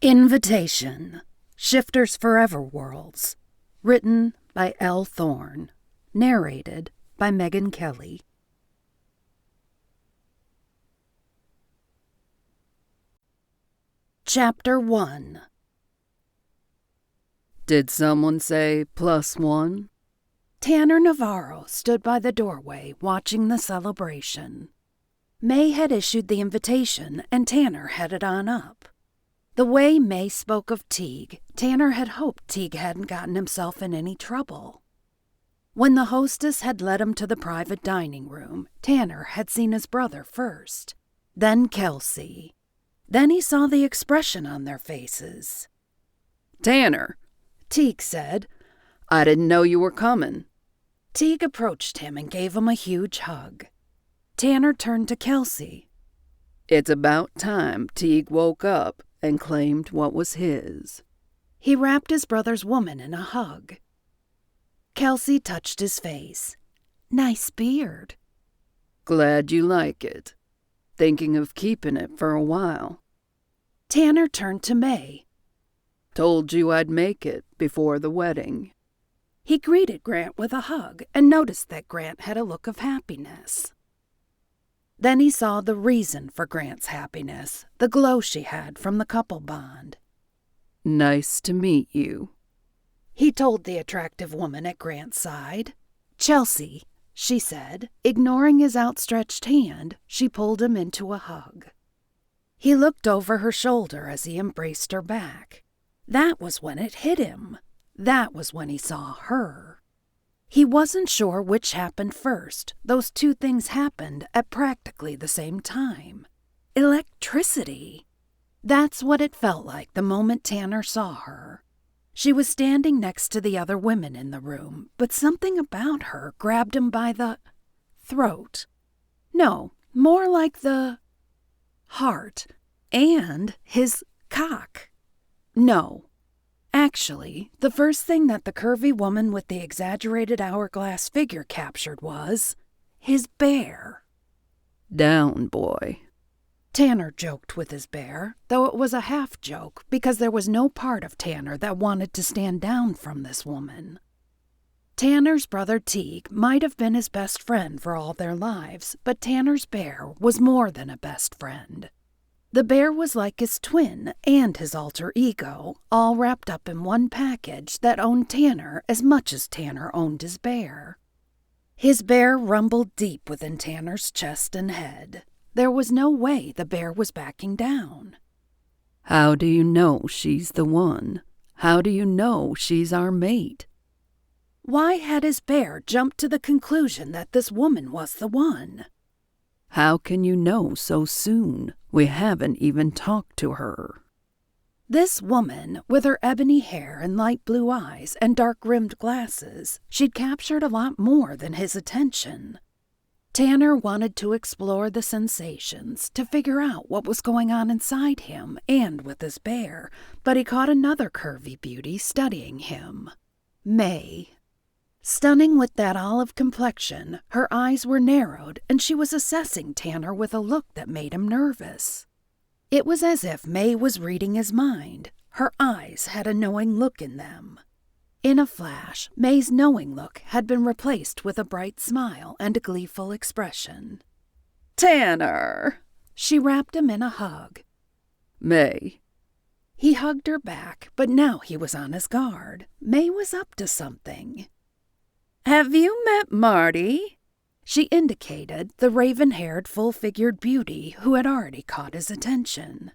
Invitation, Shifters Forever Worlds, written by Elle Thorne, narrated by Megan Kelly. Chapter 1. Did someone say +1? Tanner Navarro stood by the doorway watching the celebration. May had issued the invitation and Tanner headed on up. The way May spoke of Teague, Tanner had hoped Teague hadn't gotten himself in any trouble. When the hostess had led him to the private dining room, Tanner had seen his brother first, then Kelsey. Then he saw the expression on their faces. "Tanner," Teague said. "I didn't know you were coming." Teague approached him and gave him a huge hug. Tanner turned to Kelsey. "It's about time Teague woke up and claimed what was his." He wrapped his brother's woman in a hug. Kelsey touched his face. "Nice beard." "Glad you like it. Thinking of keeping it for a while." Tanner turned to May. "Told you I'd make it before the wedding." He greeted Grant with a hug and noticed that Grant had a look of happiness. Then he saw the reason for Grant's happiness, the glow she had from the couple bond. "Nice to meet you," he told the attractive woman at Grant's side. "Chelsea," she said. Ignoring his outstretched hand, she pulled him into a hug. He looked over her shoulder as he embraced her back. That was when it hit him. That was when he saw her. He wasn't sure which happened first. Those two things happened at practically the same time. Electricity. That's what it felt like the moment Tanner saw her. She was standing next to the other women in the room, but something about her grabbed him by the throat. No, more like the heart and his cock. No. Actually, the first thing that the curvy woman with the exaggerated hourglass figure captured was his bear. "Down, boy," Tanner joked with his bear, though it was a half joke because there was no part of Tanner that wanted to stand down from this woman. Tanner's brother Teague might have been his best friend for all their lives, but Tanner's bear was more than a best friend. The bear was like his twin and his alter ego, all wrapped up in one package that owned Tanner as much as Tanner owned his bear. His bear rumbled deep within Tanner's chest and head. There was no way the bear was backing down. "How do you know she's the one? How do you know she's our mate?" Why had his bear jumped to the conclusion that this woman was the one? "How can you know so soon? We haven't even talked to her." This woman, with her ebony hair and light blue eyes and dark-rimmed glasses, she'd captured a lot more than his attention. Tanner wanted to explore the sensations, to figure out what was going on inside him and with his bear, but he caught another curvy beauty studying him. May. Stunning with that olive complexion, her eyes were narrowed and she was assessing Tanner with a look that made him nervous. It was as if May was reading his mind. Her eyes had a knowing look in them. In a flash, May's knowing look had been replaced with a bright smile and a gleeful expression. "Tanner!" She wrapped him in a hug. "May." He hugged her back, but now he was on his guard. May was up to something. "Have you met Marti?" She indicated the raven-haired, full-figured beauty who had already caught his attention.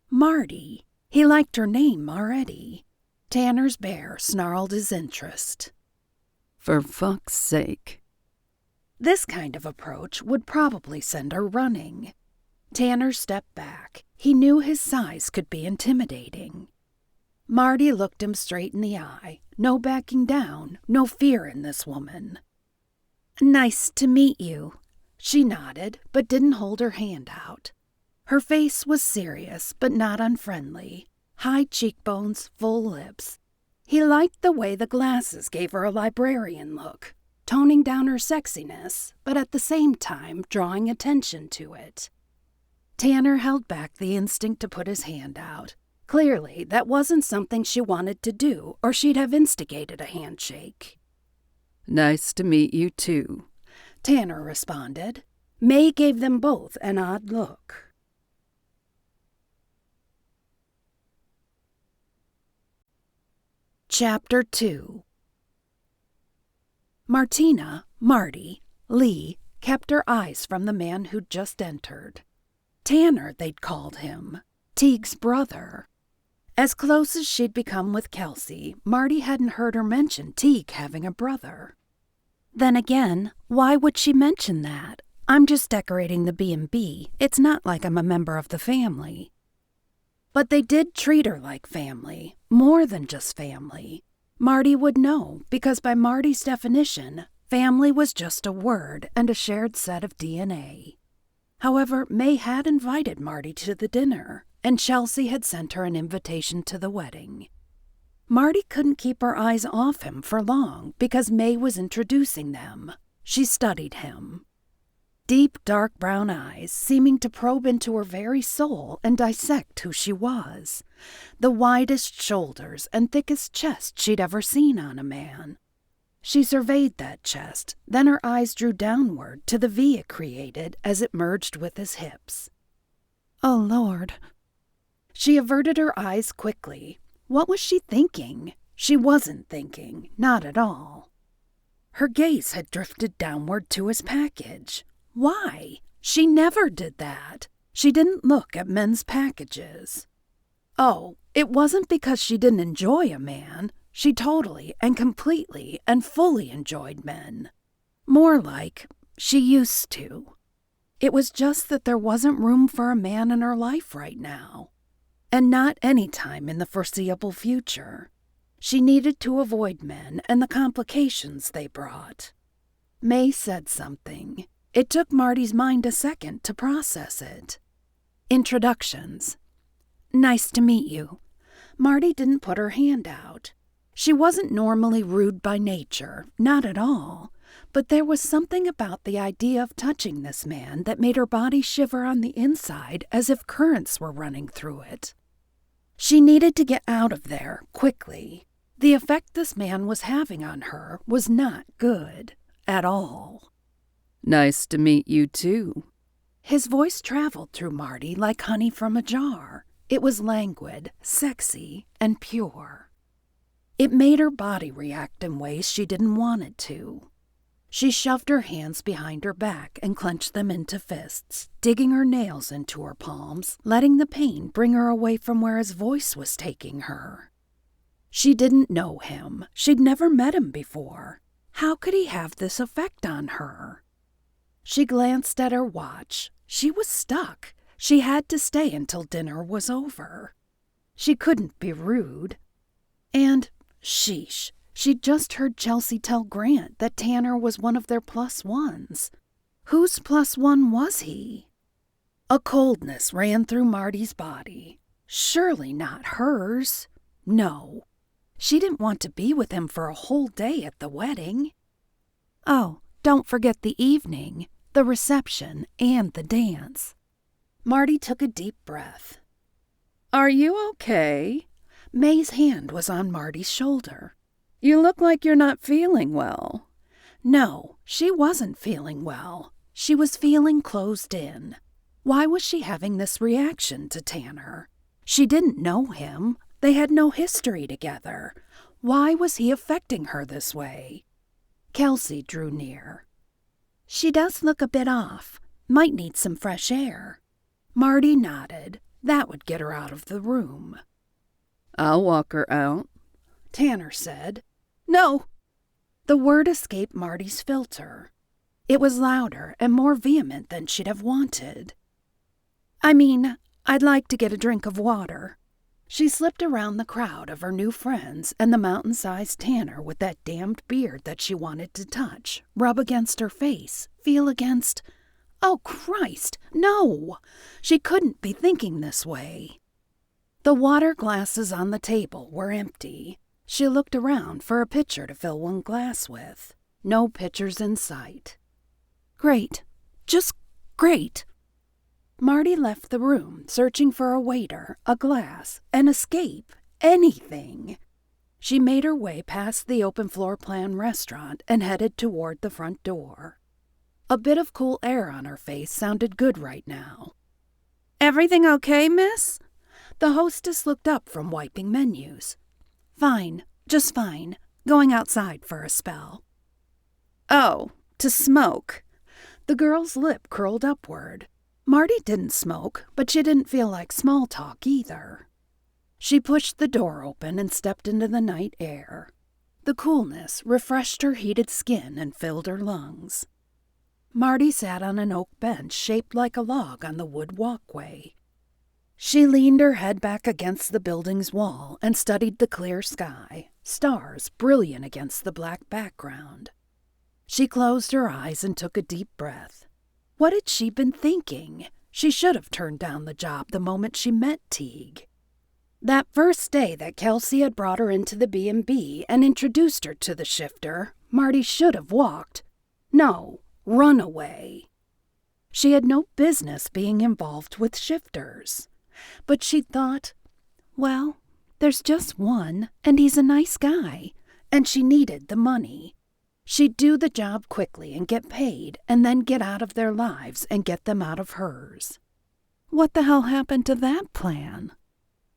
Marti. He liked her name already. Tanner's bear snarled his interest. "For fuck's sake." This kind of approach would probably send her running. Tanner stepped back. He knew his size could be intimidating. Marti looked him straight in the eye. No backing down, no fear in this woman. "Nice to meet you." She nodded, but didn't hold her hand out. Her face was serious, but not unfriendly. High cheekbones, full lips. He liked the way the glasses gave her a librarian look, toning down her sexiness, but at the same time drawing attention to it. Tanner held back the instinct to put his hand out. Clearly, that wasn't something she wanted to do, or she'd have instigated a handshake. Nice to meet you, too, Tanner responded. May gave them both an odd look. Chapter 2. Martina, Marti, Lee kept her eyes from the man who'd just entered. Tanner, they'd called him. Teague's brother. As close as she'd become with Kelsey, Marti hadn't heard her mention Teague having a brother. Then again, why would she mention that? I'm just decorating the B&B. It's not like I'm a member of the family. But they did treat her like family, more than just family. Marti would know, because by Marty's definition, family was just a word and a shared set of DNA. However, May had invited Marti to the dinner, and Chelsea had sent her an invitation to the wedding. Marti couldn't keep her eyes off him for long because May was introducing them. She studied him. Deep, dark brown eyes seeming to probe into her very soul and dissect who she was. The widest shoulders and thickest chest she'd ever seen on a man. She surveyed that chest, then her eyes drew downward to the V it created as it merged with his hips. Oh, Lord. She averted her eyes quickly. What was she thinking? She wasn't thinking, not at all. Her gaze had drifted downward to his package. Why? She never did that. She didn't look at men's packages. Oh, it wasn't because she didn't enjoy a man. She totally and completely and fully enjoyed men. More like, she used to. It was just that there wasn't room for a man in her life right now. And not any time in the foreseeable future. She needed to avoid men and the complications they brought. May said something. It took Marty's mind a second to process it. Introductions. Nice to meet you. Marti didn't put her hand out. She wasn't normally rude by nature, not at all. But there was something about the idea of touching this man that made her body shiver on the inside as if currents were running through it. She needed to get out of there, quickly. The effect this man was having on her was not good, at all. Nice to meet you, too. His voice traveled through Marti like honey from a jar. It was languid, sexy, and pure. It made her body react in ways she didn't want it to. She shoved her hands behind her back and clenched them into fists, digging her nails into her palms, letting the pain bring her away from where his voice was taking her. She didn't know him. She'd never met him before. How could he have this effect on her? She glanced at her watch. She was stuck. She had to stay until dinner was over. She couldn't be rude. And, sheesh, she'd just heard Chelsea tell Grant that Tanner was one of their +1s. Whose +1 was he? A coldness ran through Marty's body. Surely not hers. No. She didn't want to be with him for a whole day at the wedding. Oh, don't forget the evening, the reception, and the dance. Marti took a deep breath. Are you okay? May's hand was on Marty's shoulder. You look like you're not feeling well. No, she wasn't feeling well. She was feeling closed in. Why was she having this reaction to Tanner? She didn't know him. They had no history together. Why was he affecting her this way? Kelsey drew near. She does look a bit off. Might need some fresh air. Marti nodded. That would get her out of the room. I'll walk her out, Tanner said. No! The word escaped Marty's filter. It was louder and more vehement than she'd have wanted. I mean, I'd like to get a drink of water. She slipped around the crowd of her new friends and the mountain-sized Tanner with that damned beard that she wanted to touch, rub against her face, feel against... Oh, Christ, no! She couldn't be thinking this way. The water glasses on the table were empty. She looked around for a pitcher to fill one glass with. No pitchers in sight. Great. Just great. Marti left the room, searching for a waiter, a glass, an escape, anything. She made her way past the open floor plan restaurant and headed toward the front door. A bit of cool air on her face sounded good right now. "Everything okay, miss?" The hostess looked up from wiping menus. "Fine, just fine. Going outside for a spell." "Oh, to smoke." The girl's lip curled upward. Marti didn't smoke, but she didn't feel like small talk either. She pushed the door open and stepped into the night air. The coolness refreshed her heated skin and filled her lungs. Marti sat on an oak bench shaped like a log on the wood walkway. She leaned her head back against the building's wall and studied the clear sky, stars brilliant against the black background. She closed her eyes and took a deep breath. What had she been thinking? She should have turned down the job the moment she met Teague. That first day that Kelsey had brought her into the B&B and introduced her to the shifter, Marti should have walked. No, run away. She had no business being involved with shifters. But she thought, well, there's just one, and he's a nice guy, and she needed the money. She'd do the job quickly and get paid, and then get out of their lives and get them out of hers. What the hell happened to that plan?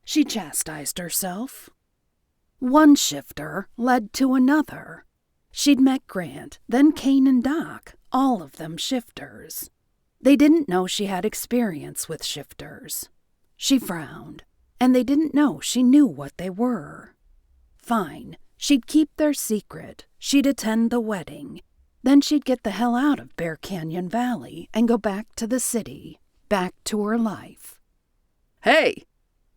She chastised herself. One shifter led to another. She'd met Grant, then Kane and Doc, all of them shifters. They didn't know she had experience with shifters. She frowned, and they didn't know she knew what they were. Fine, she'd keep their secret. She'd attend the wedding. Then she'd get the hell out of Bear Canyon Valley and go back to the city, back to her life. "Hey!"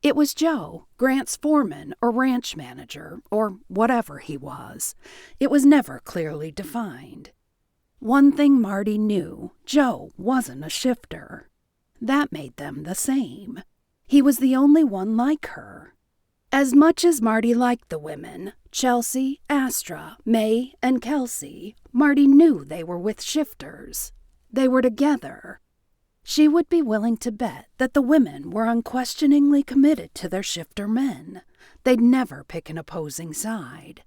It was Joe, Grant's foreman or ranch manager, or whatever he was. It was never clearly defined. One thing Marti knew, Joe wasn't a shifter. That made them the same. He was the only one like her. As much as Marti liked the women, Chelsea, Astra, May, and Kelsey, Marti knew they were with shifters. They were together. She would be willing to bet that the women were unquestioningly committed to their shifter men. They'd never pick an opposing side.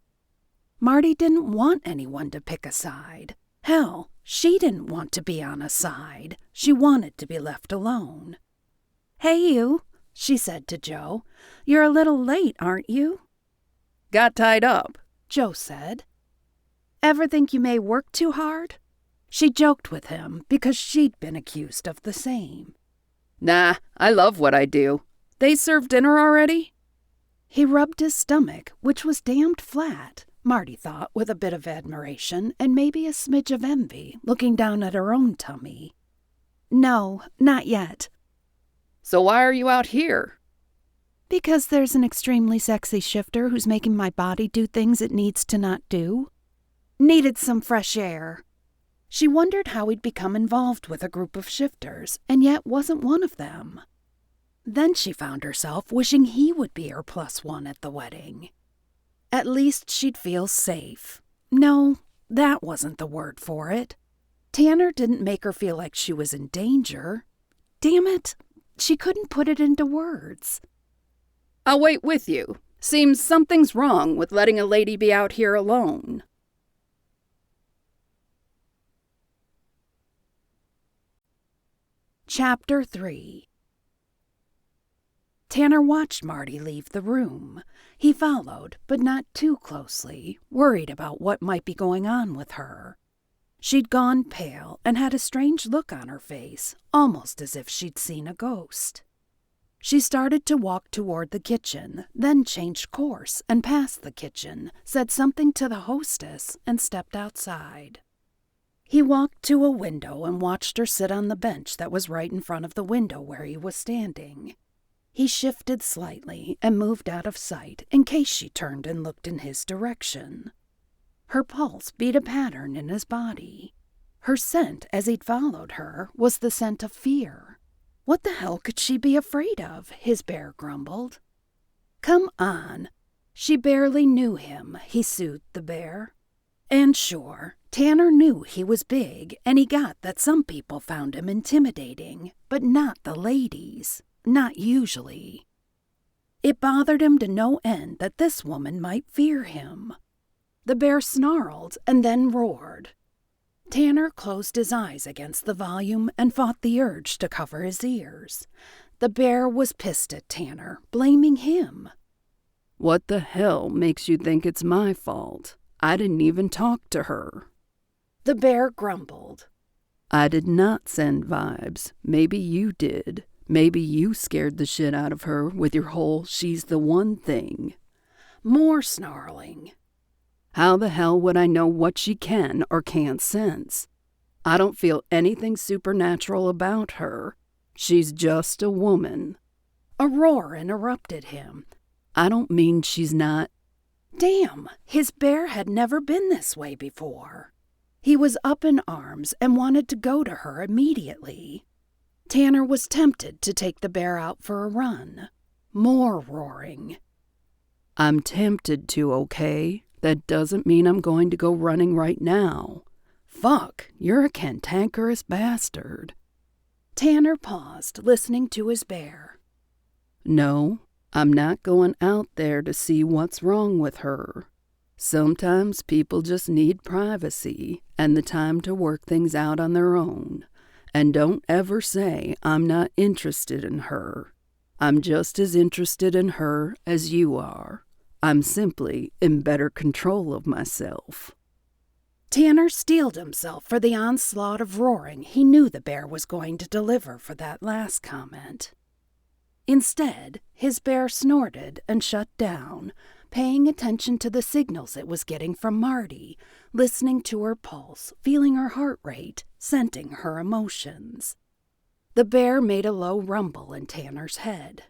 Marti didn't want anyone to pick a side. Hell, she didn't want to be on a side. She wanted to be left alone. "Hey, you," she said to Joe. "You're a little late, aren't you?" "Got tied up," Joe said. "Ever think you may work too hard?" She joked with him because she'd been accused of the same. "Nah, I love what I do. They serve dinner already?" He rubbed his stomach, which was damned flat, Marti thought with a bit of admiration and maybe a smidge of envy, looking down at her own tummy. "No, not yet." "So why are you out here?" "Because there's an extremely sexy shifter who's making my body do things it needs to not do. Needed some fresh air." She wondered how he'd become involved with a group of shifters, and yet wasn't one of them. Then she found herself wishing he would be her +1 at the wedding. At least she'd feel safe. No, that wasn't the word for it. Tanner didn't make her feel like she was in danger. Damn it, she couldn't put it into words. "I'll wait with you. Seems something's wrong with letting a lady be out here alone." Chapter 3. Tanner watched Marti leave the room. He followed, but not too closely, worried about what might be going on with her. She'd gone pale and had a strange look on her face, almost as if she'd seen a ghost. She started to walk toward the kitchen, then changed course and passed the kitchen, said something to the hostess, and stepped outside. He walked to a window and watched her sit on the bench that was right in front of the window where he was standing. He shifted slightly and moved out of sight in case she turned and looked in his direction. Her pulse beat a pattern in his body. Her scent, as he'd followed her, was the scent of fear. What the hell could she be afraid of? His bear grumbled. Come on. She barely knew him, he soothed the bear. And sure, Tanner knew he was big, and he got that some people found him intimidating, but not the ladies, not usually. It bothered him to no end that this woman might fear him. The bear snarled and then roared. Tanner closed his eyes against the volume and fought the urge to cover his ears. The bear was pissed at Tanner, blaming him. What the hell makes you think it's my fault? I didn't even talk to her. The bear grumbled. I did not send vibes. Maybe you did. Maybe you scared the shit out of her with your whole she's the one thing. More snarling. How the hell would I know what she can or can't sense? I don't feel anything supernatural about her. She's just a woman. A roar interrupted him. I don't mean she's not. Damn, his bear had never been this way before. He was up in arms and wanted to go to her immediately. Tanner was tempted to take the bear out for a run. More roaring. I'm tempted to, okay? That doesn't mean I'm going to go running right now. Fuck, you're a cantankerous bastard. Tanner paused, listening to his bear. No, I'm not going out there to see what's wrong with her. Sometimes people just need privacy and the time to work things out on their own. And don't ever say I'm not interested in her. I'm just as interested in her as you are. I'm simply in better control of myself. Tanner steeled himself for the onslaught of roaring he knew the bear was going to deliver for that last comment. Instead, his bear snorted and shut down, paying attention to the signals it was getting from Marti, listening to her pulse, feeling her heart rate, scenting her emotions. The bear made a low rumble in Tanner's head.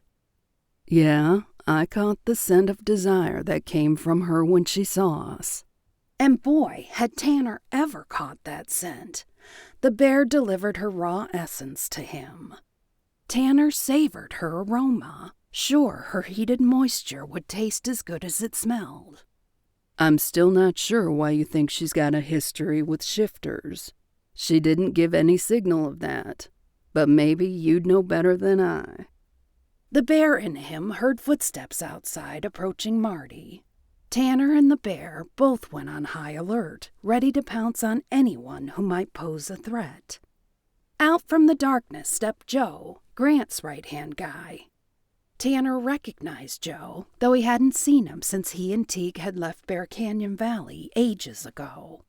Yeah, I caught the scent of desire that came from her when she saw us. And boy, had Tanner ever caught that scent. The bear delivered her raw essence to him. Tanner savored her aroma, sure her heated moisture would taste as good as it smelled. I'm still not sure why you think she's got a history with shifters. She didn't give any signal of that, but maybe you'd know better than I. The bear in him heard footsteps outside approaching Marti. Tanner and the bear both went on high alert, ready to pounce on anyone who might pose a threat. Out from the darkness stepped Joe, Grant's right-hand guy. Tanner recognized Joe, though he hadn't seen him since he and Teague had left Bear Canyon Valley ages ago.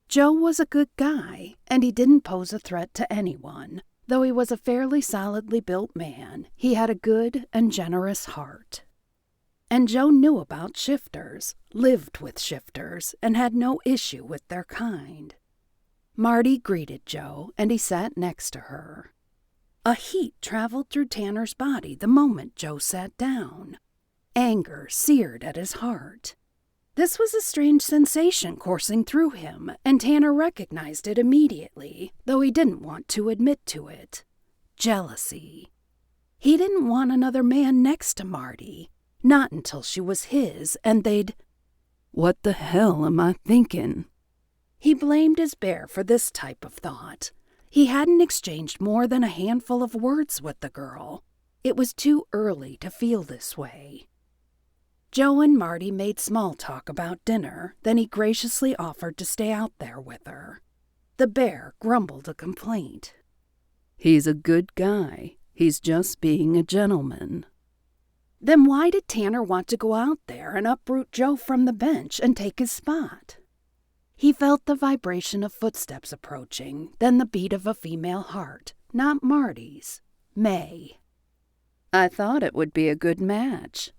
Joe was a good guy, and he didn't pose a threat to anyone. Though he was a fairly solidly built man, he had a good and generous heart. And Joe knew about shifters, lived with shifters, and had no issue with their kind. Marti greeted Joe, and he sat next to her. A heat traveled through Tanner's body the moment Joe sat down. Anger seared at his heart. This was a strange sensation coursing through him, and Tanner recognized it immediately, though he didn't want to admit to it. Jealousy. He didn't want another man next to Marti, not until she was his, and they'd... What the hell am I thinking? He blamed his bear for this type of thought. He hadn't exchanged more than a handful of words with the girl. It was too early to feel this way. Joe and Marti made small talk about dinner, then he graciously offered to stay out there with her. The bear grumbled a complaint. He's a good guy. He's just being a gentleman. Then why did Tanner want to go out there and uproot Joe from the bench and take his spot? He felt the vibration of footsteps approaching, then the beat of a female heart, not Marti's, May. I thought it would be a good match.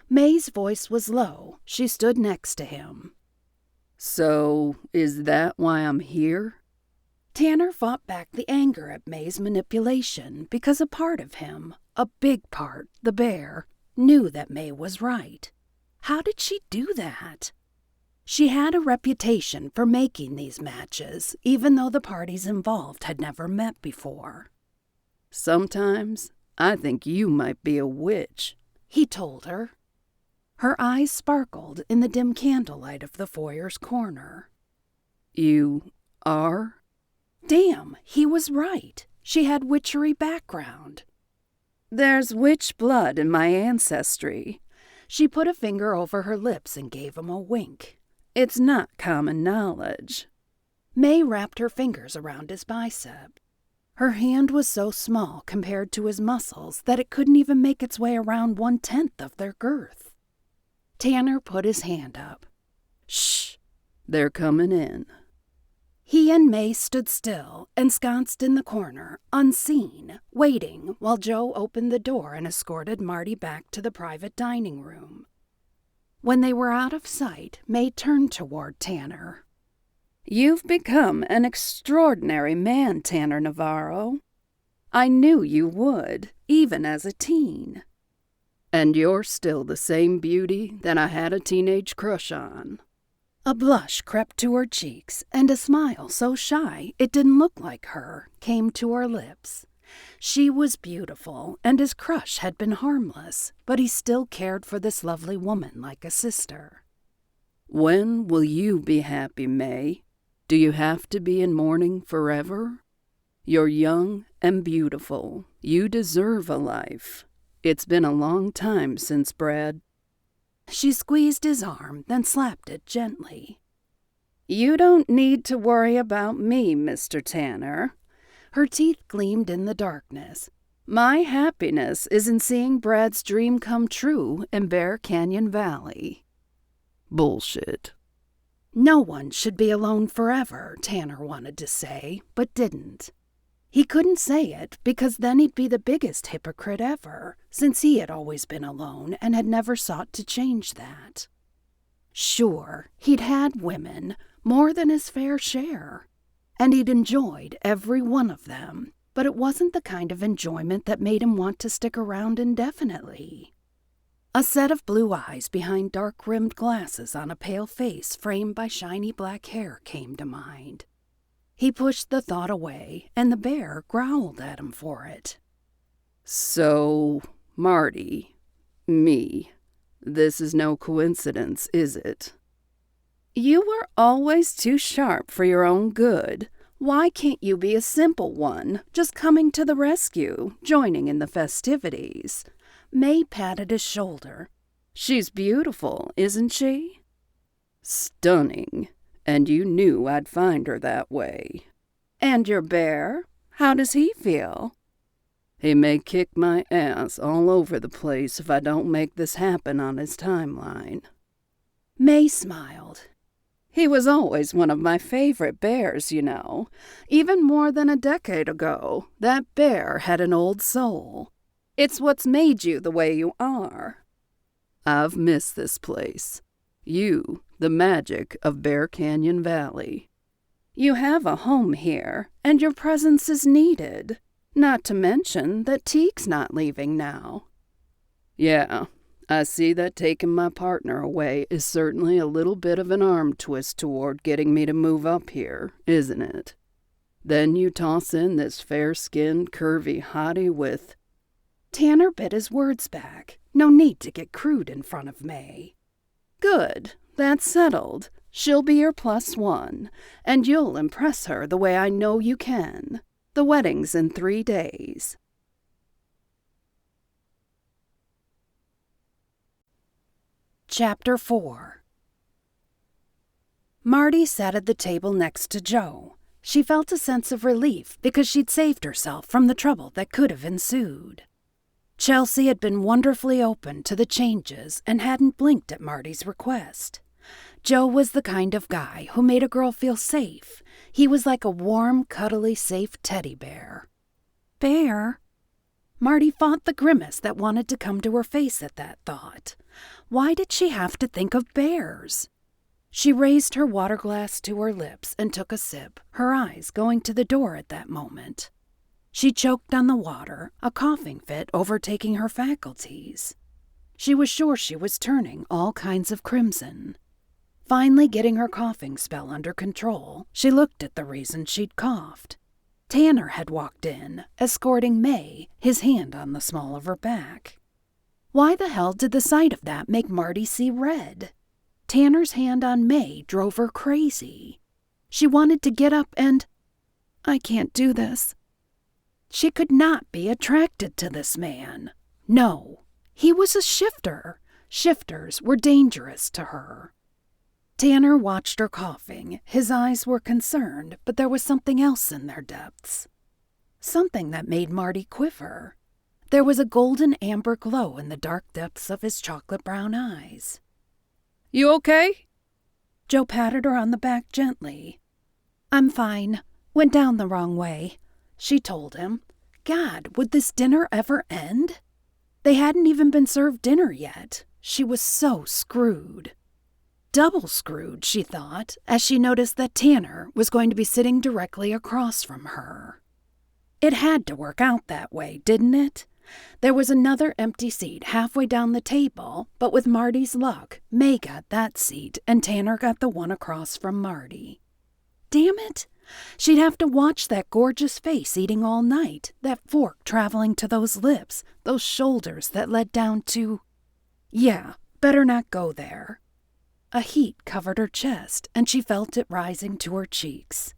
May's voice was low. She stood next to him. So, is that why I'm here? Tanner fought back the anger at May's manipulation because a part of him, a big part, the bear, knew that May was right. How did she do that? She had a reputation for making these matches, even though the parties involved had never met before. Sometimes I think you might be a witch, he told her. Her eyes sparkled in the dim candlelight of the foyer's corner. You are? Damn, he was right. She had witchery background. There's witch blood in my ancestry. She put a finger over her lips and gave him a wink. It's not common knowledge. May wrapped her fingers around his bicep. Her hand was so small compared to his muscles that it couldn't even make its way around 1/10 of their girth. Tanner put his hand up. Shh, they're coming in. He and May stood still, ensconced in the corner, unseen, waiting while Joe opened the door and escorted Marti back to the private dining room. When they were out of sight, May turned toward Tanner. You've become an extraordinary man, Tanner Navarro. I knew you would, even as a teen. And you're still the same beauty that I had a teenage crush on. A blush crept to her cheeks, and a smile so shy it didn't look like her came to her lips. She was beautiful, and his crush had been harmless, but he still cared for this lovely woman like a sister. When will you be happy, May? Do you have to be in mourning forever? You're young and beautiful. You deserve a life. It's been a long time since Brad. She squeezed his arm, then slapped it gently. You don't need to worry about me, Mr. Tanner. Her teeth gleamed in the darkness. My happiness is in seeing Brad's dream come true in Bear Canyon Valley. Bullshit. No one should be alone forever, Tanner wanted to say, but didn't. He couldn't say it because then he'd be the biggest hypocrite ever, since he had always been alone and had never sought to change that. Sure, he'd had women, more than his fair share, and he'd enjoyed every one of them, but it wasn't the kind of enjoyment that made him want to stick around indefinitely. A set of blue eyes behind dark-rimmed glasses on a pale face framed by shiny black hair came to mind. He pushed the thought away, and the bear growled at him for it. So, Marti, me, this is no coincidence, is it? You were always too sharp for your own good. Why can't you be a simple one, just coming to the rescue, joining in the festivities? May patted his shoulder. She's beautiful, isn't she? Stunning. And you knew I'd find her that way. And your bear? How does he feel? He may kick my ass all over the place if I don't make this happen on his timeline. May smiled. He was always one of my favorite bears, you know. Even more than a decade ago, that bear had an old soul. It's what's made you the way you are. I've missed this place. You, the magic of Bear Canyon Valley. You have a home here, and your presence is needed. Not to mention that Teek's not leaving now. Yeah, I see that taking my partner away is certainly a little bit of an arm twist toward getting me to move up here, isn't it? Then you toss in this fair-skinned, curvy hottie with... Tanner bit his words back. No need to get crude in front of May. Good, that's settled. She'll be your +1, and you'll impress her the way I know you can. The wedding's in 3 days. Chapter 4. Marti sat at the table next to Joe. She felt a sense of relief because she'd saved herself from the trouble that could have ensued. Chelsea had been wonderfully open to the changes and hadn't blinked at Marti's request. Joe was the kind of guy who made a girl feel safe. He was like a warm, cuddly, safe teddy bear. Bear? Marti fought the grimace that wanted to come to her face at that thought. Why did she have to think of bears? She raised her water glass to her lips and took a sip, her eyes going to the door at that moment. She choked on the water, a coughing fit overtaking her faculties. She was sure she was turning all kinds of crimson. Finally getting her coughing spell under control, she looked at the reason she'd coughed. Tanner had walked in, escorting May, his hand on the small of her back. Why the hell did the sight of that make Marti see red? Tanner's hand on May drove her crazy. She wanted to get up and... I can't do this. She could not be attracted to this man. No, he was a shifter. Shifters were dangerous to her. Tanner watched her coughing. His eyes were concerned, but there was something else in their depths. Something that made Marti quiver. There was a golden amber glow in the dark depths of his chocolate brown eyes. You okay? Joe patted her on the back gently. I'm fine. Went down the wrong way, she told him. God, would this dinner ever end? They hadn't even been served dinner yet. She was so screwed. Double screwed, she thought, as she noticed that Tanner was going to be sitting directly across from her. It had to work out that way, didn't it? There was another empty seat halfway down the table, but with Marty's luck, May got that seat and Tanner got the one across from Marti. Damn it! She'd have to watch that gorgeous face eating all night, that fork traveling to those lips, those shoulders that led down to... Yeah, better not go there. A heat covered her chest, and she felt it rising to her cheeks.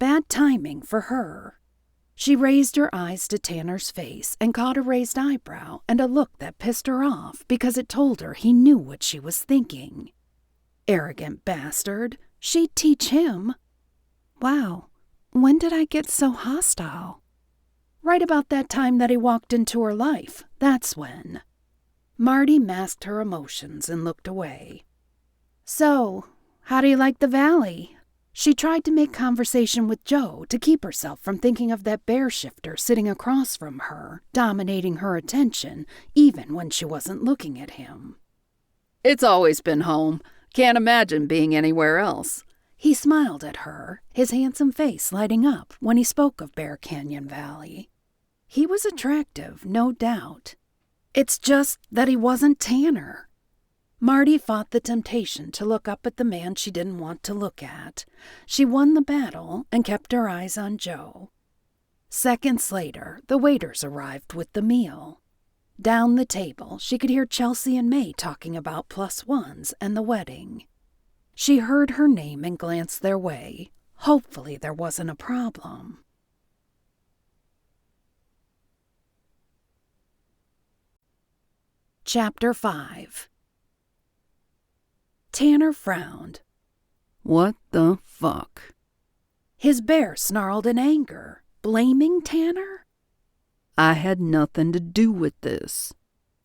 Bad timing for her. She raised her eyes to Tanner's face and caught a raised eyebrow and a look that pissed her off because it told her he knew what she was thinking. Arrogant bastard. She'd teach him. Wow, when did I get so hostile? Right about that time that he walked into her life, that's when. Marti masked her emotions and looked away. So, how do you like the valley? She tried to make conversation with Joe to keep herself from thinking of that bear shifter sitting across from her, dominating her attention, even when she wasn't looking at him. It's always been home. Can't imagine being anywhere else. He smiled at her, his handsome face lighting up when he spoke of Bear Canyon Valley. He was attractive, no doubt. It's just that he wasn't Tanner. Marti fought the temptation to look up at the man she didn't want to look at. She won the battle and kept her eyes on Joe. Seconds later, the waiters arrived with the meal. Down the table, she could hear Chelsea and May talking about +1s and the wedding. She heard her name and glanced their way. Hopefully there wasn't a problem. Chapter 5. Tanner frowned. What the fuck? His bear snarled in anger, blaming Tanner. I had nothing to do with this.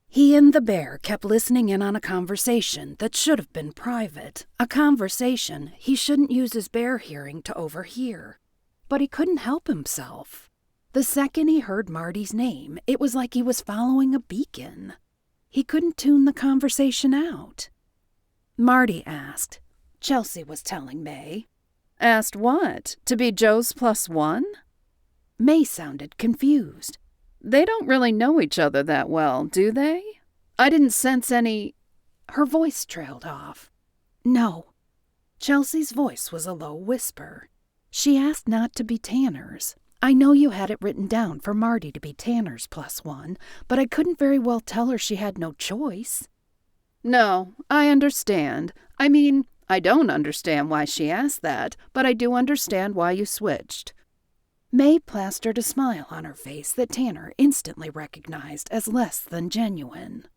He and the bear kept listening in on a conversation that should have been private, a conversation he shouldn't use his bear hearing to overhear. But he couldn't help himself. The second he heard Marti's name, it was like he was following a beacon. He couldn't tune the conversation out. Marti asked. Chelsea was telling May. Asked what? To be Joe's +1? May sounded confused. They don't really know each other that well, do they? I didn't sense any... Her voice trailed off. No. Chelsea's voice was a low whisper. She asked not to be Tanner's. I know you had it written down for Marti to be Tanner's +1, but I couldn't very well tell her she had no choice. No, I understand. I mean, I don't understand why she asked that, but I do understand why you switched. May plastered a smile on her face that Tanner instantly recognized as less than genuine.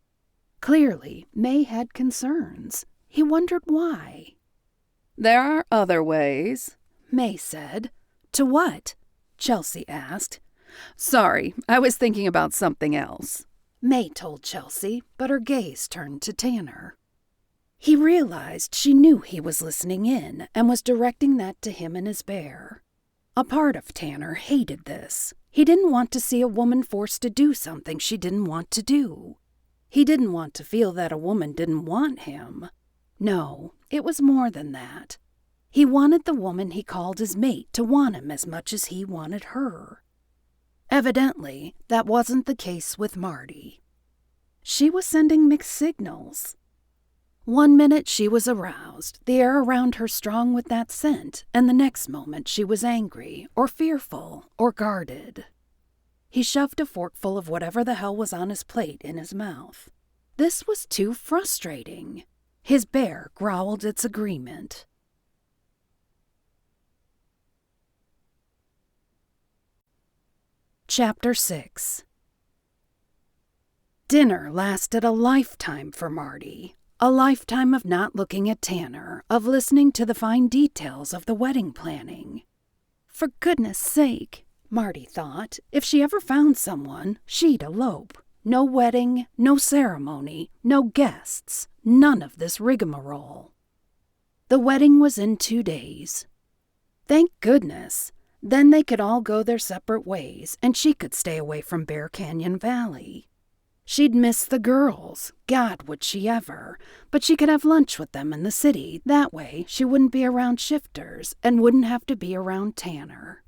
Clearly, May had concerns. He wondered why. There are other ways, May said. To what? Chelsea asked. Sorry, I was thinking about something else, May told Chelsea, but her gaze turned to Tanner. He realized she knew he was listening in and was directing that to him and his bear. A part of Tanner hated this. He didn't want to see a woman forced to do something she didn't want to do. He didn't want to feel that a woman didn't want him. No, it was more than that. He wanted the woman he called his mate to want him as much as he wanted her. Evidently, that wasn't the case with Marti. She was sending mixed signals. One minute she was aroused, the air around her strong with that scent, and the next moment she was angry, or fearful, or guarded. He shoved a forkful of whatever the hell was on his plate in his mouth. This was too frustrating. His bear growled its agreement. Chapter 6. Dinner lasted a lifetime for Marti. A lifetime of not looking at Tanner, of listening to the fine details of the wedding planning. For goodness sake, Marti thought, if she ever found someone, she'd elope. No wedding, no ceremony, no guests, none of this rigmarole. The wedding was in 2 days. Thank goodness. Then they could all go their separate ways, and she could stay away from Bear Canyon Valley. She'd miss the girls. God, would she ever. But she could have lunch with them in the city. That way, she wouldn't be around shifters and wouldn't have to be around Tanner.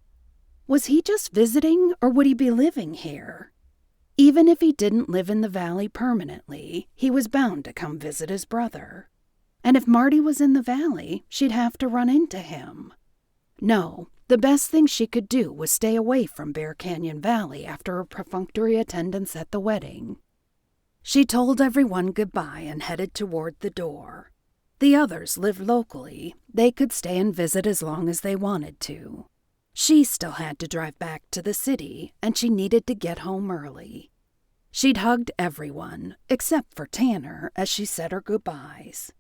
Was he just visiting, or would he be living here? Even if he didn't live in the valley permanently, he was bound to come visit his brother. And if Marti was in the valley, she'd have to run into him. No, the best thing she could do was stay away from Bear Canyon Valley after a perfunctory attendance at the wedding. She told everyone goodbye and headed toward the door. The others lived locally. They could stay and visit as long as they wanted to. She still had to drive back to the city, and she needed to get home early. She'd hugged everyone, except for Tanner, as she said her goodbyes.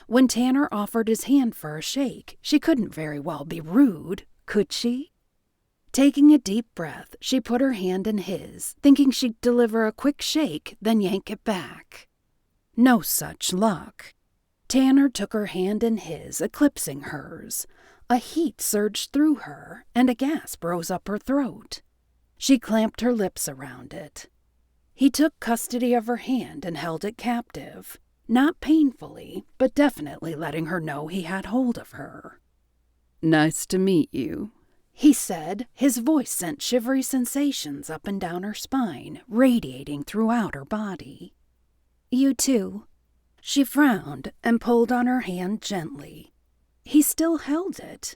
When Tanner offered his hand for a shake, she couldn't very well be rude, could she? Taking a deep breath, she put her hand in his, thinking she'd deliver a quick shake, then yank it back. No such luck. Tanner took her hand in his, eclipsing hers. A heat surged through her, and a gasp rose up her throat. She clamped her lips around it. He took custody of her hand and held it captive. Not painfully, but definitely letting her know he had hold of her. "Nice to meet you," he said. His voice sent shivery sensations up and down her spine, radiating throughout her body. "You too." She frowned and pulled on her hand gently. He still held it.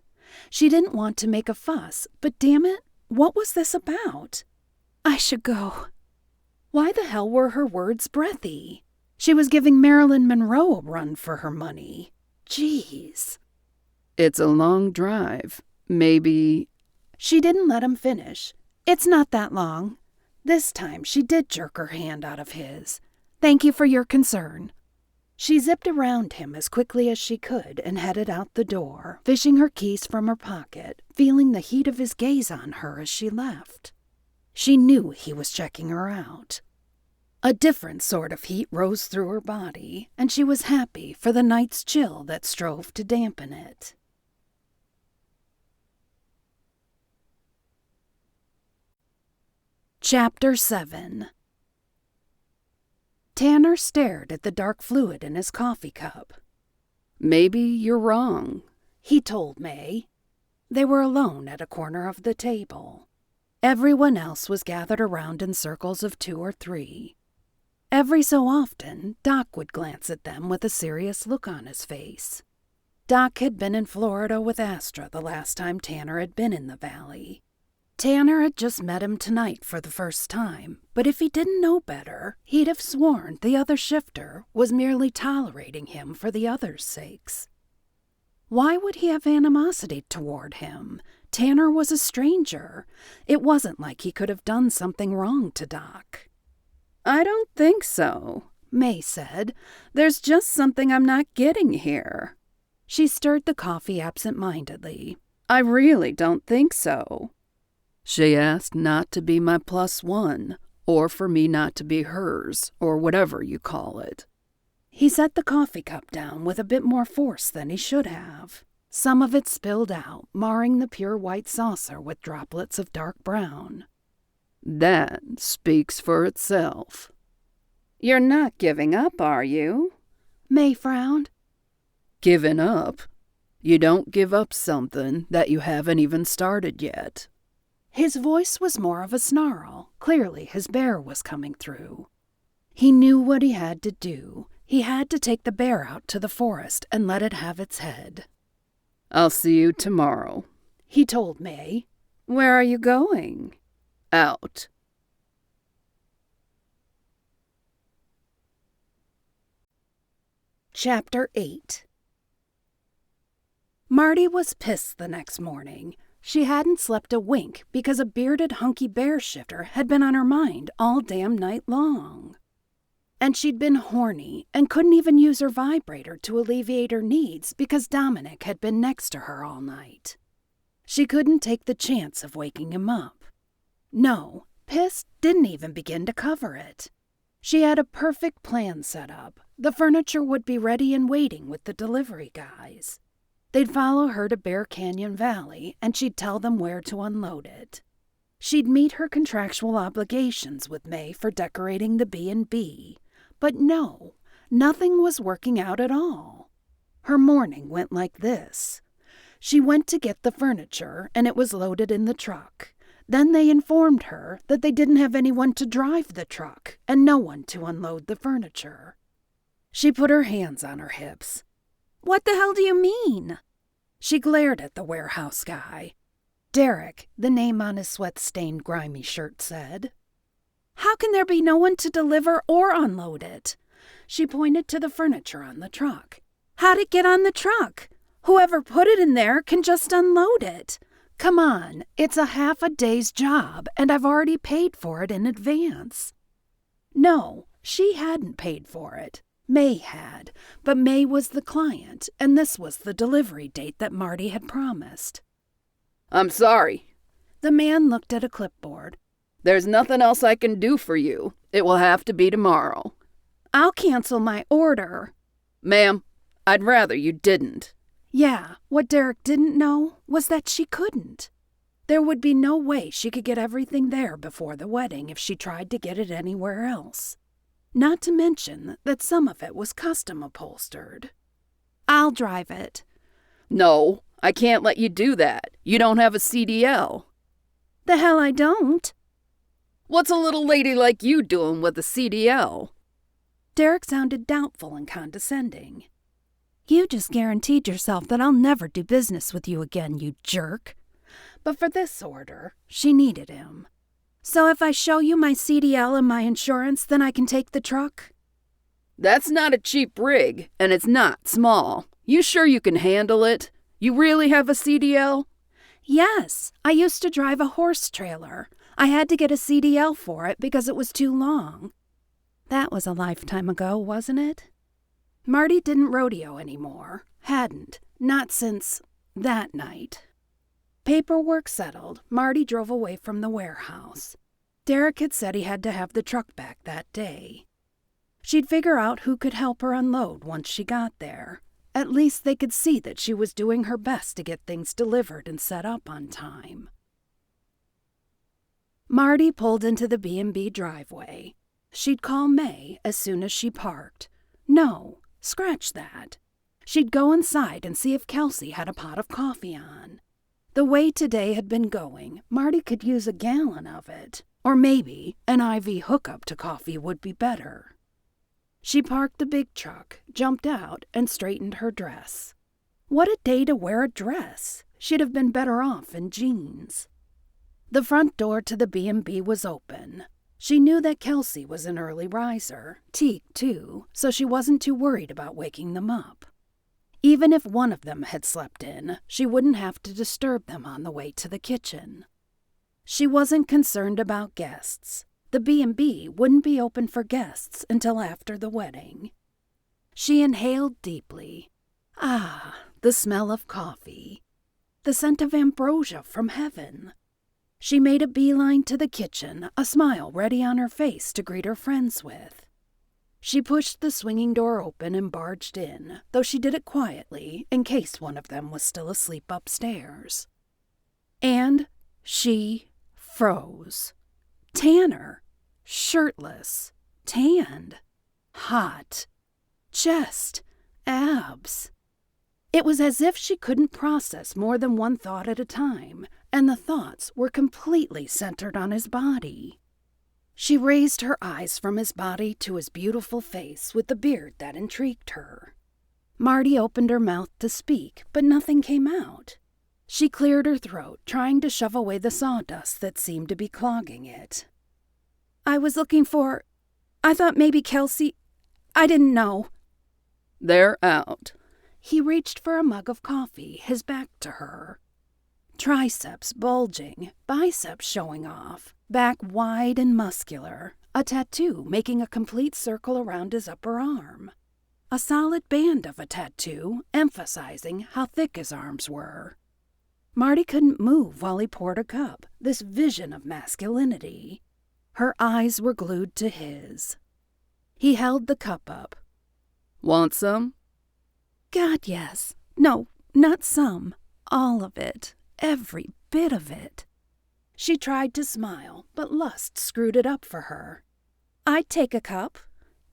She didn't want to make a fuss, but damn it, what was this about? "I should go." Why the hell were her words breathy? She was giving Marilyn Monroe a run for her money. Jeez. "It's a long drive. Maybe—" She didn't let him finish. "It's not that long." This time she did jerk her hand out of his. "Thank you for your concern." She zipped around him as quickly as she could and headed out the door, fishing her keys from her pocket, feeling the heat of his gaze on her as she left. She knew he was checking her out. A different sort of heat rose through her body, and she was happy for the night's chill that strove to dampen it. Chapter 7. Tanner stared at the dark fluid in his coffee cup. "Maybe you're wrong," he told May. They were alone at a corner of the table. Everyone else was gathered around in circles of 2 or 3. Every so often, Doc would glance at them with a serious look on his face. Doc had been in Florida with Astra the last time Tanner had been in the valley. Tanner had just met him tonight for the first time, but if he didn't know better, he'd have sworn the other shifter was merely tolerating him for the others' sakes. Why would he have animosity toward him? Tanner was a stranger. It wasn't like he could have done something wrong to Doc. "I don't think so," May said. "There's just something I'm not getting here." She stirred the coffee absent-mindedly. "I really don't think so. She asked not to be my +1, or for me not to be hers, or whatever you call it." He set the coffee cup down with a bit more force than he should have. Some of it spilled out, marring the pure white saucer with droplets of dark brown. "That speaks for itself." "You're not giving up, are you?" May frowned. "Giving up? You don't give up something that you haven't even started yet." His voice was more of a snarl. Clearly his bear was coming through. He knew what he had to do. He had to take the bear out to the forest and let it have its head. "I'll see you tomorrow," he told May. "Where are you going?" "Out." Chapter 8. Marti was pissed the next morning. She hadn't slept a wink because a bearded hunky bear shifter had been on her mind all damn night long. And she'd been horny and couldn't even use her vibrator to alleviate her needs because Dominic had been next to her all night. She couldn't take the chance of waking him up. No, piss didn't even begin to cover it. She had a perfect plan set up. The furniture would be ready and waiting with the delivery guys. They'd follow her to Bear Canyon Valley, and she'd tell them where to unload it. She'd meet her contractual obligations with May for decorating the B&B. But no, nothing was working out at all. Her morning went like this. She went to get the furniture, and it was loaded in the truck. Then they informed her that they didn't have anyone to drive the truck and no one to unload the furniture. She put her hands on her hips. "What the hell do you mean?" She glared at the warehouse guy. Derek, the name on his sweat-stained, grimy shirt, said. "How can there be no one to deliver or unload it?" She pointed to the furniture on the truck. "How'd it get on the truck? Whoever put it in there can just unload it. Come on, it's a half a day's job, and I've already paid for it in advance." No, she hadn't paid for it. May had, but May was the client, and this was the delivery date that Marti had promised. "I'm sorry." The man looked at a clipboard. "There's nothing else I can do for you. It will have to be tomorrow." "I'll cancel my order." "Ma'am, I'd rather you didn't." Yeah, what Derek didn't know was that she couldn't. There would be no way she could get everything there before the wedding if she tried to get it anywhere else. Not to mention that some of it was custom upholstered. "I'll drive it." "No, I can't let you do that. You don't have a CDL." "The hell I don't." "What's a little lady like you doing with a CDL?" Derek sounded doubtful and condescending. "You just guaranteed yourself that I'll never do business with you again, you jerk." But for this order, she needed him. "So if I show you my CDL and my insurance, then I can take the truck?" "That's not a cheap rig, and it's not small. You sure you can handle it? You really have a CDL?" "Yes, I used to drive a horse trailer. I had to get a CDL for it because it was too long." That was a lifetime ago, wasn't it? Marti didn't rodeo anymore. Hadn't. Not since that night. Paperwork settled, Marti drove away from the warehouse. Derek had said he had to have the truck back that day. She'd figure out who could help her unload once she got there. At least they could see that she was doing her best to get things delivered and set up on time. Marti pulled into the B&B driveway. She'd call May as soon as she parked. No, scratch that. She'd go inside and see if Kelsey had a pot of coffee on. The way today had been going, Marti could use a gallon of it. Or maybe an IV hookup to coffee would be better. She parked the big truck, jumped out, and straightened her dress. What a day to wear a dress! She'd have been better off in jeans. The front door to the B&B was open. She knew that Kelsey was an early riser, Teak too, so she wasn't too worried about waking them up. Even if one of them had slept in, she wouldn't have to disturb them on the way to the kitchen. She wasn't concerned about guests. The B&B wouldn't be open for guests until after the wedding. She inhaled deeply. Ah, the smell of coffee. The scent of ambrosia from heaven. She made a beeline to the kitchen, a smile ready on her face to greet her friends with. She pushed the swinging door open and barged in, though she did it quietly in case one of them was still asleep upstairs. And she froze. Tanner, shirtless, tanned, hot, chest, abs. It was as if she couldn't process more than one thought at a time, and the thoughts were completely centered on his body. She raised her eyes from his body to his beautiful face with the beard that intrigued her. Marti opened her mouth to speak, but nothing came out. She cleared her throat, trying to shove away the sawdust that seemed to be clogging it. "I was looking for... I thought maybe Kelsey... I didn't know." "They're out." He reached for a mug of coffee, his back to her. Triceps bulging, biceps showing off, back wide and muscular, a tattoo making a complete circle around his upper arm. A solid band of a tattoo emphasizing how thick his arms were. Marti couldn't move while he poured a cup, this vision of masculinity. Her eyes were glued to his. He held the cup up. Want some? God, yes. No, not some. All of it. Every bit of it. She tried to smile, but lust screwed it up for her. I'd take a cup.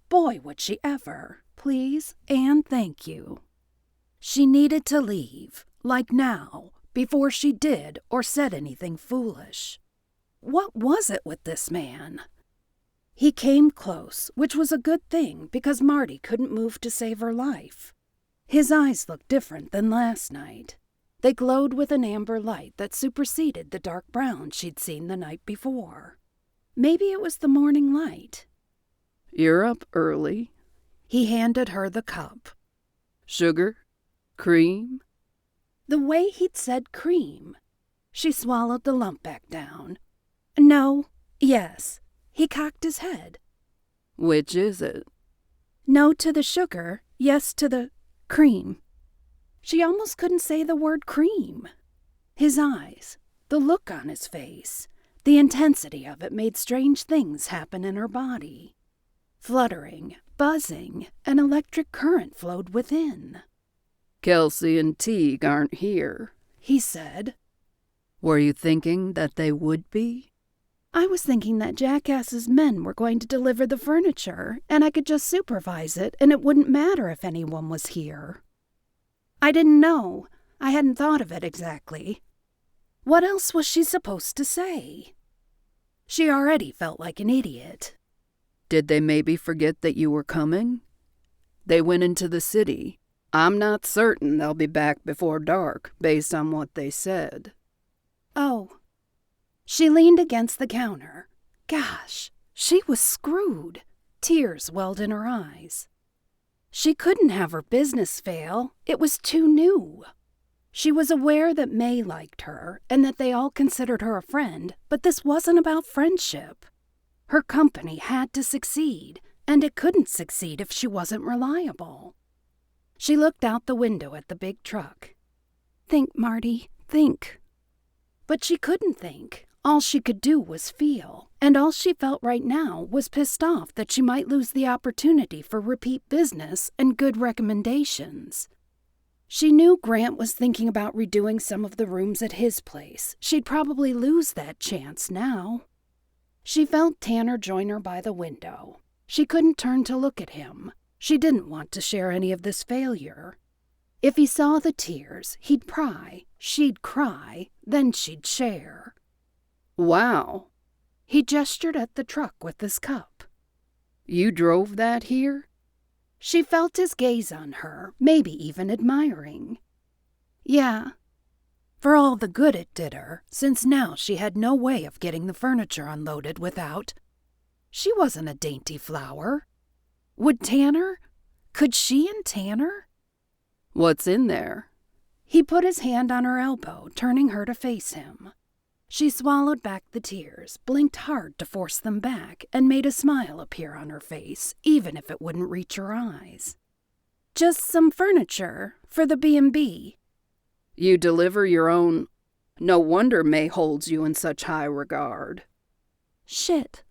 Boy, would she ever. Please and thank you. She needed to leave, like now, before she did or said anything foolish. What was it with this man? He came close, which was a good thing because Marti couldn't move to save her life. His eyes looked different than last night. They glowed with an amber light that superseded the dark brown she'd seen the night before. Maybe it was the morning light. You're up early. He handed her the cup. Sugar? Cream? The way he'd said cream. She swallowed the lump back down. No, yes. He cocked his head. Which is it? No to the sugar, yes to the cream. She almost couldn't say the word cream. His eyes, the look on his face, the intensity of it made strange things happen in her body. Fluttering, buzzing, an electric current flowed within. Kelsey and Teague aren't here, he said. Were you thinking that they would be? I was thinking that Jackass's men were going to deliver the furniture, and I could just supervise it, and it wouldn't matter if anyone was here. I didn't know. I hadn't thought of it exactly. What else was she supposed to say? She already felt like an idiot. Did they maybe forget that you were coming? They went into the city. I'm not certain they'll be back before dark, based on what they said. Oh. She leaned against the counter. Gosh, she was screwed. Tears welled in her eyes. She couldn't have her business fail. It was too new. She was aware that May liked her and that they all considered her a friend, but this wasn't about friendship. Her company had to succeed, and it couldn't succeed if she wasn't reliable. She looked out the window at the big truck. Think, Marti, think. But she couldn't think. All she could do was feel, and all she felt right now was pissed off that she might lose the opportunity for repeat business and good recommendations. She knew Grant was thinking about redoing some of the rooms at his place. She'd probably lose that chance now. She felt Tanner join her by the window. She couldn't turn to look at him. She didn't want to share any of this failure. If he saw the tears, he'd pry, she'd cry, then she'd share. Wow. He gestured at the truck with his cup. You drove that here? She felt his gaze on her, maybe even admiring. Yeah. For all the good it did her, since now she had no way of getting the furniture unloaded without. She wasn't a dainty flower. Would Tanner? Could she and Tanner? What's in there? He put his hand on her elbow, turning her to face him. She swallowed back the tears, blinked hard to force them back, and made a smile appear on her face, even if it wouldn't reach her eyes. Just some furniture for the B&B. You deliver your own. No wonder May holds you in such high regard. Shit.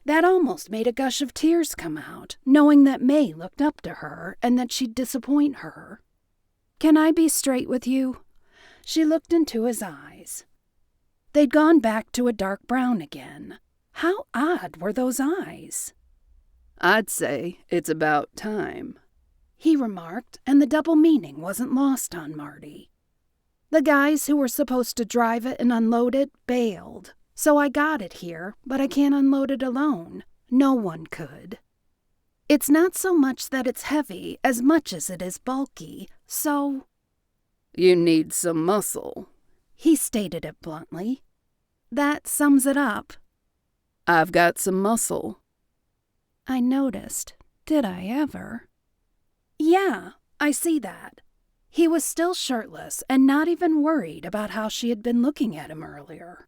That almost made a gush of tears come out, knowing that May looked up to her and that she'd disappoint her. Can I be straight with you? She looked into his eyes. They'd gone back to a dark brown again. How odd were those eyes? I'd say it's about time, he remarked, and the double meaning wasn't lost on Marti. The guys who were supposed to drive it and unload it bailed, so I got it here, but I can't unload it alone. No one could. It's not so much that it's heavy as much as it is bulky, so... You need some muscle. He stated it bluntly. That sums it up. I've got some muscle. I noticed. Did I ever? Yeah, I see that. He was still shirtless and not even worried about how she had been looking at him earlier.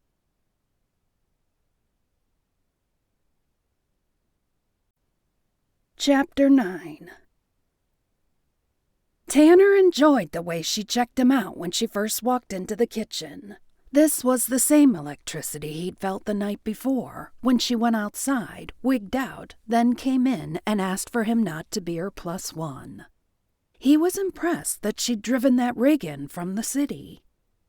Chapter 9. Tanner enjoyed the way she checked him out when she first walked into the kitchen. This was the same electricity he'd felt the night before, when she went outside, wigged out, then came in and asked for him not to be her +1. He was impressed that she'd driven that rig in from the city.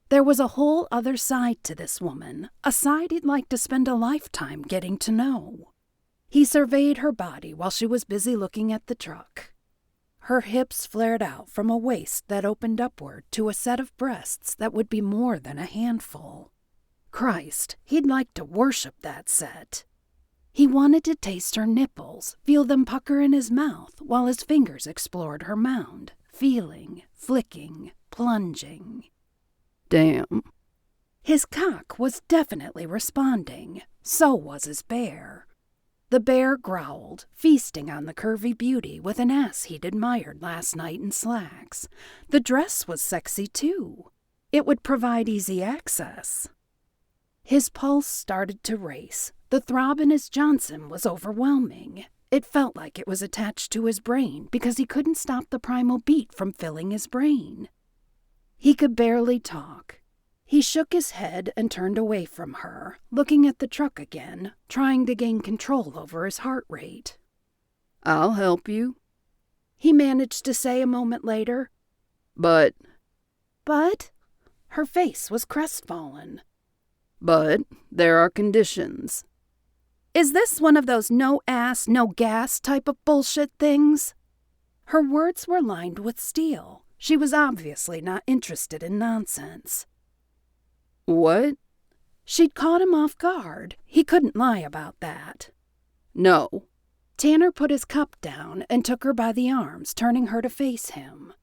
There was a whole other side to this woman, a side he'd like to spend a lifetime getting to know. He surveyed her body while she was busy looking at the truck. Her hips flared out from a waist that opened upward to a set of breasts that would be more than a handful. Christ, he'd like to worship that set. He wanted to taste her nipples, feel them pucker in his mouth while his fingers explored her mound, feeling, flicking, plunging. Damn. His cock was definitely responding. So was his bear. The bear growled, feasting on the curvy beauty with an ass he'd admired last night in slacks. The dress was sexy, too. It would provide easy access. His pulse started to race. The throb in his Johnson was overwhelming. It felt like it was attached to his brain because he couldn't stop the primal beat from filling his brain. He could barely talk. He shook his head and turned away from her, looking at the truck again, trying to gain control over his heart rate. I'll help you, he managed to say a moment later. But? Her face was crestfallen. But there are conditions. Is this one of those no ass, no gas type of bullshit things? Her words were lined with steel. She was obviously not interested in nonsense. What? She'd caught him off guard. He couldn't lie about that. No. Tanner put his cup down and took her by the arms, turning her to face him.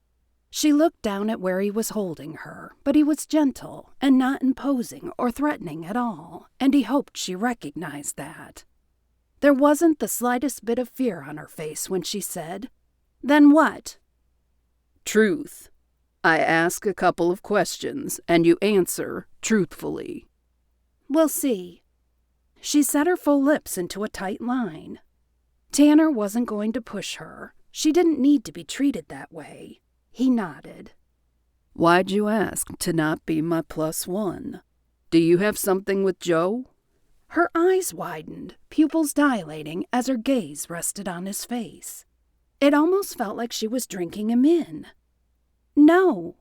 She looked down at where he was holding her, but he was gentle and not imposing or threatening at all, and he hoped she recognized that. There wasn't the slightest bit of fear on her face when she said, "Then what?" Truth. I ask a couple of questions, and you answer truthfully. We'll see. She set her full lips into a tight line. Tanner wasn't going to push her. She didn't need to be treated that way. He nodded. Why'd you ask to not be my +1? Do you have something with Joe? Her eyes widened, pupils dilating as her gaze rested on his face. It almost felt like she was drinking him in. No,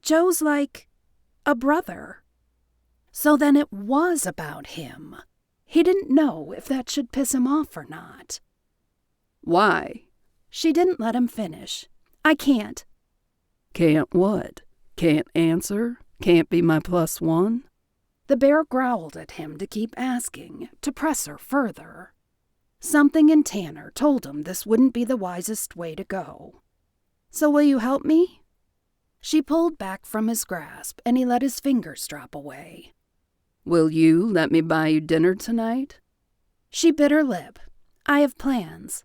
Joe's like a brother. So then it was about him. He didn't know if that should piss him off or not. Why? She didn't let him finish. I can't. Can't what? Can't answer? Can't be my +1? The bear growled at him to keep asking, to press her further. Something in Tanner told him this wouldn't be the wisest way to go. So will you help me? She pulled back from his grasp, and he let his fingers drop away. Will you let me buy you dinner tonight? She bit her lip. I have plans.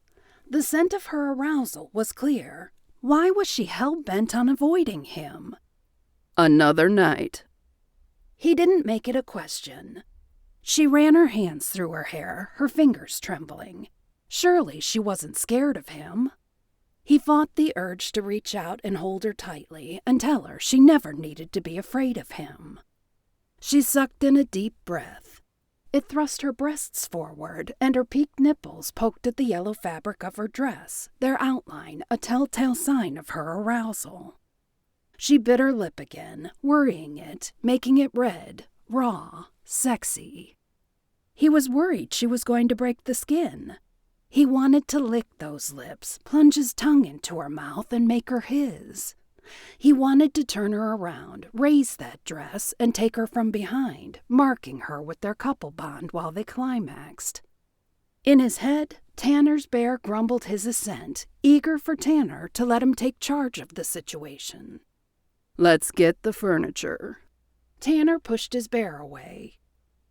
The scent of her arousal was clear. Why was she hell-bent on avoiding him? Another night. He didn't make it a question. She ran her hands through her hair, her fingers trembling. Surely she wasn't scared of him. He fought the urge to reach out and hold her tightly and tell her she never needed to be afraid of him. She sucked in a deep breath. It thrust her breasts forward, and her peaked nipples poked at the yellow fabric of her dress, their outline a telltale sign of her arousal. She bit her lip again, worrying it, making it red, raw, sexy. He was worried she was going to break the skin. He wanted to lick those lips, plunge his tongue into her mouth, and make her his. He wanted to turn her around, raise that dress, and take her from behind, marking her with their couple bond while they climaxed. In his head, Tanner's bear grumbled his assent, eager for Tanner to let him take charge of the situation. Let's get the furniture. Tanner pushed his bear away.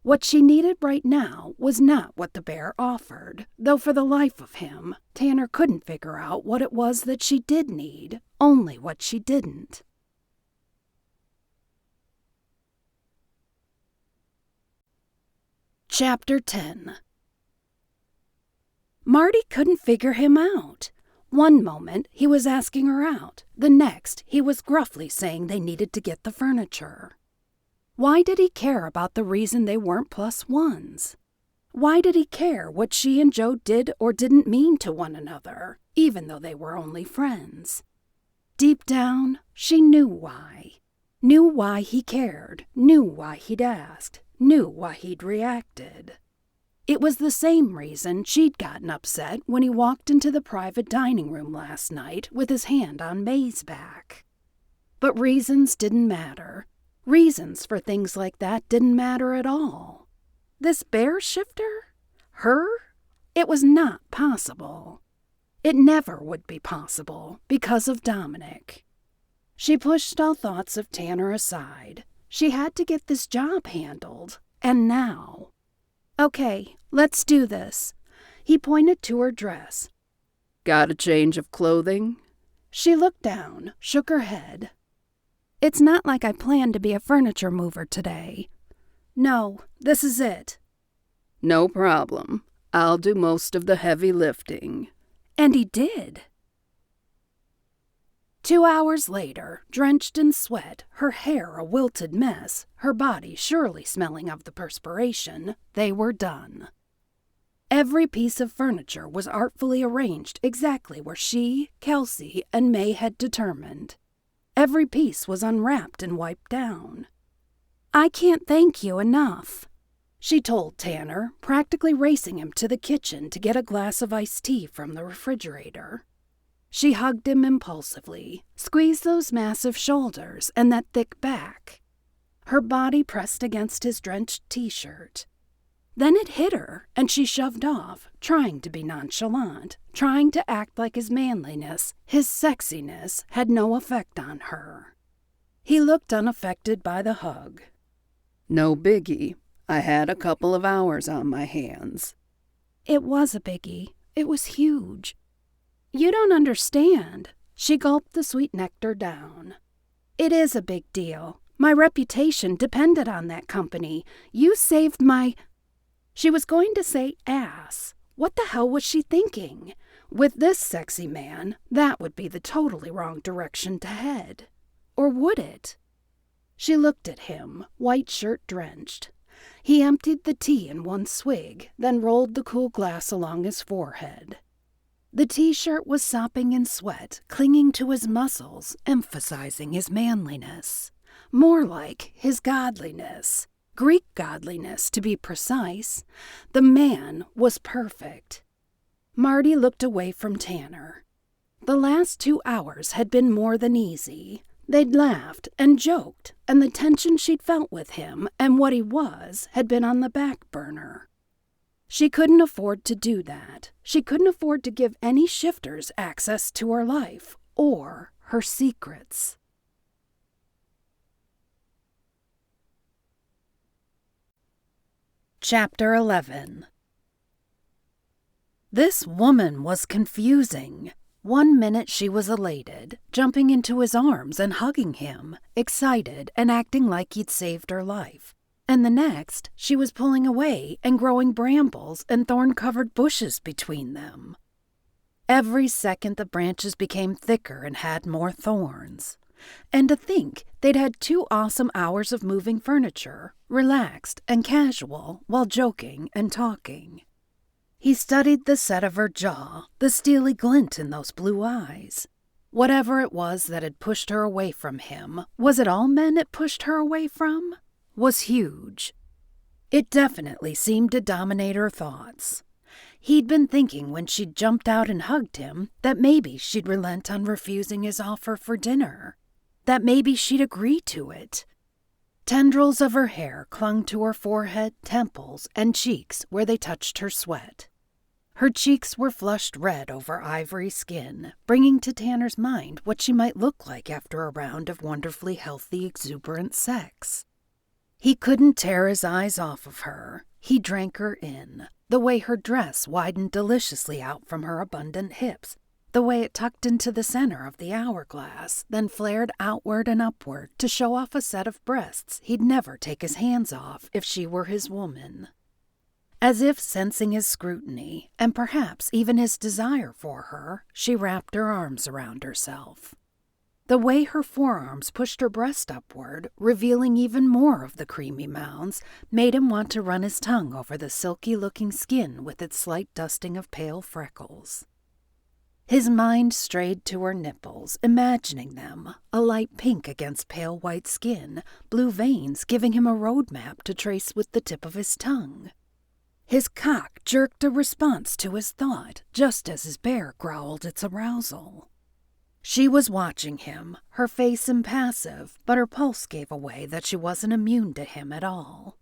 What she needed right now was not what the bear offered, though for the life of him, Tanner couldn't figure out what it was that she did need, only what she didn't. Chapter 10. Marti couldn't figure him out. One moment, he was asking her out. The next, he was gruffly saying they needed to get the furniture. Why did he care about the reason they weren't plus ones? Why did he care what she and Joe did or didn't mean to one another, even though they were only friends? Deep down, she knew why. Knew why he cared, knew why he'd asked, knew why he'd reacted. It was the same reason she'd gotten upset when he walked into the private dining room last night with his hand on May's back. But reasons didn't matter. Reasons for things like that didn't matter at all. This bear shifter? Her? It was not possible. It never would be possible because of Dominic. She pushed all thoughts of Tanner aside. She had to get this job handled, and now. Okay, let's do this. He pointed to her dress. Got a change of clothing? She looked down, shook her head. It's not like I planned to be a furniture mover today. No, this is it. No problem. I'll do most of the heavy lifting. And he did. 2 hours later, drenched in sweat, her hair a wilted mess, her body surely smelling of the perspiration, they were done. Every piece of furniture was artfully arranged exactly where she, Kelsey, and May had determined. Every piece was unwrapped and wiped down. I can't thank you enough, she told Tanner, practically racing him to the kitchen to get a glass of iced tea from the refrigerator. She hugged him impulsively, squeezed those massive shoulders and that thick back. Her body pressed against his drenched t-shirt. Then it hit her, and she shoved off, trying to be nonchalant, trying to act like his manliness, his sexiness, had no effect on her. He looked unaffected by the hug. No biggie. I had a couple of hours on my hands. It was a biggie. It was huge. You don't understand. She gulped the sweet nectar down. It is a big deal. My reputation depended on that company. You saved my... She was going to say ass. What the hell was she thinking? With this sexy man, that would be the totally wrong direction to head. Or would it? She looked at him, white shirt drenched. He emptied the tea in one swig, then rolled the cool glass along his forehead. The t-shirt was sopping in sweat, clinging to his muscles, emphasizing his manliness. More like his godliness. Greek godliness, to be precise. The man was perfect. Marti looked away from Tanner. The last 2 hours had been more than easy. They'd laughed and joked, and the tension she'd felt with him and what he was had been on the back burner. She couldn't afford to do that. She couldn't afford to give any shifters access to her life or her secrets. Chapter 11. This woman was confusing. 1 minute she was elated, jumping into his arms and hugging him, excited and acting like he'd saved her life. And the next, she was pulling away and growing brambles and thorn-covered bushes between them. Every second the branches became thicker and had more thorns. And to think they'd had 2 awesome hours of moving furniture, relaxed and casual, while joking and talking. He studied the set of her jaw, the steely glint in those blue eyes. Whatever it was that had pushed her away from him, was it all men it pushed her away from? Was huge. It definitely seemed to dominate her thoughts. He'd been thinking when she'd jumped out and hugged him that maybe she'd relent on refusing his offer for dinner. That maybe she'd agree to it. Tendrils of her hair clung to her forehead, temples, and cheeks where they touched her sweat. Her cheeks were flushed red over ivory skin, bringing to Tanner's mind what she might look like after a round of wonderfully healthy, exuberant sex. He couldn't tear his eyes off of her. He drank her in, the way her dress widened deliciously out from her abundant hips, the way it tucked into the center of the hourglass, then flared outward and upward to show off a set of breasts he'd never take his hands off if she were his woman. As if sensing his scrutiny, and perhaps even his desire for her, she wrapped her arms around herself. The way her forearms pushed her breast upward, revealing even more of the creamy mounds, made him want to run his tongue over the silky-looking skin with its slight dusting of pale freckles. His mind strayed to her nipples, imagining them, a light pink against pale white skin, blue veins giving him a roadmap to trace with the tip of his tongue. His cock jerked a response to his thought, just as his bear growled its arousal. She was watching him, her face impassive, but her pulse gave away that she wasn't immune to him at all.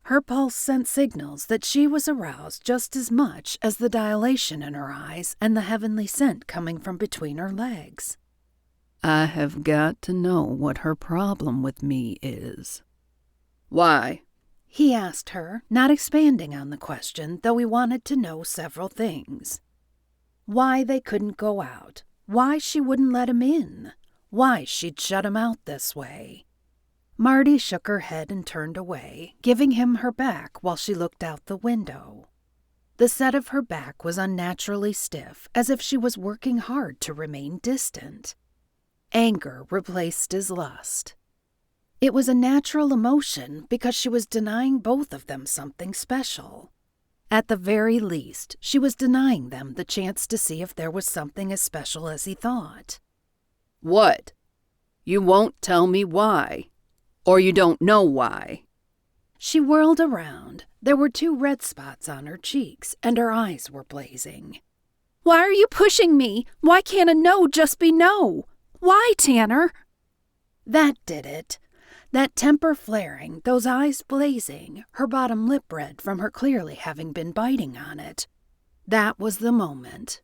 Her pulse sent signals that she was aroused just as much as the dilation in her eyes and the heavenly scent coming from between her legs. I have got to know what her problem with me is. Why? He asked her, not expanding on the question, though he wanted to know several things. Why they couldn't go out, why she wouldn't let him in, why she'd shut him out this way. Marti shook her head and turned away, giving him her back while she looked out the window. The set of her back was unnaturally stiff, as if she was working hard to remain distant. Anger replaced his lust. It was a natural emotion because she was denying both of them something special. At the very least, she was denying them the chance to see if there was something as special as he thought. What? You won't tell me why. Or you don't know why. She whirled around. There were 2 red spots on her cheeks, and her eyes were blazing. Why are you pushing me? Why can't a no just be no? Why, Tanner? That did it. That temper flaring, those eyes blazing, her bottom lip red from her clearly having been biting on it. That was the moment.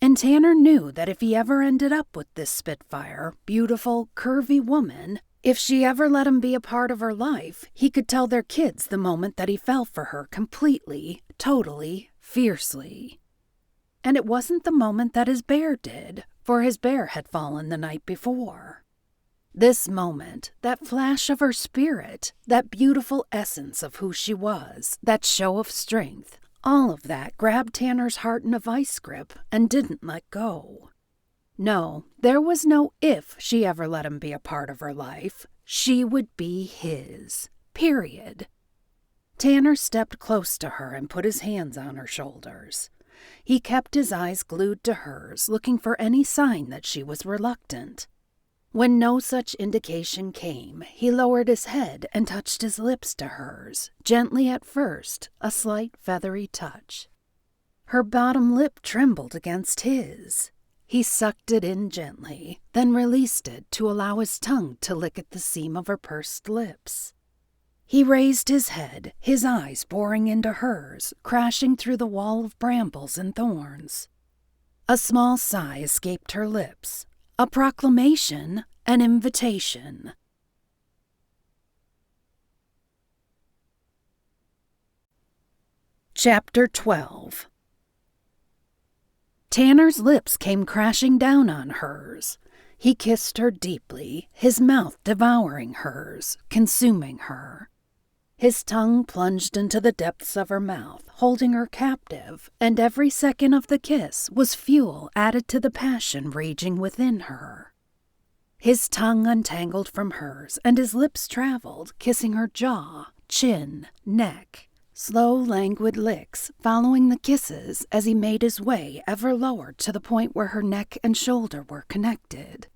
And Tanner knew that if he ever ended up with this spitfire, beautiful, curvy woman, if she ever let him be a part of her life, he could tell their kids the moment that he fell for her completely, totally, fiercely. And it wasn't the moment that his bear did, for his bear had fallen the night before. This moment, that flash of her spirit, that beautiful essence of who she was, that show of strength, all of that grabbed Tanner's heart in a vice grip and didn't let go. No, there was no if she ever let him be a part of her life. She would be his. Period. Tanner stepped close to her and put his hands on her shoulders. He kept his eyes glued to hers, looking for any sign that she was reluctant. When no such indication came, he lowered his head and touched his lips to hers, gently at first, a slight feathery touch. Her bottom lip trembled against his. He sucked it in gently, then released it to allow his tongue to lick at the seam of her pursed lips. He raised his head, his eyes boring into hers, crashing through the wall of brambles and thorns. A small sigh escaped her lips, a proclamation, an invitation. Chapter 12. Tanner's lips came crashing down on hers. He kissed her deeply, his mouth devouring hers, consuming her. His tongue plunged into the depths of her mouth, holding her captive, and every second of the kiss was fuel added to the passion raging within her. His tongue untangled from hers, and his lips traveled, kissing her jaw, chin, neck. Slow, languid licks, following the kisses as he made his way ever lower to the point where her neck and shoulder were connected.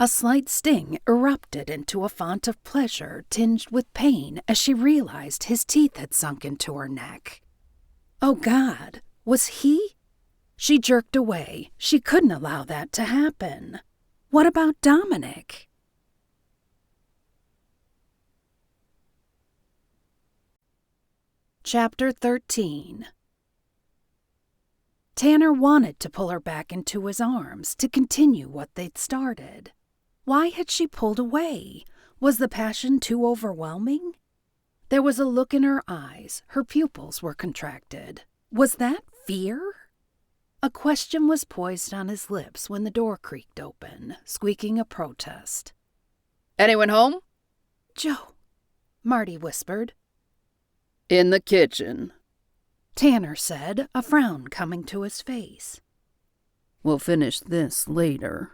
A slight sting erupted into a font of pleasure tinged with pain as she realized his teeth had sunk into her neck. Oh God, was he? She jerked away. She couldn't allow that to happen. What about Dominic? Chapter 13. Tanner wanted to pull her back into his arms to continue what they'd started. Why had she pulled away? Was the passion too overwhelming? There was a look in her eyes. Her pupils were contracted. Was that fear? A question was poised on his lips when the door creaked open, squeaking a protest. Anyone home? Joe, Marti whispered. In the kitchen, Tanner said, a frown coming to his face. We'll finish this later,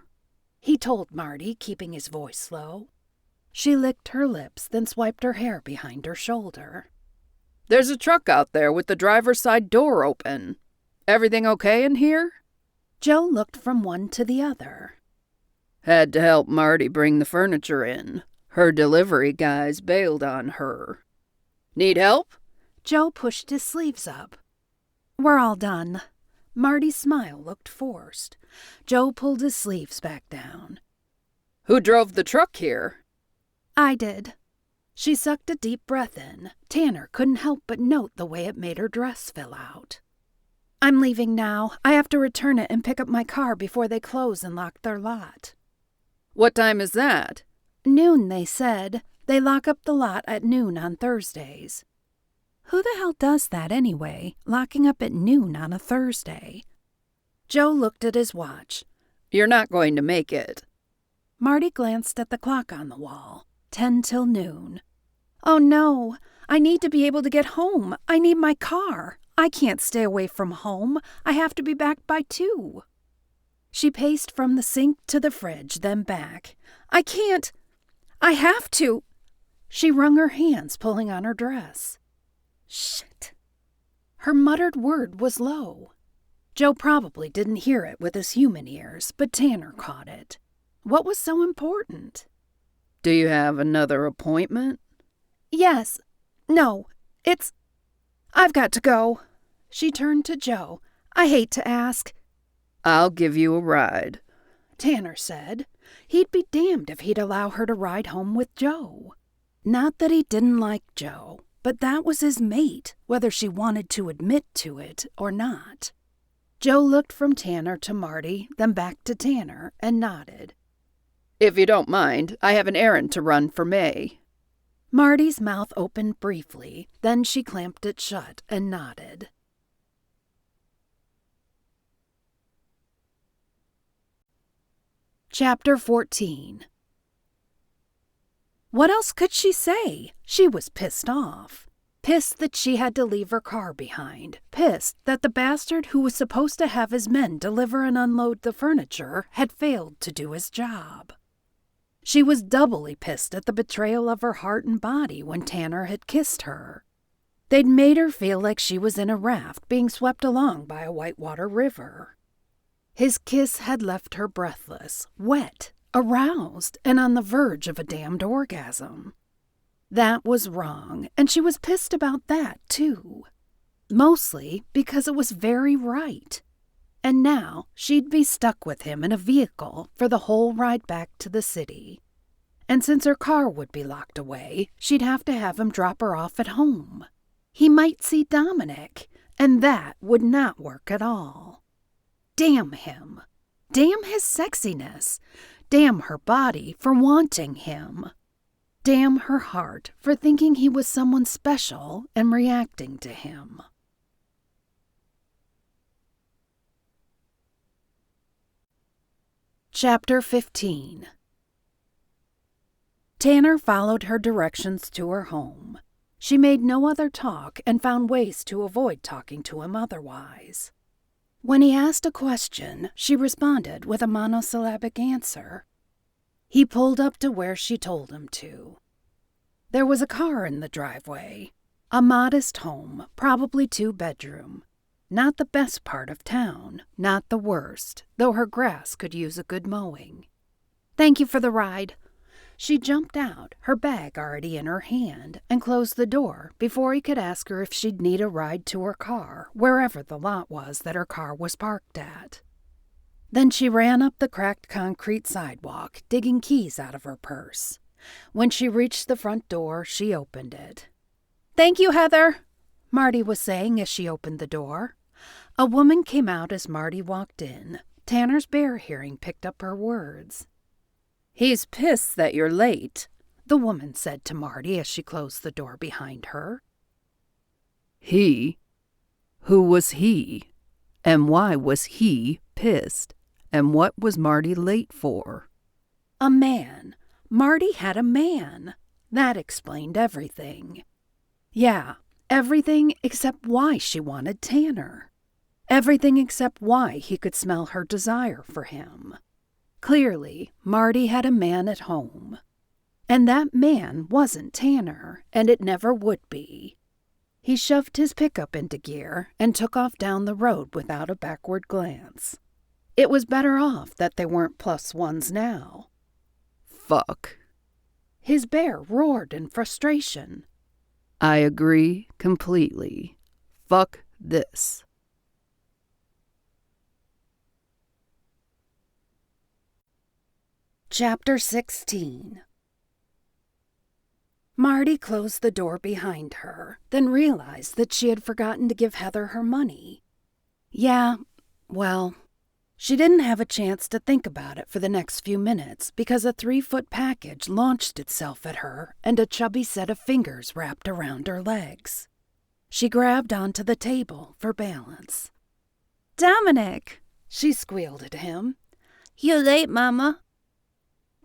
he told Marti, keeping his voice low. She licked her lips, then swiped her hair behind her shoulder. There's a truck out there with the driver's side door open. Everything okay in here? Joe looked from one to the other. Had to help Marti bring the furniture in. Her delivery guys bailed on her. Need help? Joe pushed his sleeves up. We're all done. Marti's smile looked forced. Joe pulled his sleeves back down. Who drove the truck here? I did. She sucked a deep breath in. Tanner couldn't help but note the way it made her dress fill out. I'm leaving now. I have to return it and pick up my car before they close and lock their lot. What time is that? Noon, they said. They lock up the lot at noon on Thursdays. Who the hell does that anyway, locking up at noon on a Thursday? Joe looked at his watch. You're not going to make it. Marti glanced at the clock on the wall. 10 till noon. Oh no, I need to be able to get home. I need my car. I can't stay away from home. I have to be back by 2. She paced from the sink to the fridge, then back. I can't. I have to. She wrung her hands, pulling on her dress. Shit. Her muttered word was low. Joe probably didn't hear it with his human ears, but Tanner caught it. What was so important? Do you have another appointment? Yes. No. I've got to go. She turned to Joe. I hate to ask. I'll give you a ride, Tanner said. He'd be damned if he'd allow her to ride home with Joe. Not that he didn't like Joe, but that was his mate, whether she wanted to admit to it or not. Joe looked from Tanner to Marti, then back to Tanner, and nodded. If you don't mind, I have an errand to run for May. Marti's mouth opened briefly, then she clamped it shut and nodded. Chapter 14. What else could she say? She was pissed off. Pissed that she had to leave her car behind. Pissed that the bastard who was supposed to have his men deliver and unload the furniture had failed to do his job. She was doubly pissed at the betrayal of her heart and body when Tanner had kissed her. They'd made her feel like she was in a raft being swept along by a whitewater river. His kiss had left her breathless, wet, aroused, and on the verge of a damned orgasm. That was wrong, and she was pissed about that, too. Mostly because it was very right. And now she'd be stuck with him in a vehicle for the whole ride back to the city. And since her car would be locked away, she'd have to have him drop her off at home. He might see Dominic, and that would not work at all. Damn him. Damn his sexiness. Damn her body for wanting him. Damn her heart for thinking he was someone special and reacting to him. Chapter 15. Tanner followed her directions to her home. She made no other talk and found ways to avoid talking to him otherwise. When he asked a question, she responded with a monosyllabic answer. He pulled up to where she told him to. There was a car in the driveway. A modest home, probably 2-bedroom. Not the best part of town, not the worst, though her grass could use a good mowing. Thank you for the ride. She jumped out, her bag already in her hand, and closed the door before he could ask her if she'd need a ride to her car, wherever the lot was that her car was parked at. Then she ran up the cracked concrete sidewalk, digging keys out of her purse. When she reached the front door, she opened it. "Thank you, Heather," Marti was saying as she opened the door. A woman came out as Marti walked in. Tanner's bear hearing picked up her words. "He's pissed that you're late," the woman said to Marti as she closed the door behind her. He? Who was he? And why was he pissed? And what was Marti late for? A man. Marti had a man. That explained everything. Yeah, Everything except why she wanted Tanner. Everything except why he could smell her desire for him. Clearly, Marti had a man at home. And that man wasn't Tanner, and it never would be. He shoved his pickup into gear and took off down the road without a backward glance. It was better off that they weren't +1s now. Fuck. His bear roared in frustration. I agree completely. Fuck this. Chapter 16. Marti closed the door behind her, then realized that she had forgotten to give Heather her money. She didn't have a chance to think about it for the next few minutes because a 3-foot package launched itself at her and a chubby set of fingers wrapped around her legs. She grabbed onto the table for balance. Dominic, she squealed at him. You late, Mama?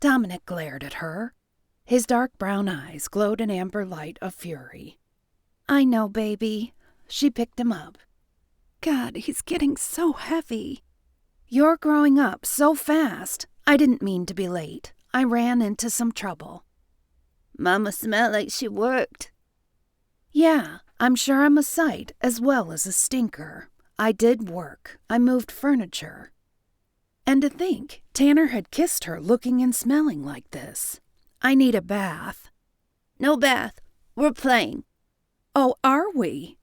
Dominic glared at her. His dark brown eyes glowed an amber light of fury. I know, baby. She picked him up. God, he's getting so heavy. You're growing up so fast. I didn't mean to be late. I ran into some trouble. Mama smelled like she worked. Yeah, I'm sure I'm a sight as well as a stinker. I did work. I moved furniture. And to think, Tanner had kissed her looking and smelling like this. I need a bath. No bath. We're playing. Oh, are we?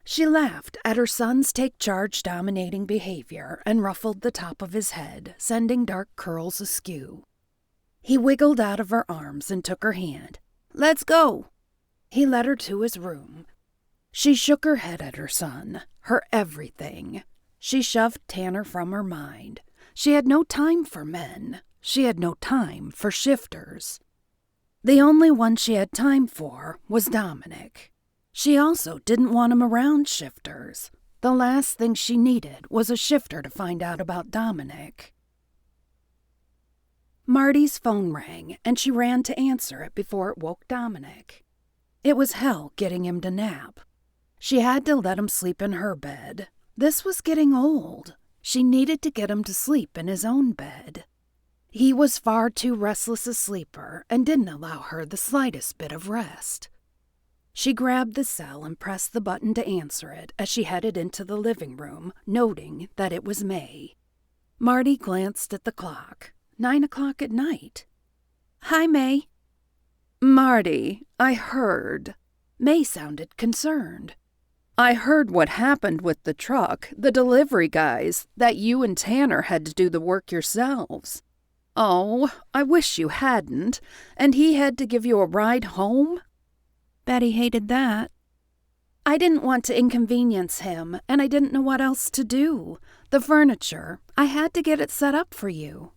She laughed at her son's take-charge dominating behavior and ruffled the top of his head, sending dark curls askew. He wiggled out of her arms and took her hand. Let's go. He led her to his room. She shook her head at her son, her everything. She shoved Tanner from her mind. She had no time for men. She had no time for shifters. The only one she had time for was Dominic. She also didn't want him around shifters. The last thing she needed was a shifter to find out about Dominic. Marti's phone rang, and she ran to answer it before it woke Dominic. It was hell getting him to nap. She had to let him sleep in her bed. This was getting old. She needed to get him to sleep in his own bed. He was far too restless a sleeper and didn't allow her the slightest bit of rest. She grabbed the cell and pressed the button to answer it as she headed into the living room, noting that it was May. Marti glanced at the clock. 9 o'clock at night. Hi, May. Marti, I heard. May sounded concerned. I heard what happened with the truck, the delivery guys, that you and Tanner had to do the work yourselves. Oh, I wish you hadn't. And he had to give you a ride home? Betty hated that. I didn't want to inconvenience him, and I didn't know what else to do. The furniture, I had to get it set up for you.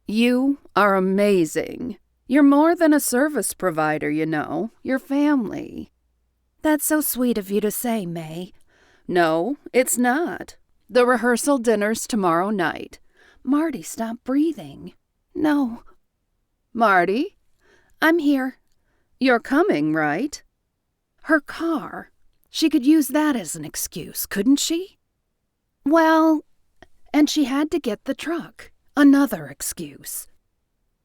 You are amazing. You're more than a service provider, you know. You're family. That's so sweet of you to say, May. No, it's not. The rehearsal dinner's tomorrow night. Marti stopped breathing. No. Marti? I'm here. You're coming, right? Her car. She could use that as an excuse, couldn't she? Well, and she had to get the truck. Another excuse.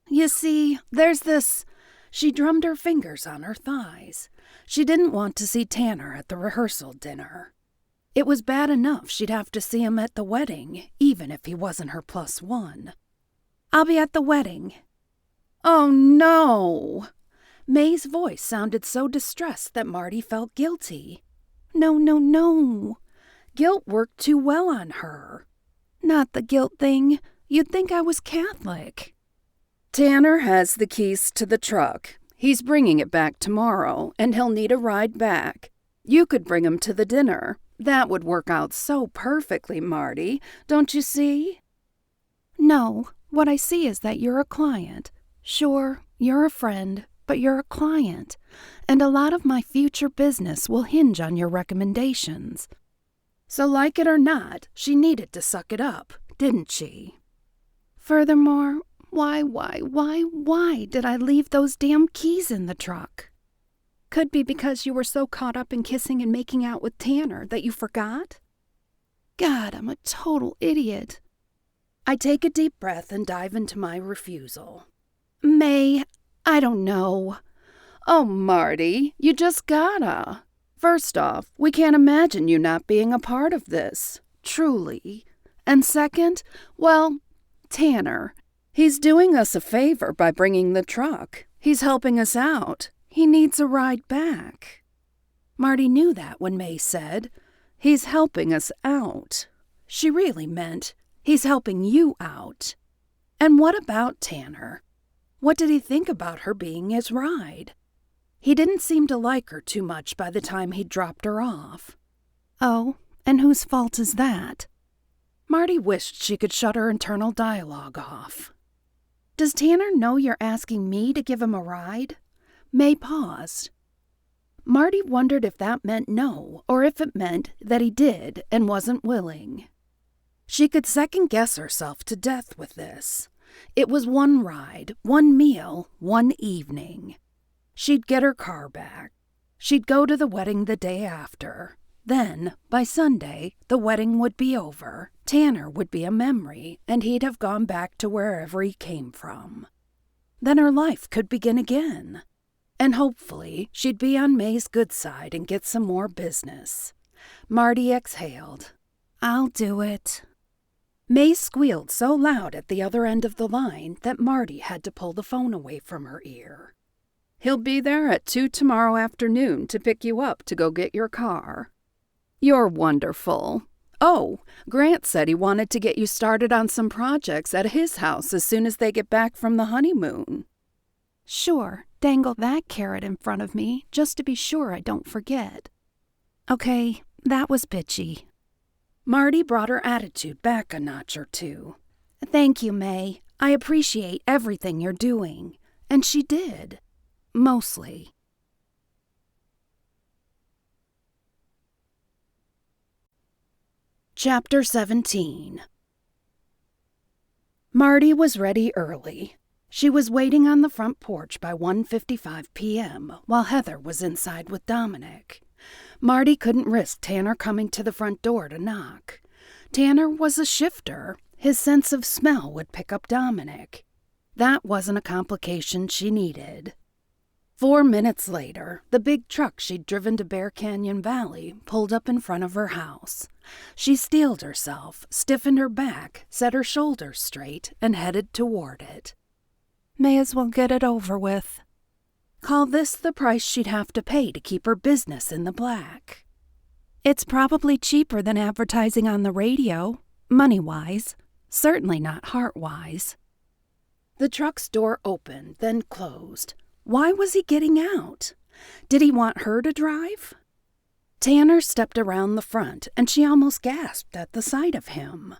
You see, there's this. She drummed her fingers on her thighs. She didn't want to see Tanner at the rehearsal dinner. It was bad enough she'd have to see him at the wedding, even if he wasn't her +1. I'll be at the wedding. Oh, no. May's voice sounded so distressed that Marti felt guilty. No. Guilt worked too well on her. Not the guilt thing. You'd think I was Catholic. Tanner has the keys to the truck. He's bringing it back tomorrow, and he'll need a ride back. You could bring him to the dinner. That would work out so perfectly, Marti. Don't you see? No, what I see is that you're a client. Sure, you're a friend, but you're a client. And a lot of my future business will hinge on your recommendations. So like it or not, she needed to suck it up, didn't she? Furthermore, why did I leave those damn keys in the truck? Could be because you were so caught up in kissing and making out with Tanner that you forgot? God, I'm a total idiot. I take a deep breath and dive into my refusal. May, I don't know. Oh, Marty, you just gotta. First off, we can't imagine you not being a part of this. Truly. And second, well, Tanner. He's doing us a favor by bringing the truck. He's helping us out. He needs a ride back. Marti knew that when May said, "He's helping us out." She really meant, he's helping you out. And what about Tanner? What did he think about her being his ride? He didn't seem to like her too much by the time he'd dropped her off. Oh, and whose fault is that? Marti wished she could shut her internal dialogue off. Does Tanner know you're asking me to give him a ride? May paused. Marti wondered if that meant no, or if it meant that he did and wasn't willing. She could second-guess herself to death with this. It was one ride, one meal, one evening. She'd get her car back. She'd go to the wedding the day after. Then, by Sunday, the wedding would be over. Tanner would be a memory, and he'd have gone back to wherever he came from. Then her life could begin again. And hopefully, she'd be on May's good side and get some more business. Marti exhaled. I'll do it. May squealed so loud at the other end of the line that Marti had to pull the phone away from her ear. He'll be there at 2 tomorrow afternoon to pick you up to go get your car. You're wonderful. Oh, Grant said he wanted to get you started on some projects at his house as soon as they get back from the honeymoon. Sure, dangle that carrot in front of me just to be sure I don't forget. Okay, that was bitchy. Marti brought her attitude back a notch or two. Thank you, May. I appreciate everything you're doing. And she did. Mostly. Chapter 17. Marti was ready early. She was waiting on the front porch by 1:55 p.m. while Heather was inside with Dominic. Marti couldn't risk Tanner coming to the front door to knock. Tanner was a shifter. His sense of smell would pick up Dominic. That wasn't a complication she needed. 4 minutes later, the big truck she'd driven to Bear Canyon Valley pulled up in front of her house. She steeled herself, stiffened her back, set her shoulders straight, and headed toward it. May as well get it over with. Call this the price she'd have to pay to keep her business in the black. It's probably cheaper than advertising on the radio, money-wise. Certainly not heart-wise. The truck's door opened, then closed. Why was he getting out? Did he want her to drive? Tanner stepped around the front, and she almost gasped at the sight of him.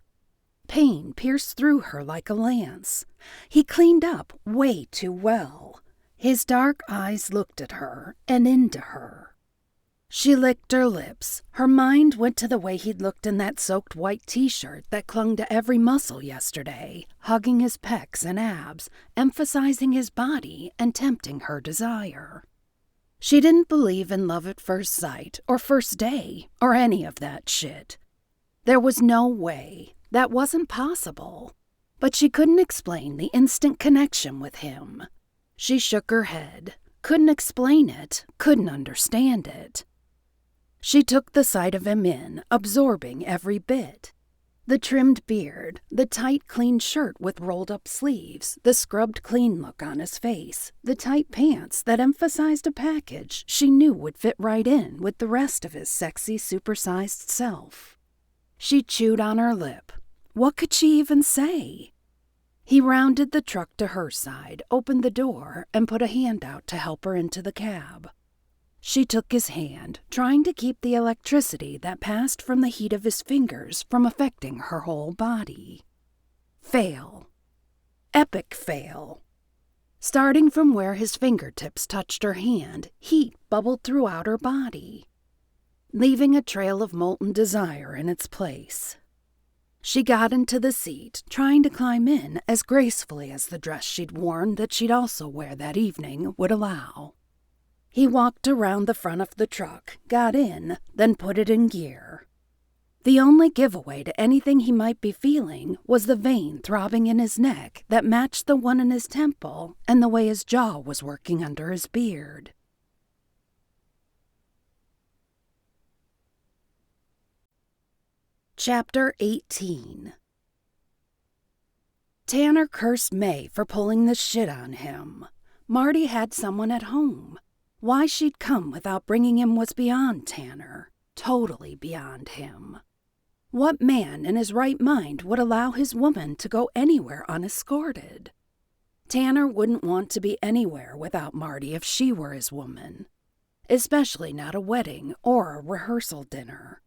Pain pierced through her like a lance. He cleaned up way too well. His dark eyes looked at her and into her. She licked her lips. Her mind went to the way he'd looked in that soaked white t-shirt that clung to every muscle yesterday, hugging his pecs and abs, emphasizing his body and tempting her desire. She didn't believe in love at first sight or first day or any of that shit. There was no way. That wasn't possible. But she couldn't explain the instant connection with him. She shook her head. Couldn't explain it. Couldn't understand it. She took the sight of him in, absorbing every bit. The trimmed beard, the tight, clean shirt with rolled-up sleeves, the scrubbed clean look on his face, the tight pants that emphasized a package she knew would fit right in with the rest of his sexy, supersized self. She chewed on her lip. What could she even say? He rounded the truck to her side, opened the door, and put a hand out to help her into the cab. She took his hand, trying to keep the electricity that passed from the heat of his fingers from affecting her whole body. Fail. Epic fail. Starting from where his fingertips touched her hand, heat bubbled throughout her body, leaving a trail of molten desire in its place. She got into the seat, trying to climb in as gracefully as the dress she'd worn that she'd also wear that evening would allow. He walked around the front of the truck, got in, then put it in gear. The only giveaway to anything he might be feeling was the vein throbbing in his neck that matched the one in his temple and the way his jaw was working under his beard. Chapter 18. Tanner cursed May for pulling the shit on him. Marti had someone at home. Why she'd come without bringing him was beyond Tanner. Totally beyond him. What man in his right mind would allow his woman to go anywhere unescorted? Tanner wouldn't want to be anywhere without Marti if she were his woman. Especially not a wedding or a rehearsal dinner.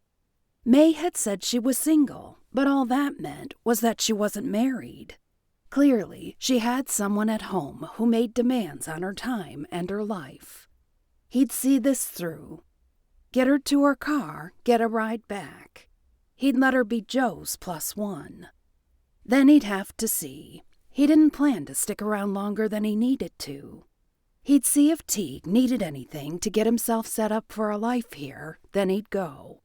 May had said she was single, but all that meant was that she wasn't married. Clearly, she had someone at home who made demands on her time and her life. He'd see this through. Get her to her car, get a ride back. He'd let her be Joe's +1. Then he'd have to see. He didn't plan to stick around longer than he needed to. He'd see if Teague needed anything to get himself set up for a life here, then he'd go.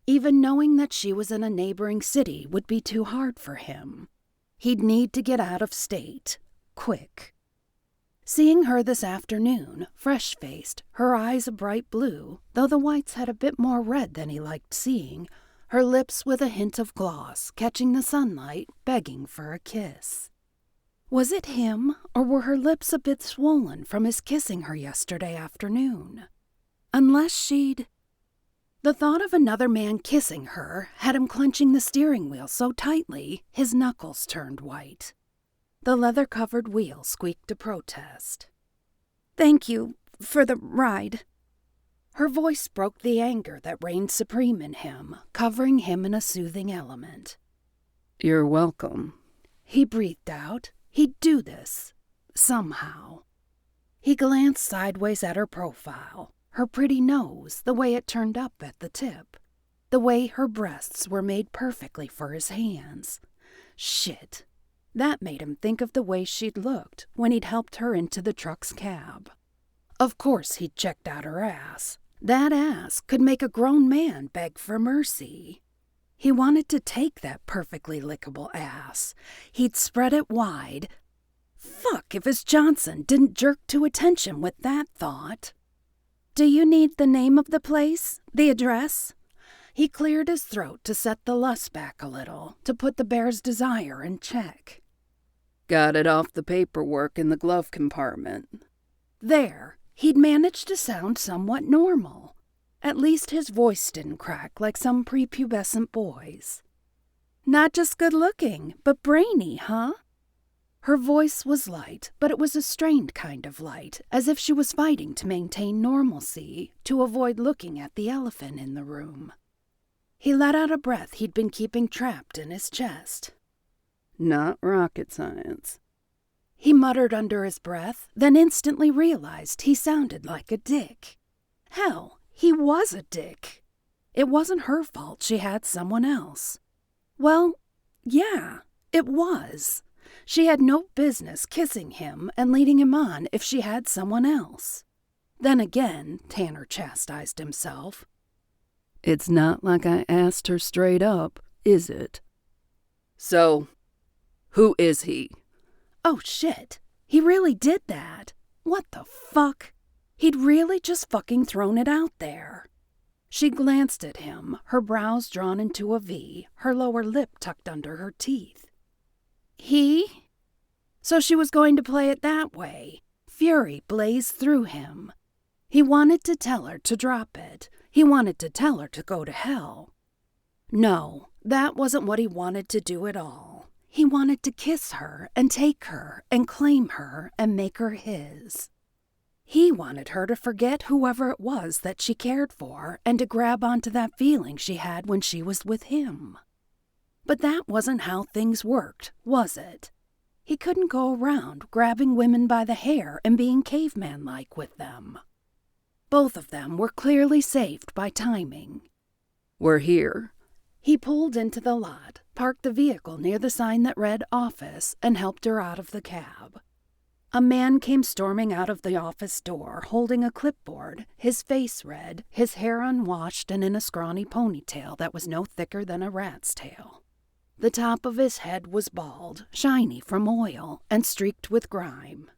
Even knowing that she was in a neighboring city would be too hard for him. He'd need to get out of state, quick. Seeing her this afternoon, fresh-faced, her eyes a bright blue, though the whites had a bit more red than he liked seeing, her lips with a hint of gloss, catching the sunlight, begging for a kiss. Was it him, or were her lips a bit swollen from his kissing her yesterday afternoon? Unless she'd... The thought of another man kissing her had him clenching the steering wheel so tightly his knuckles turned white. The leather-covered wheel squeaked a protest. "Thank you for the ride." Her voice broke the anger that reigned supreme in him, covering him in a soothing element. "You're welcome," he breathed out. He'd do this. Somehow. He glanced sideways at her profile. Her pretty nose, the way it turned up at the tip. The way her breasts were made perfectly for his hands. Shit. That made him think of the way she'd looked when he'd helped her into the truck's cab. Of course he'd checked out her ass. That ass could make a grown man beg for mercy. He wanted to take that perfectly lickable ass. He'd spread it wide. Fuck if his Johnson didn't jerk to attention with that thought. "Do you need the name of the place? The address?" He cleared his throat to set the lust back a little, to put the bear's desire in check. "Got it off the paperwork in the glove compartment." There, he'd managed to sound somewhat normal. At least his voice didn't crack like some prepubescent boy's. "Not just good-looking, but brainy, huh?" Her voice was light, but it was a strained kind of light, as if she was fighting to maintain normalcy, to avoid looking at the elephant in the room. He let out a breath he'd been keeping trapped in his chest. "Not rocket science," he muttered under his breath, then instantly realized he sounded like a dick. Hell, he was a dick. It wasn't her fault she had someone else. Well, yeah, it was. She had no business kissing him and leading him on if she had someone else. Then again, Tanner chastised himself. "It's not like I asked her straight up, is it?" "So, who is he?" Oh shit, he really did that. What the fuck? He'd really just fucking thrown it out there. She glanced at him, her brows drawn into a V, her lower lip tucked under her teeth. He? So she was going to play it that way. Fury blazed through him. He wanted to tell her to drop it. He wanted to tell her to go to hell. No, that wasn't what he wanted to do at all. He wanted to kiss her and take her and claim her and make her his. He wanted her to forget whoever it was that she cared for and to grab onto that feeling she had when she was with him. But that wasn't how things worked, was it? He couldn't go around grabbing women by the hair and being caveman-like with them. Both of them were clearly saved by timing. "We're here." He pulled into the lot, parked the vehicle near the sign that read office, and helped her out of the cab. A man came storming out of the office door, holding a clipboard, his face red, his hair unwashed and in a scrawny ponytail that was no thicker than a rat's tail. The top of his head was bald, shiny from oil, and streaked with grime.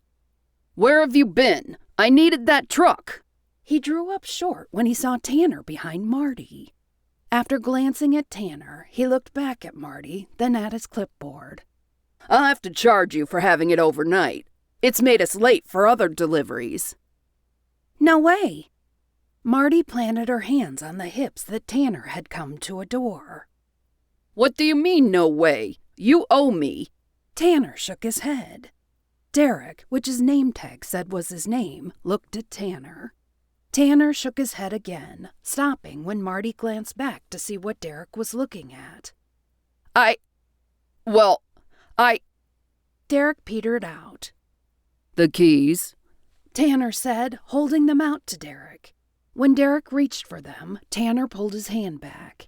"Where have you been? I needed that truck." He drew up short when he saw Tanner behind Marti. After glancing at Tanner, he looked back at Marti, then at his clipboard. "I'll have to charge you for having it overnight. It's made us late for other deliveries." "No way." Marti planted her hands on the hips that Tanner had come to adore. "What do you mean, no way? You owe me." Tanner shook his head. Derek, which his name tag said was his name, looked at Tanner. Tanner shook his head again, stopping when Marti glanced back to see what Derek was looking at. Derek petered out. "The keys," Tanner said, holding them out to Derek. When Derek reached for them, Tanner pulled his hand back.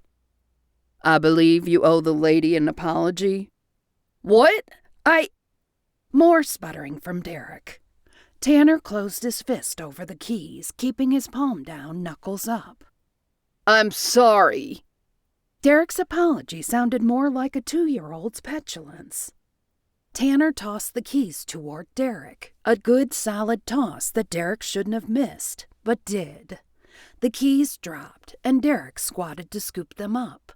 "I believe you owe the lady an apology." "What? More sputtering from Derek. Tanner closed his fist over the keys, keeping his palm down, knuckles up. "I'm sorry." Derek's apology sounded more like a 2-year-old's petulance. Tanner tossed the keys toward Derek, a good solid toss that Derek shouldn't have missed, but did. The keys dropped, and Derek squatted to scoop them up.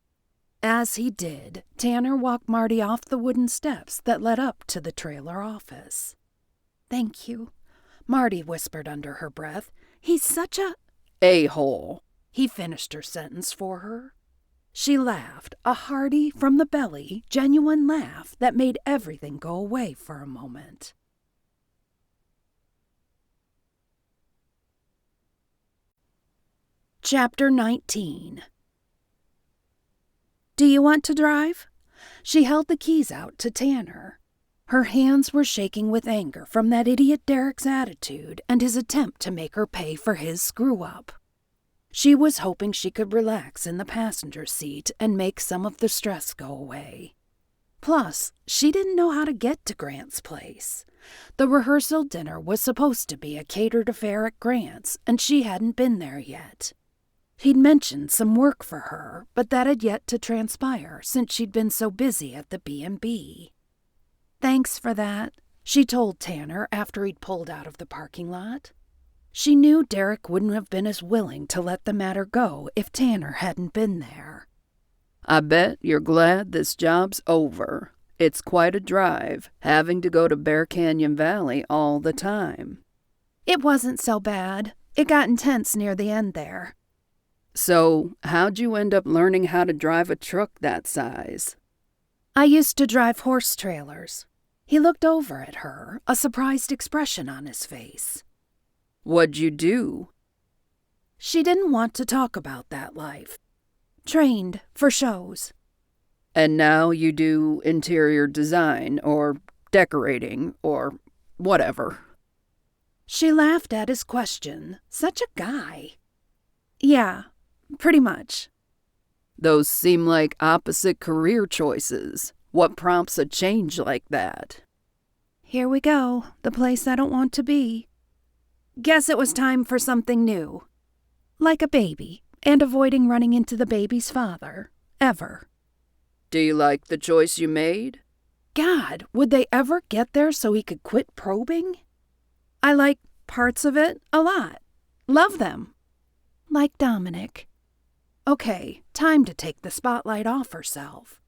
As he did, Tanner walked Marti off the wooden steps that led up to the trailer office. "Thank you," Marti whispered under her breath. "He's such a-hole." He finished her sentence for her. She laughed, a hearty, from the belly, genuine laugh that made everything go away for a moment. Chapter 19. "Do you want to drive?" She held the keys out to Tanner. Her hands were shaking with anger from that idiot Derek's attitude and his attempt to make her pay for his screw-up. She was hoping she could relax in the passenger seat and make some of the stress go away. Plus, she didn't know how to get to Grant's place. The rehearsal dinner was supposed to be a catered affair at Grant's, and she hadn't been there yet. He'd mentioned some work for her, but that had yet to transpire since she'd been so busy at the B&B. "Thanks for that," she told Tanner after he'd pulled out of the parking lot. She knew Derek wouldn't have been as willing to let the matter go if Tanner hadn't been there. "I bet you're glad this job's over. It's quite a drive, having to go to Bear Canyon Valley all the time." "It wasn't so bad. It got intense near the end there." "So, how'd you end up learning how to drive a truck that size?" "I used to drive horse trailers." He looked over at her, a surprised expression on his face. "What'd you do?" She didn't want to talk about that life. "Trained for shows." "And now you do interior design, or decorating, or whatever." She laughed at his question. Such a guy. "Yeah, pretty much." "Those seem like opposite career choices. What prompts a change like that?" "Here we go, the place I don't want to be. Guess it was time for something new. Like a baby, and avoiding running into the baby's father. Ever." "Do you like the choice you made?" God, would they ever get there so he could quit probing? "I like parts of it a lot. Love them." Like Dominic. Okay, time to take the spotlight off herself.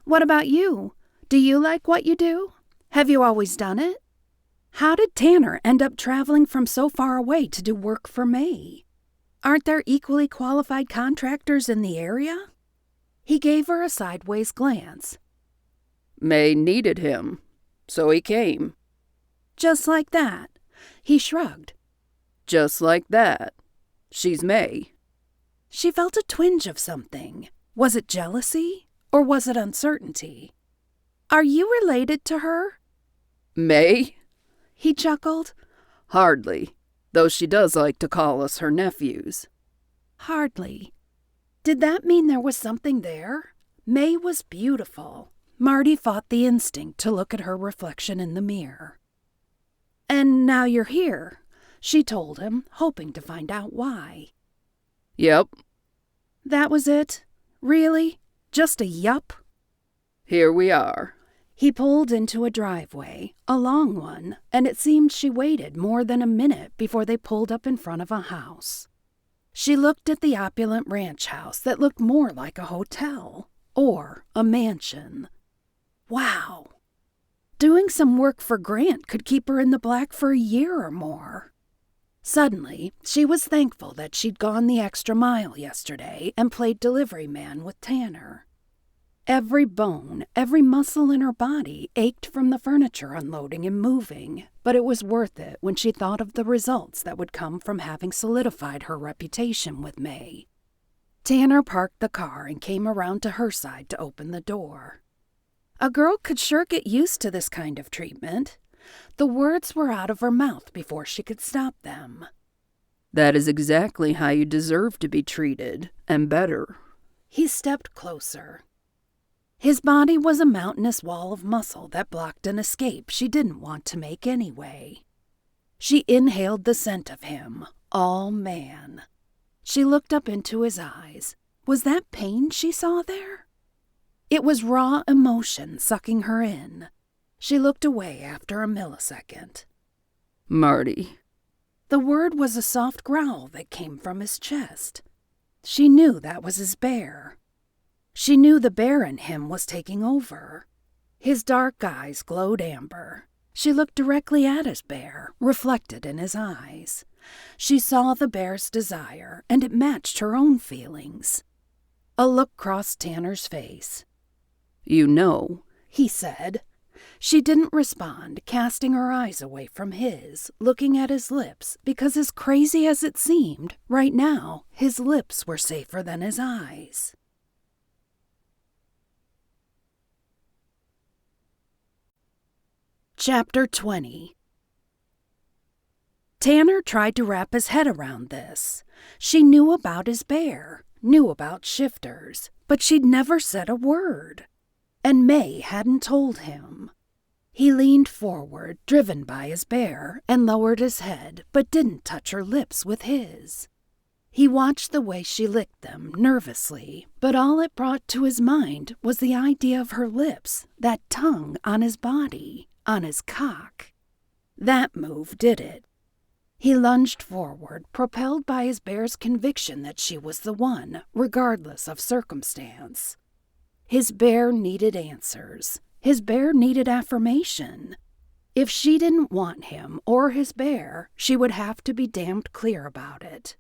"What about you? Do you like what you do? Have you always done it? How did Tanner end up traveling from so far away to do work for May? Aren't there equally qualified contractors in the area?" He gave her a sideways glance. "May needed him, so he came." "Just like that." He shrugged. "Just like that. She's May." She felt a twinge of something. Was it jealousy, or was it uncertainty? "Are you related to her?" "May?" He chuckled. "Hardly, though she does like to call us her nephews." Hardly. Did that mean there was something there? May was beautiful. Marti fought the instinct to look at her reflection in the mirror. And now you're here, she told him, hoping to find out why. Yep. That was it? Really? Just a yup? Here we are. He pulled into a driveway, a long one, and it seemed she waited more than a minute before they pulled up in front of a house. She looked at the opulent ranch house that looked more like a hotel or a mansion. Wow! Doing some work for Grant could keep her in the black for a year or more. Suddenly, she was thankful that she'd gone the extra mile yesterday and played delivery man with Tanner. Every bone, every muscle in her body ached from the furniture unloading and moving, but it was worth it when she thought of the results that would come from having solidified her reputation with May. Tanner parked the car and came around to her side to open the door. A girl could sure get used to this kind of treatment. The words were out of her mouth before she could stop them. That is exactly how you deserve to be treated, and better. He stepped closer. His body was a mountainous wall of muscle that blocked an escape she didn't want to make anyway. She inhaled the scent of him, all man. She looked up into his eyes. Was that pain she saw there? It was raw emotion sucking her in. She looked away after a millisecond. Marti. The word was a soft growl that came from his chest. She knew that was his bear. She knew the bear in him was taking over. His dark eyes glowed amber. She looked directly at his bear, reflected in his eyes. She saw the bear's desire, and it matched her own feelings. A look crossed Tanner's face. You know, he said. She didn't respond, casting her eyes away from his, looking at his lips, because as crazy as it seemed, right now, his lips were safer than his eyes. Chapter 20. Tanner tried to wrap his head around this. She knew about his bear, knew about shifters, but she'd never said a word. And May hadn't told him. He leaned forward, driven by his bear, and lowered his head, but didn't touch her lips with his. He watched the way she licked them, nervously, but all it brought to his mind was the idea of her lips, that tongue on his body, on his cock. That move did it. He lunged forward, propelled by his bear's conviction that she was the one, regardless of circumstance. His bear needed answers. His bear needed affirmation. If she didn't want him or his bear, she would have to be damned clear about it.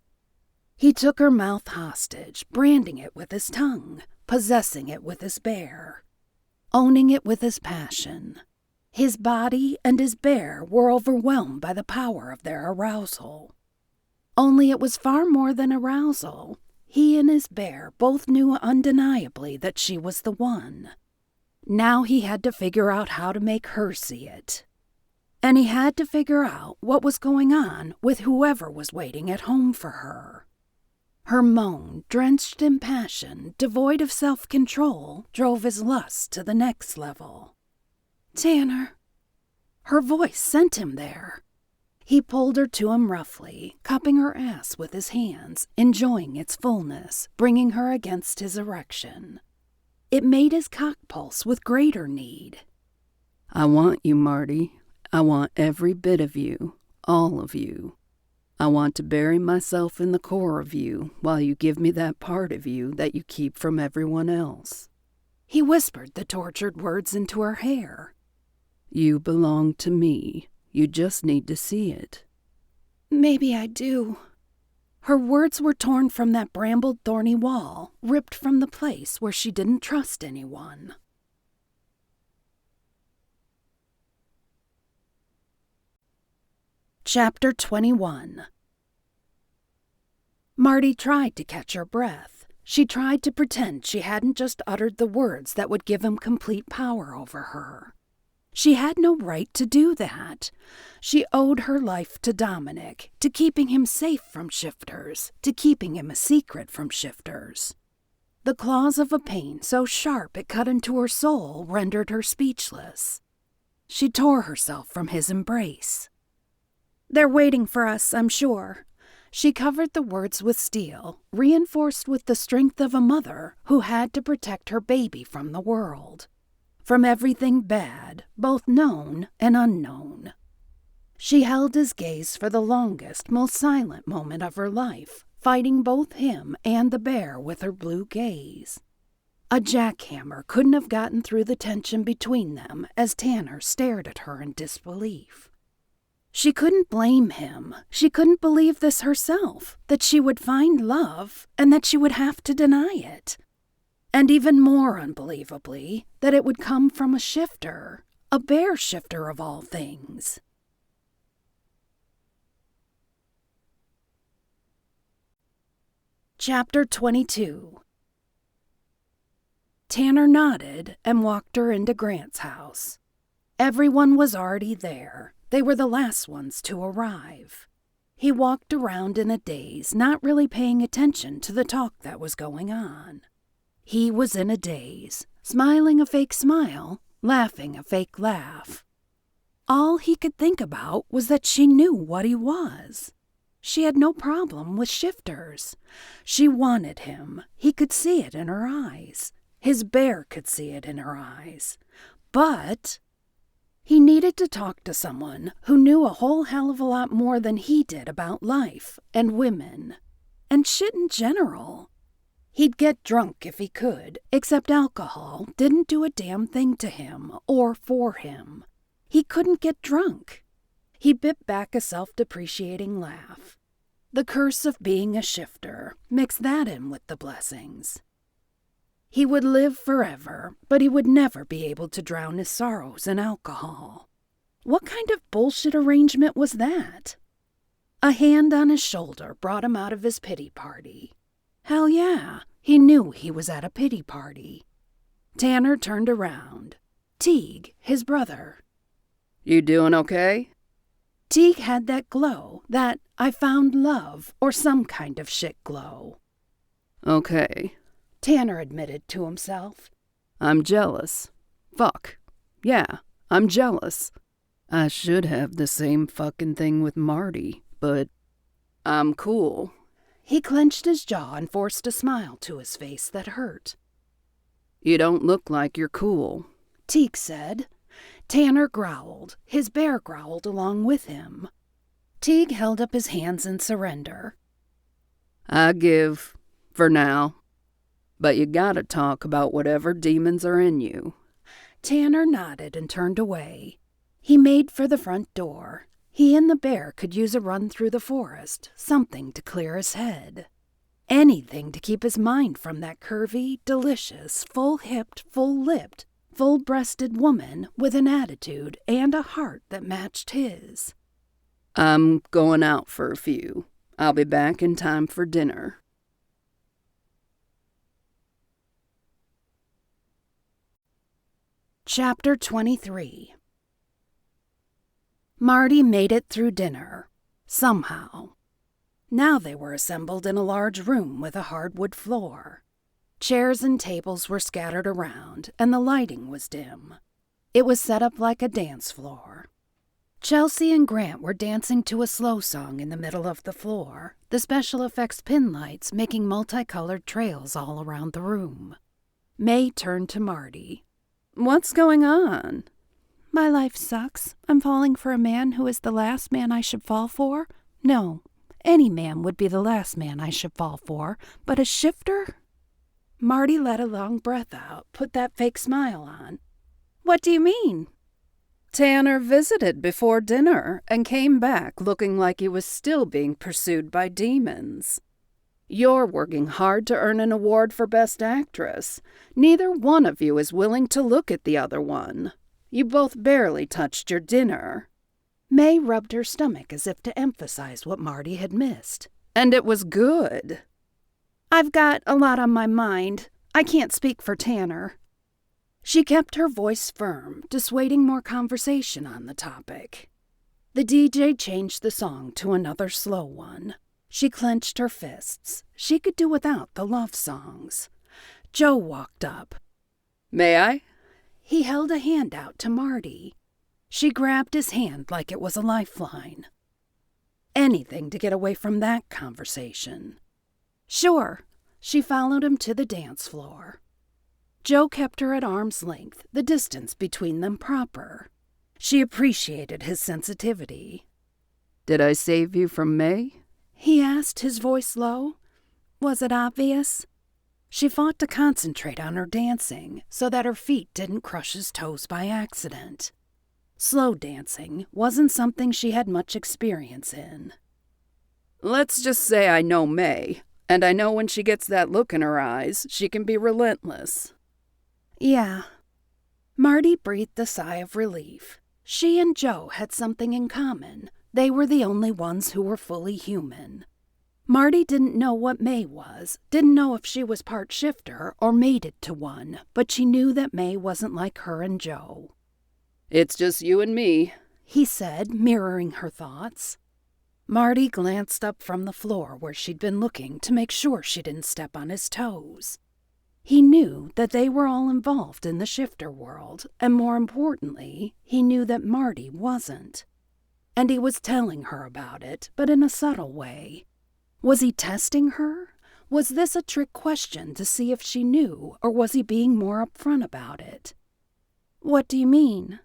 He took her mouth hostage, branding it with his tongue, possessing it with his bear, owning it with his passion. His body and his bear were overwhelmed by the power of their arousal. Only it was far more than arousal. He and his bear both knew undeniably that she was the one. Now he had to figure out how to make her see it. And he had to figure out what was going on with whoever was waiting at home for her. Her moan, drenched in passion, devoid of self-control, drove his lust to the next level. Tanner. Her voice sent him there. He pulled her to him roughly, cupping her ass with his hands, enjoying its fullness, bringing her against his erection. It made his cock pulse with greater need. I want you, Marti. I want every bit of you, all of you. I want to bury myself in the core of you while you give me that part of you that you keep from everyone else. He whispered the tortured words into her hair. You belong to me. You just need to see it. Maybe I do. Her words were torn from that brambled, thorny wall, ripped from the place where she didn't trust anyone. Chapter 21. Marti tried to catch her breath. She tried to pretend she hadn't just uttered the words that would give him complete power over her. She had no right to do that. She owed her life to Dominic, to keeping him safe from shifters, to keeping him a secret from shifters. The claws of a pain so sharp it cut into her soul rendered her speechless. She tore herself from his embrace. They're waiting for us, I'm sure." She covered the words with steel, reinforced with the strength of a mother who had to protect her baby from the world. From everything bad, both known and unknown. She held his gaze for the longest, most silent moment of her life, fighting both him and the bear with her blue gaze. A jackhammer couldn't have gotten through the tension between them as Tanner stared at her in disbelief. She couldn't blame him. She couldn't believe this herself, that she would find love and that she would have to deny it. And even more unbelievably, that it would come from a shifter, a bear shifter of all things. Chapter 22. Tanner nodded and walked her into Grant's house. Everyone was already there. They were the last ones to arrive. He walked around in a daze, not really paying attention to the talk that was going on. He was in a daze, smiling a fake smile, laughing a fake laugh. All he could think about was that she knew what he was. She had no problem with shifters. She wanted him. He could see it in her eyes. His bear could see it in her eyes. But he needed to talk to someone who knew a whole hell of a lot more than he did about life and women and shit in general. He'd get drunk if he could, except alcohol didn't do a damn thing to him or for him. He couldn't get drunk. He bit back a self-depreciating laugh. The curse of being a shifter, mix that in with the blessings. He would live forever, but he would never be able to drown his sorrows in alcohol. What kind of bullshit arrangement was that? A hand on his shoulder brought him out of his pity party. Hell yeah, he knew he was at a pity party. Tanner turned around. Teague, his brother. "You doing okay?" Teague had that glow, that I found love or some kind of shit glow. "Okay," Tanner admitted to himself. "I'm jealous. Fuck. Yeah, I'm jealous. I should have the same fucking thing with Marti, but I'm cool." He clenched his jaw and forced a smile to his face that hurt. "You don't look like you're cool," Teague said. Tanner growled. His bear growled along with him. Teague held up his hands in surrender. "I give, for now. But you gotta talk about whatever demons are in you." Tanner nodded and turned away. He made for the front door. He and the bear could use a run through the forest, something to clear his head. Anything to keep his mind from that curvy, delicious, full-hipped, full-lipped, full-breasted woman with an attitude and a heart that matched his. "I'm going out for a few. I'll be back in time for dinner." Chapter 23. Marti made it through dinner. Somehow. Now they were assembled in a large room with a hardwood floor. Chairs and tables were scattered around, and the lighting was dim. It was set up like a dance floor. Chelsea and Grant were dancing to a slow song in the middle of the floor, the special effects pin lights making multicolored trails all around the room. May turned to Marti. "What's going on?" "My life sucks. I'm falling for a man who is the last man I should fall for. No, any man would be the last man I should fall for, but a shifter?" Marti let a long breath out, put that fake smile on. "What do you mean?" "Tanner visited before dinner and came back looking like he was still being pursued by demons. You're working hard to earn an award for Best Actress. Neither one of you is willing to look at the other one. You both barely touched your dinner." May rubbed her stomach as if to emphasize what Marti had missed. "And it was good." "I've got a lot on my mind. I can't speak for Tanner." She kept her voice firm, dissuading more conversation on the topic. The DJ changed the song to another slow one. She clenched her fists. She could do without the love songs. Joe walked up. "May I?" He held a hand out to Marti. She grabbed his hand like it was a lifeline. Anything to get away from that conversation. Sure. She followed him to the dance floor. Joe kept her at arm's length, the distance between them proper. She appreciated his sensitivity. "Did I save you from May?" he asked, his voice low. Was it obvious? She fought to concentrate on her dancing so that her feet didn't crush his toes by accident. Slow dancing wasn't something she had much experience in. "Let's just say I know May, and I know when she gets that look in her eyes, she can be relentless." Yeah. Marti breathed a sigh of relief. She and Joe had something in common. They were the only ones who were fully human. Marti didn't know what May was, didn't know if she was part shifter or mated to one, but she knew that May wasn't like her and Joe. "It's just you and me," he said, mirroring her thoughts. Marti glanced up from the floor where she'd been looking to make sure she didn't step on his toes. He knew that they were all involved in the shifter world, and more importantly, he knew that Marti wasn't. And he was telling her about it, but in a subtle way. Was he testing her? Was this a trick question to see if she knew, or was he being more upfront about it? What do you mean?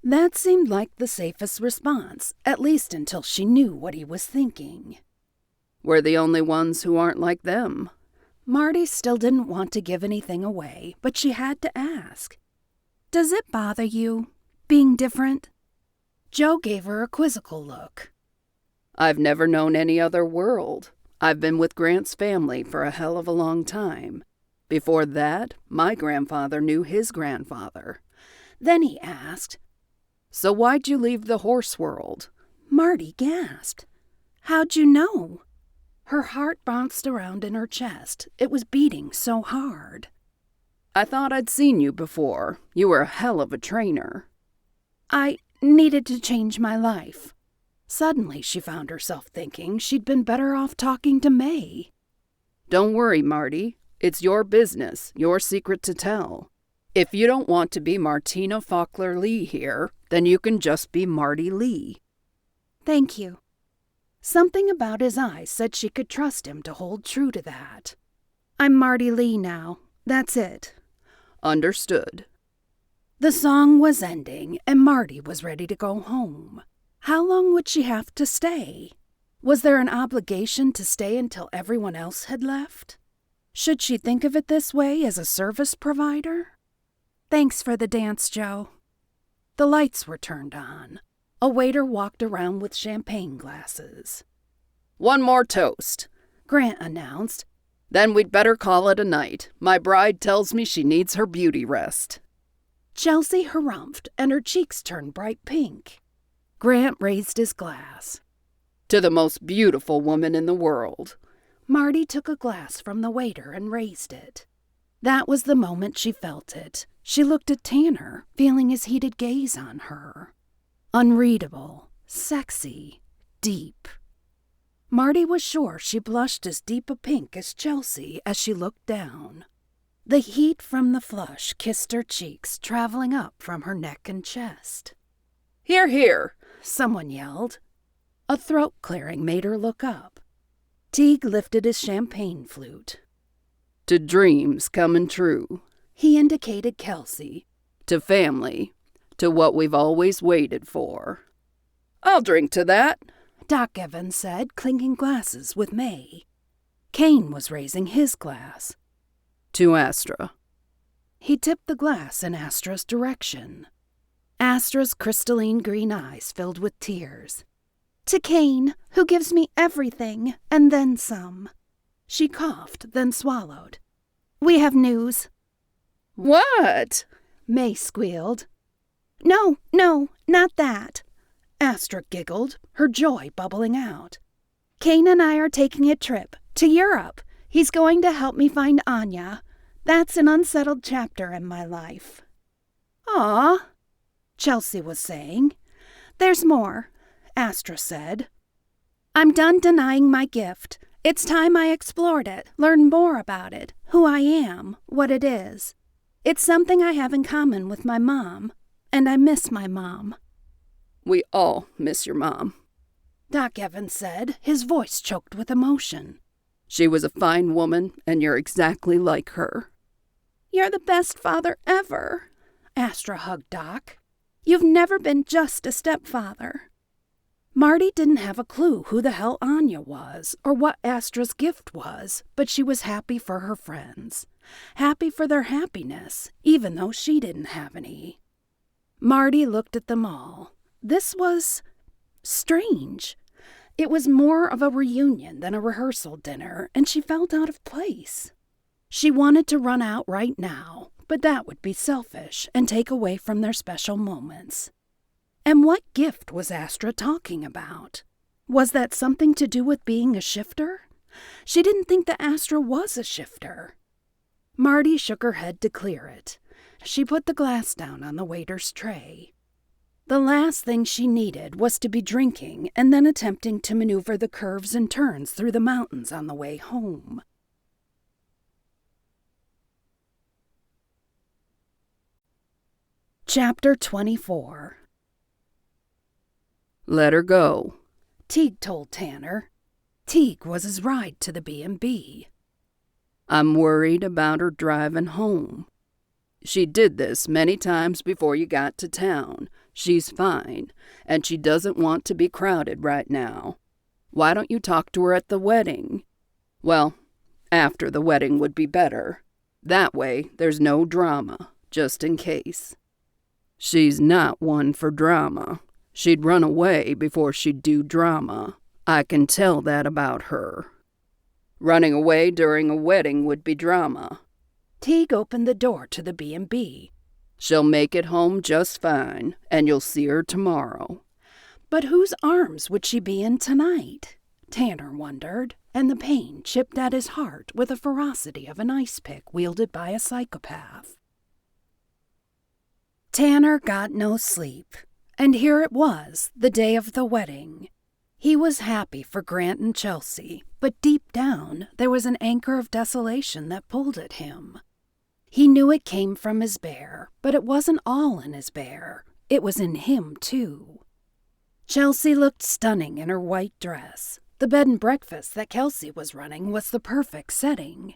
That seemed like the safest response, at least until she knew what he was thinking. "We're the only ones who aren't like them." Marti still didn't want to give anything away, but she had to ask. Does it bother you, being different? Joe gave her a quizzical look. "I've never known any other world. I've been with Grant's family for a hell of a long time. Before that, my grandfather knew his grandfather." Then he asked, "So why'd you leave the horse world?" Marti gasped. How'd you know? Her heart bounced around in her chest. It was beating so hard. "I thought I'd seen you before. You were a hell of a trainer." I needed to change my life. Suddenly she found herself thinking she'd been better off talking to May. "Don't worry, Marti. It's your business, your secret to tell. If you don't want to be Martina Faulkner-Lee here, then you can just be Marti Lee." Thank you. Something about his eyes said she could trust him to hold true to that. I'm Marti Lee now. That's it. Understood. The song was ending, and Marti was ready to go home. How long would she have to stay? Was there an obligation to stay until everyone else had left? Should she think of it this way as a service provider? Thanks for the dance, Joe. The lights were turned on. A waiter walked around with champagne glasses. "One more toast," Grant announced. "Then we'd better call it a night. My bride tells me she needs her beauty rest." Chelsea harumphed, and her cheeks turned bright pink. Grant raised his glass. "To the most beautiful woman in the world." Marti took a glass from the waiter and raised it. That was the moment she felt it. She looked at Tanner, feeling his heated gaze on her. Unreadable, sexy, deep. Marti was sure she blushed as deep a pink as Chelsea as she looked down. The heat from the flush kissed her cheeks, traveling up from her neck and chest. "Here, here," someone yelled. A throat clearing made her look up. Teague lifted his champagne flute. "To dreams coming true." He indicated Kelsey. "To family. To what we've always waited for." "I'll drink to that," Doc Evans said, clinking glasses with May. Kane was raising his glass. "To Astra." He tipped the glass in Astra's direction. Astra's crystalline green eyes filled with tears. To Kane, who gives me everything, and then some. She coughed, then swallowed. We have news. "What?" May squealed. No, not that. Astra giggled, her joy bubbling out. Kane and I are taking a trip to Europe. He's going to help me find Anya. That's an unsettled chapter in my life. Aw, Chelsea was saying. There's more, Astra said. I'm done denying my gift. It's time I explored it, learned more about it, who I am, what it is. It's something I have in common with my mom, and I miss my mom. "We all miss your mom." Doc Evans said, his voice choked with emotion. She was a fine woman, and you're exactly like her. You're the best father ever, Astra hugged Doc. You've never been just a stepfather. Marti didn't have a clue who the hell Anya was or what Astra's gift was, but she was happy for her friends. Happy for their happiness, even though she didn't have any. Marti looked at them all. This was strange. It was more of a reunion than a rehearsal dinner, and she felt out of place. She wanted to run out right now, but that would be selfish and take away from their special moments. And what gift was Astra talking about? Was that something to do with being a shifter? She didn't think that Astra was a shifter. Marti shook her head to clear it. She put the glass down on the waiter's tray. The last thing she needed was to be drinking and then attempting to maneuver the curves and turns through the mountains on the way home. Chapter 24. Let her go, Teague told Tanner. Teague was his ride to the B&B. I'm worried about her driving home. She did this many times before you got to town. She's fine, and she doesn't want to be crowded right now. Why don't you talk to her at the wedding? Well, after the wedding would be better. That way, there's no drama, just in case. She's not one for drama. She'd run away before she'd do drama. I can tell that about her. Running away during a wedding would be drama. Teague opened the door to the B&B. She'll make it home just fine, and you'll see her tomorrow. But whose arms would she be in tonight? Tanner wondered, and the pain chipped at his heart with the ferocity of an ice pick wielded by a psychopath. Tanner got no sleep, and here it was, the day of the wedding. He was happy for Grant and Chelsea, but deep down there was an anchor of desolation that pulled at him. He knew it came from his bear, but it wasn't all in his bear. It was in him, too. Chelsea looked stunning in her white dress. The bed and breakfast that Kelsey was running was the perfect setting.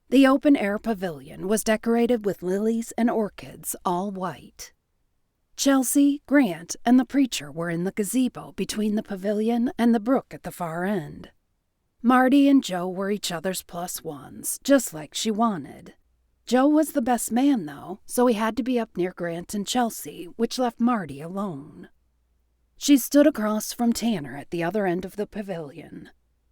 The open-air pavilion was decorated with lilies and orchids, all white. Chelsea, Grant, and the preacher were in the gazebo between the pavilion and the brook at the far end. Marti and Joe were each other's plus ones, just like she wanted. Joe was the best man, though, so he had to be up near Grant and Chelsea, which left Marti alone. She stood across from Tanner at the other end of the pavilion.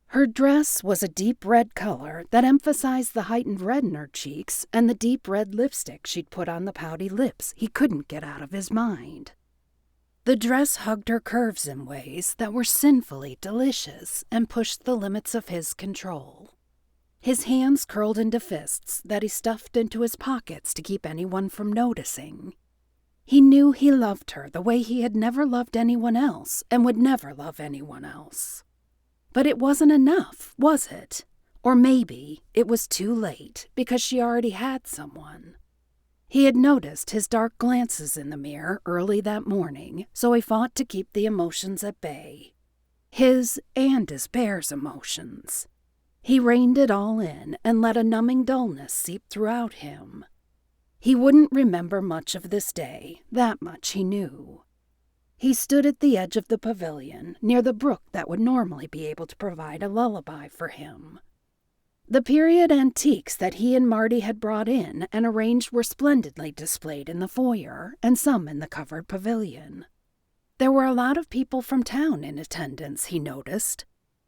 Her dress was a deep red color that emphasized the heightened red in her cheeks and the deep red lipstick she'd put on the pouty lips he couldn't get out of his mind. The dress hugged her curves in ways that were sinfully delicious and pushed the limits of his control. His hands curled into fists that he stuffed into his pockets to keep anyone from noticing. He knew he loved her the way he had never loved anyone else and would never love anyone else. But it wasn't enough, was it? Or maybe it was too late because she already had someone. He had noticed his dark glances in the mirror early that morning, so he fought to keep the emotions at bay. His and his bear's emotions. He reined it all in and let a numbing dullness seep throughout him. He wouldn't remember much of this day, that much he knew. He stood at the edge of the pavilion, near the brook that would normally be able to provide a lullaby for him. The period antiques that he and Marti had brought in and arranged were splendidly displayed in the foyer, and some in the covered pavilion. There were a lot of people from town in attendance, he noticed.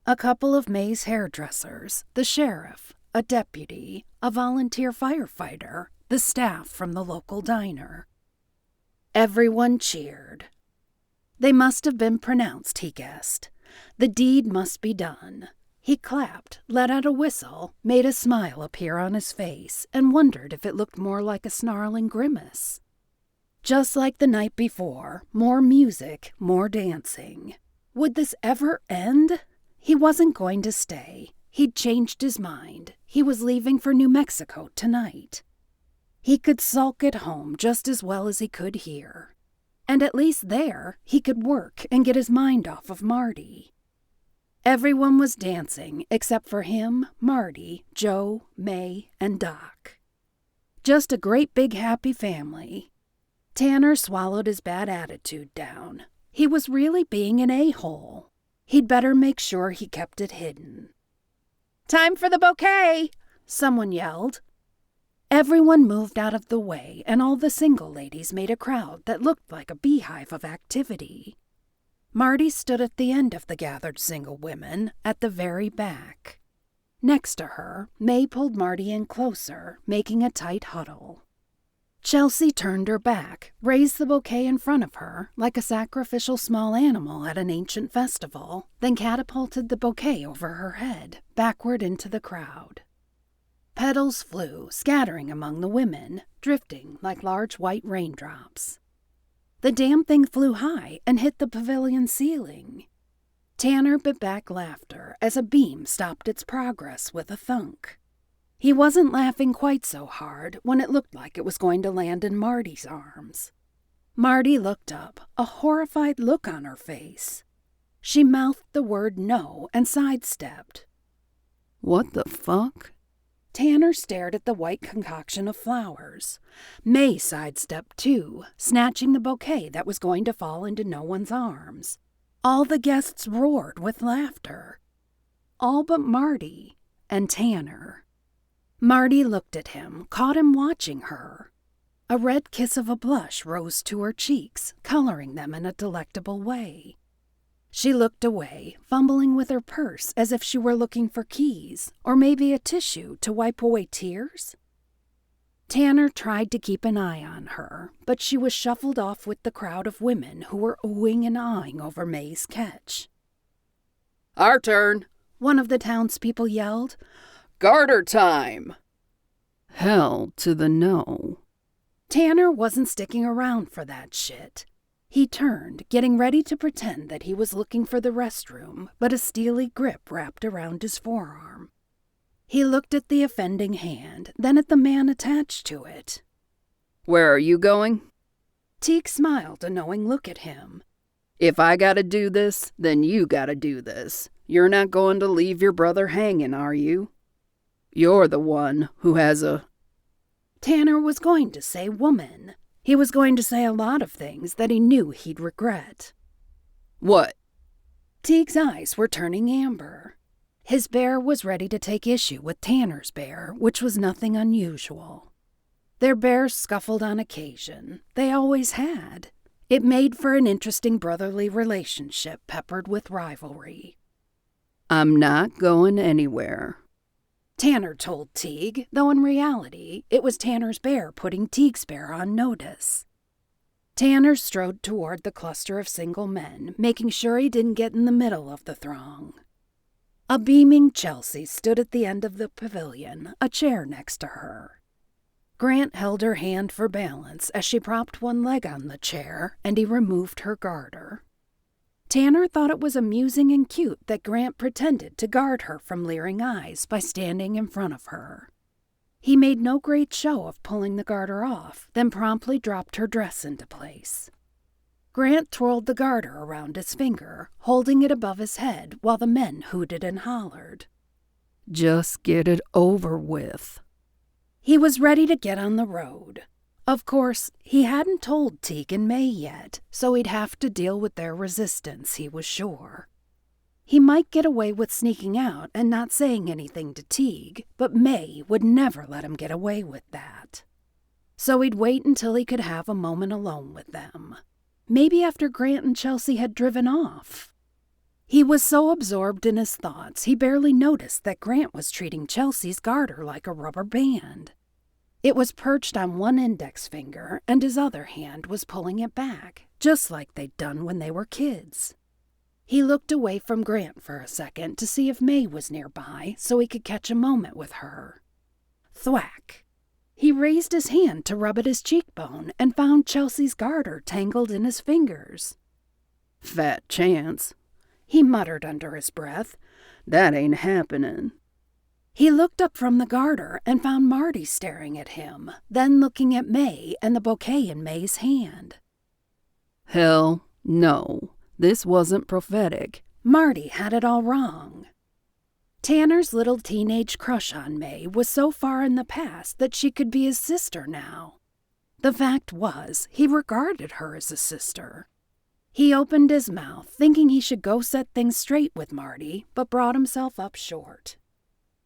A couple of May's hairdressers, the sheriff, a deputy, a volunteer firefighter, the staff from the local diner. Everyone cheered. They must have been pronounced, he guessed. The deed must be done. He clapped, let out a whistle, made a smile appear on his face, and wondered if it looked more like a snarling grimace. Just like the night before, more music, more dancing. Would this ever end? He wasn't going to stay. He'd changed his mind. He was leaving for New Mexico tonight. He could sulk at home just as well as he could here. And at least there, he could work and get his mind off of Marti. Everyone was dancing except for him, Marti, Joe, May, and Doc. Just a great big happy family. Tanner swallowed his bad attitude down. He was really being an a-hole. He'd better make sure he kept it hidden. "Time for the bouquet!" someone yelled. Everyone moved out of the way, and all the single ladies made a crowd that looked like a beehive of activity. Marti stood at the end of the gathered single women, at the very back. Next to her, May pulled Marti in closer, making a tight huddle. Chelsea turned her back, raised the bouquet in front of her, like a sacrificial small animal at an ancient festival, then catapulted the bouquet over her head, backward into the crowd. Petals flew, scattering among the women, drifting like large white raindrops. The damn thing flew high and hit the pavilion ceiling. Tanner bit back laughter as a beam stopped its progress with a thunk. He wasn't laughing quite so hard when it looked like it was going to land in Marti's arms. Marti looked up, a horrified look on her face. She mouthed the word no and sidestepped. What the fuck? Tanner stared at the white concoction of flowers. May sidestepped too, snatching the bouquet that was going to fall into no one's arms. All the guests roared with laughter. All but Marti and Tanner. Marti looked at him, caught him watching her. A red kiss of a blush rose to her cheeks, coloring them in a delectable way. She looked away, fumbling with her purse as if she were looking for keys, or maybe a tissue to wipe away tears. Tanner tried to keep an eye on her, but she was shuffled off with the crowd of women who were oohing and aahing over May's catch. "Our turn," one of the townspeople yelled. "Garter time!" Hell to the no. Tanner wasn't sticking around for that shit. He turned, getting ready to pretend that he was looking for the restroom, but a steely grip wrapped around his forearm. He looked at the offending hand, then at the man attached to it. "Where are you going?" Teague smiled a knowing look at him. "If I gotta do this, then you gotta do this. You're not going to leave your brother hanging, are you? You're the one who has a..." Tanner was going to say woman. He was going to say a lot of things that he knew he'd regret. "What?" Teague's eyes were turning amber. His bear was ready to take issue with Tanner's bear, which was nothing unusual. Their bears scuffled on occasion. They always had. It made for an interesting brotherly relationship peppered with rivalry. "I'm not going anywhere," Tanner told Teague, though in reality, it was Tanner's bear putting Teague's bear on notice. Tanner strode toward the cluster of single men, making sure he didn't get in the middle of the throng. A beaming Chelsea stood at the end of the pavilion, a chair next to her. Grant held her hand for balance as she propped one leg on the chair, and he removed her garter. Tanner thought it was amusing and cute that Grant pretended to guard her from leering eyes by standing in front of her. He made no great show of pulling the garter off, then promptly dropped her dress into place. Grant twirled the garter around his finger, holding it above his head while the men hooted and hollered. "Just get it over with." He was ready to get on the road. Of course, he hadn't told Teague and May yet, so he'd have to deal with their resistance, he was sure. He might get away with sneaking out and not saying anything to Teague, but May would never let him get away with that. So he'd wait until he could have a moment alone with them. Maybe after Grant and Chelsea had driven off. He was so absorbed in his thoughts, he barely noticed that Grant was treating Chelsea's garter like a rubber band. It was perched on one index finger, and his other hand was pulling it back, just like they'd done when they were kids. He looked away from Grant for a second to see if May was nearby so he could catch a moment with her. Thwack! He raised his hand to rub at his cheekbone and found Chelsea's garter tangled in his fingers. "Fat chance," he muttered under his breath. "That ain't happening." He looked up from the garter and found Marti staring at him, then looking at May and the bouquet in May's hand. "Hell no. This wasn't prophetic. Marti had it all wrong. Tanner's little teenage crush on May was so far in the past that she could be his sister now. The fact was, he regarded her as a sister. He opened his mouth, thinking he should go set things straight with Marti, but brought himself up short.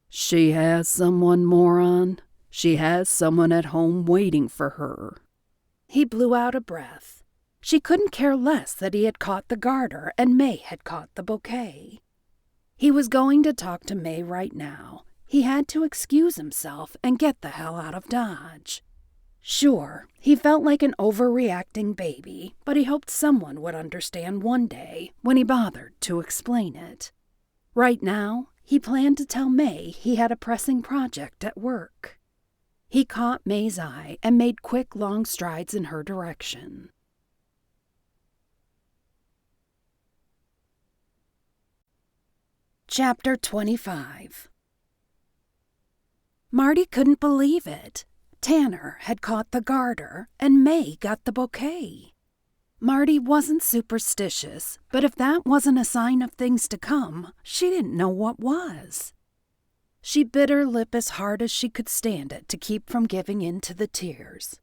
She has someone, moron. She has someone at home waiting for her. He blew out a breath. She couldn't care less that he had caught the garter and May had caught the bouquet. He was going to talk to May right now. He had to excuse himself and get the hell out of Dodge. Sure, he felt like an overreacting baby, but he hoped someone would understand one day when he bothered to explain it. Right now, he planned to tell May he had a pressing project at work. He caught May's eye and made quick, long strides in her direction. Chapter 25. Marti couldn't believe it. Tanner had caught the garter, and May got the bouquet. Marti wasn't superstitious, but if that wasn't a sign of things to come, she didn't know what was. She bit her lip as hard as she could stand it to keep from giving in to the tears.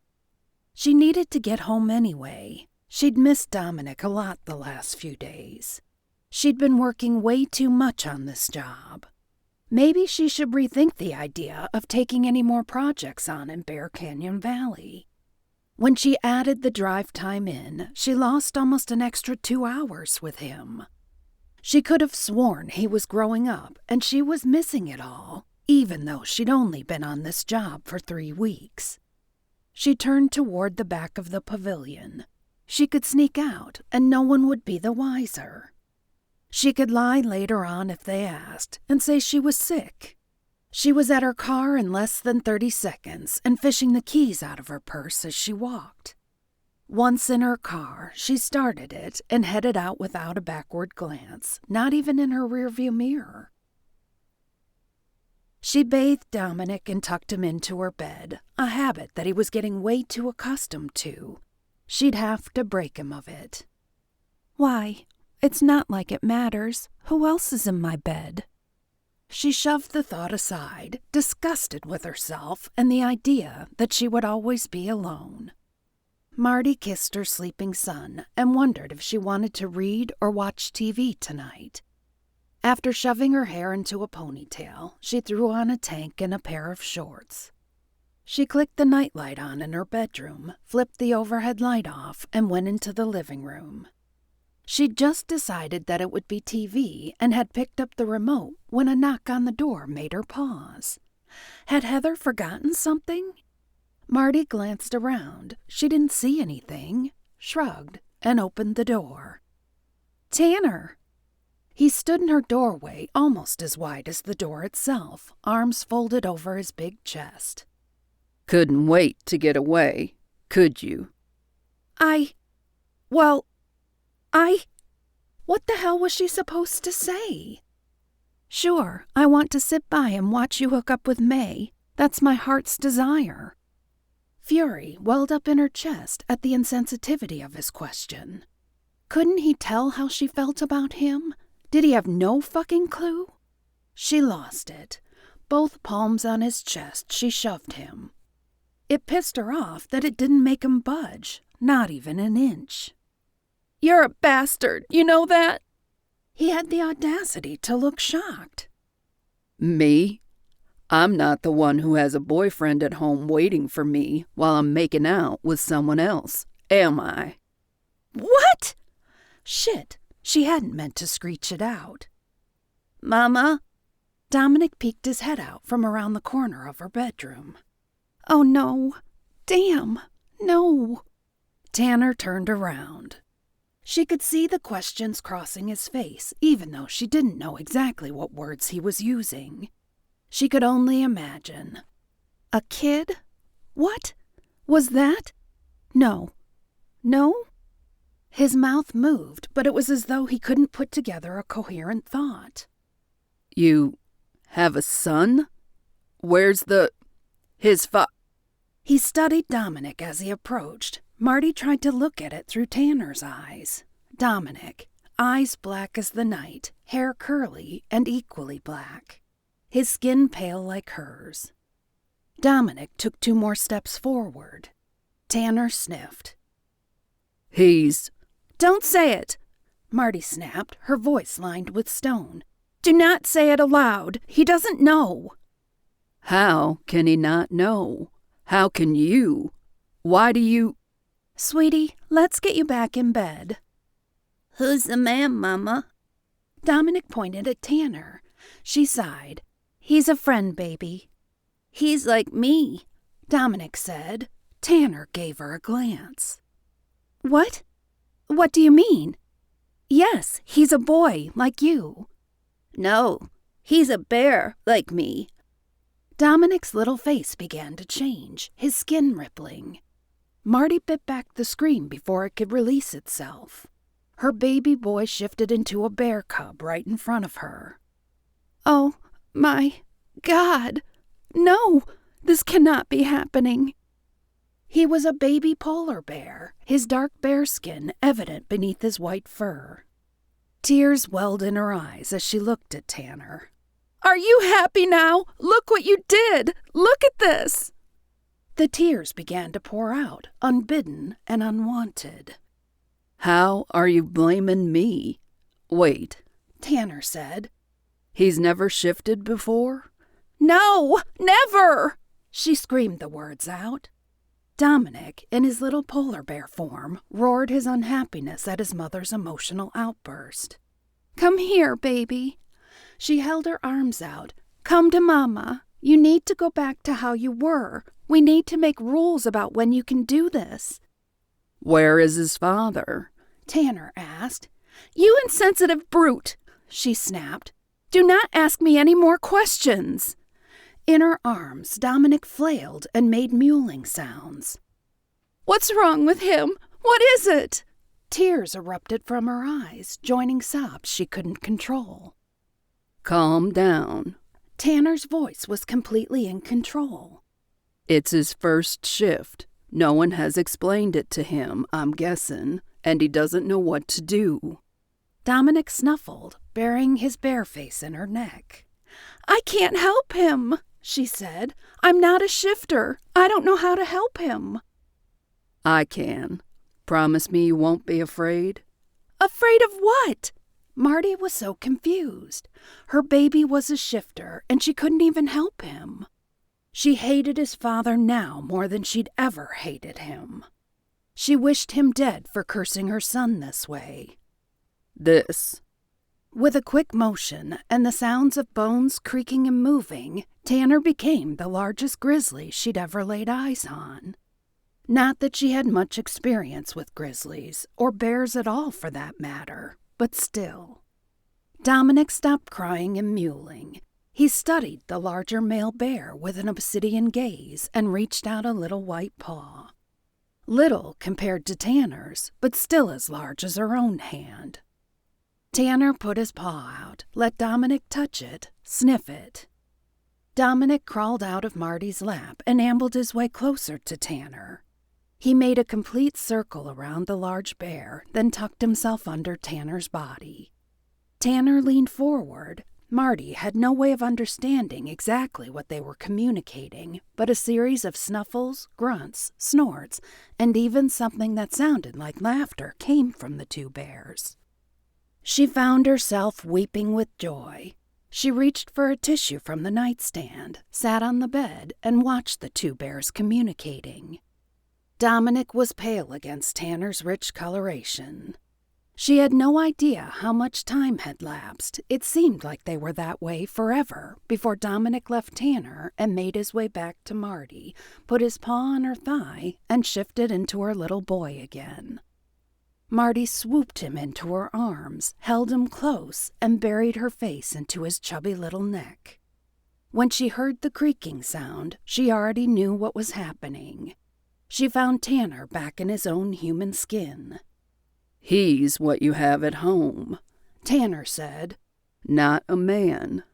She needed to get home anyway. She'd missed Dominic a lot the last few days. She'd been working way too much on this job. Maybe she should rethink the idea of taking any more projects on in Bear Canyon Valley. When she added the drive time in, she lost almost an extra 2 hours with him. She could have sworn he was growing up and she was missing it all, even though she'd only been on this job for 3 weeks. She turned toward the back of the pavilion. She could sneak out and no one would be the wiser. She could lie later on if they asked and say she was sick. She was at her car in less than 30 seconds and fishing the keys out of her purse as she walked. Once in her car, she started it and headed out without a backward glance, not even in her rearview mirror. She bathed Dominic and tucked him into her bed, a habit that he was getting way too accustomed to. She'd have to break him of it. Why? It's not like it matters. Who else is in my bed? She shoved the thought aside, disgusted with herself and the idea that she would always be alone. Marti kissed her sleeping son and wondered if she wanted to read or watch TV tonight. After shoving her hair into a ponytail, she threw on a tank and a pair of shorts. She clicked the nightlight on in her bedroom, flipped the overhead light off, and went into the living room. She'd just decided that it would be TV and had picked up the remote when a knock on the door made her pause. Had Heather forgotten something? Marti glanced around. She didn't see anything, shrugged, and opened the door. Tanner! He stood in her doorway almost as wide as the door itself, arms folded over his big chest. Couldn't wait to get away, could you? What the hell was she supposed to say? Sure, I want to sit by and watch you hook up with May. That's my heart's desire. Fury welled up in her chest at the insensitivity of his question. Couldn't he tell how she felt about him? Did he have no fucking clue? She lost it. Both palms on his chest, she shoved him. It pissed her off that it didn't make him budge, not even an inch. You're a bastard, you know that? He had the audacity to look shocked. Me? I'm not the one who has a boyfriend at home waiting for me while I'm making out with someone else, am I? What? Shit, she hadn't meant to screech it out. Mama? Dominic peeked his head out from around the corner of her bedroom. Oh no. Damn. No. Tanner turned around. She could see the questions crossing his face, even though she didn't know exactly what words he was using. She could only imagine. A kid? What? Was that? No. No? His mouth moved, but it was as though he couldn't put together a coherent thought. You have a son? Where's his He studied Dominic as he approached. Marti tried to look at it through Tanner's eyes. Dominic, eyes black as the night, hair curly and equally black, his skin pale like hers. Dominic took 2 more steps forward. Tanner sniffed. He's... "Don't say it," Marti snapped, her voice lined with stone. "Do not say it aloud. He doesn't know." How can he not know? How can you? Why do you... "Sweetie, let's get you back in bed." "Who's the man, Mama?" Dominic pointed at Tanner. She sighed. "He's a friend, baby." "He's like me," Dominic said. Tanner gave her a glance. "What? What do you mean?" "Yes, he's a boy, like you." "No, he's a bear, like me." Dominic's little face began to change, his skin rippling. Marti bit back the scream before it could release itself. Her baby boy shifted into a bear cub right in front of her. "Oh, my God! No, this cannot be happening." He was a baby polar bear, his dark bear skin evident beneath his white fur. Tears welled in her eyes as she looked at Tanner. "Are you happy now? Look what you did! Look at this!" The tears began to pour out, unbidden and unwanted. How are you blaming me? Wait, Tanner said. He's never shifted before? "No, never!" She screamed the words out. Dominic, in his little polar bear form, roared his unhappiness at his mother's emotional outburst. "Come here, baby." She held her arms out. "Come to Mama. You need to go back to how you were. We need to make rules about when you can do this." Where is his father? Tanner asked. "You insensitive brute," she snapped. "Do not ask me any more questions." In her arms, Dominic flailed and made mewling sounds. "What's wrong with him? What is it?" Tears erupted from her eyes, joining sobs she couldn't control. Calm down. Tanner's voice was completely in control. It's his first shift. No one has explained it to him, I'm guessing, and he doesn't know what to do. Dominic snuffled, burying his bare face in her neck. "I can't help him," she said. "I'm not a shifter. I don't know how to help him." I can. Promise me you won't be afraid? "Afraid of what?" Marti was so confused. Her baby was a shifter, and she couldn't even help him. She hated his father now more than she'd ever hated him. She wished him dead for cursing her son this way. This. With a quick motion and the sounds of bones creaking and moving, Tanner became the largest grizzly she'd ever laid eyes on. Not that she had much experience with grizzlies, or bears at all for that matter, but still. Dominic stopped crying and mewling. He studied the larger male bear with an obsidian gaze and reached out a little white paw. Little compared to Tanner's, but still as large as her own hand. Tanner put his paw out, let Dominic touch it, sniff it. Dominic crawled out of Marti's lap and ambled his way closer to Tanner. He made a complete circle around the large bear, then tucked himself under Tanner's body. Tanner leaned forward. Marti had no way of understanding exactly what they were communicating, but a series of snuffles, grunts, snorts, and even something that sounded like laughter came from the 2 bears. She found herself weeping with joy. She reached for a tissue from the nightstand, sat on the bed, and watched the 2 bears communicating. Dominic was pale against Tanner's rich coloration. She had no idea how much time had lapsed. It seemed like they were that way forever before Dominic left Tanner and made his way back to Marti, put his paw on her thigh, and shifted into her little boy again. Marti swooped him into her arms, held him close, and buried her face into his chubby little neck. When she heard the creaking sound, she already knew what was happening. She found Tanner back in his own human skin. He's what you have at home, Tanner said. Not a man.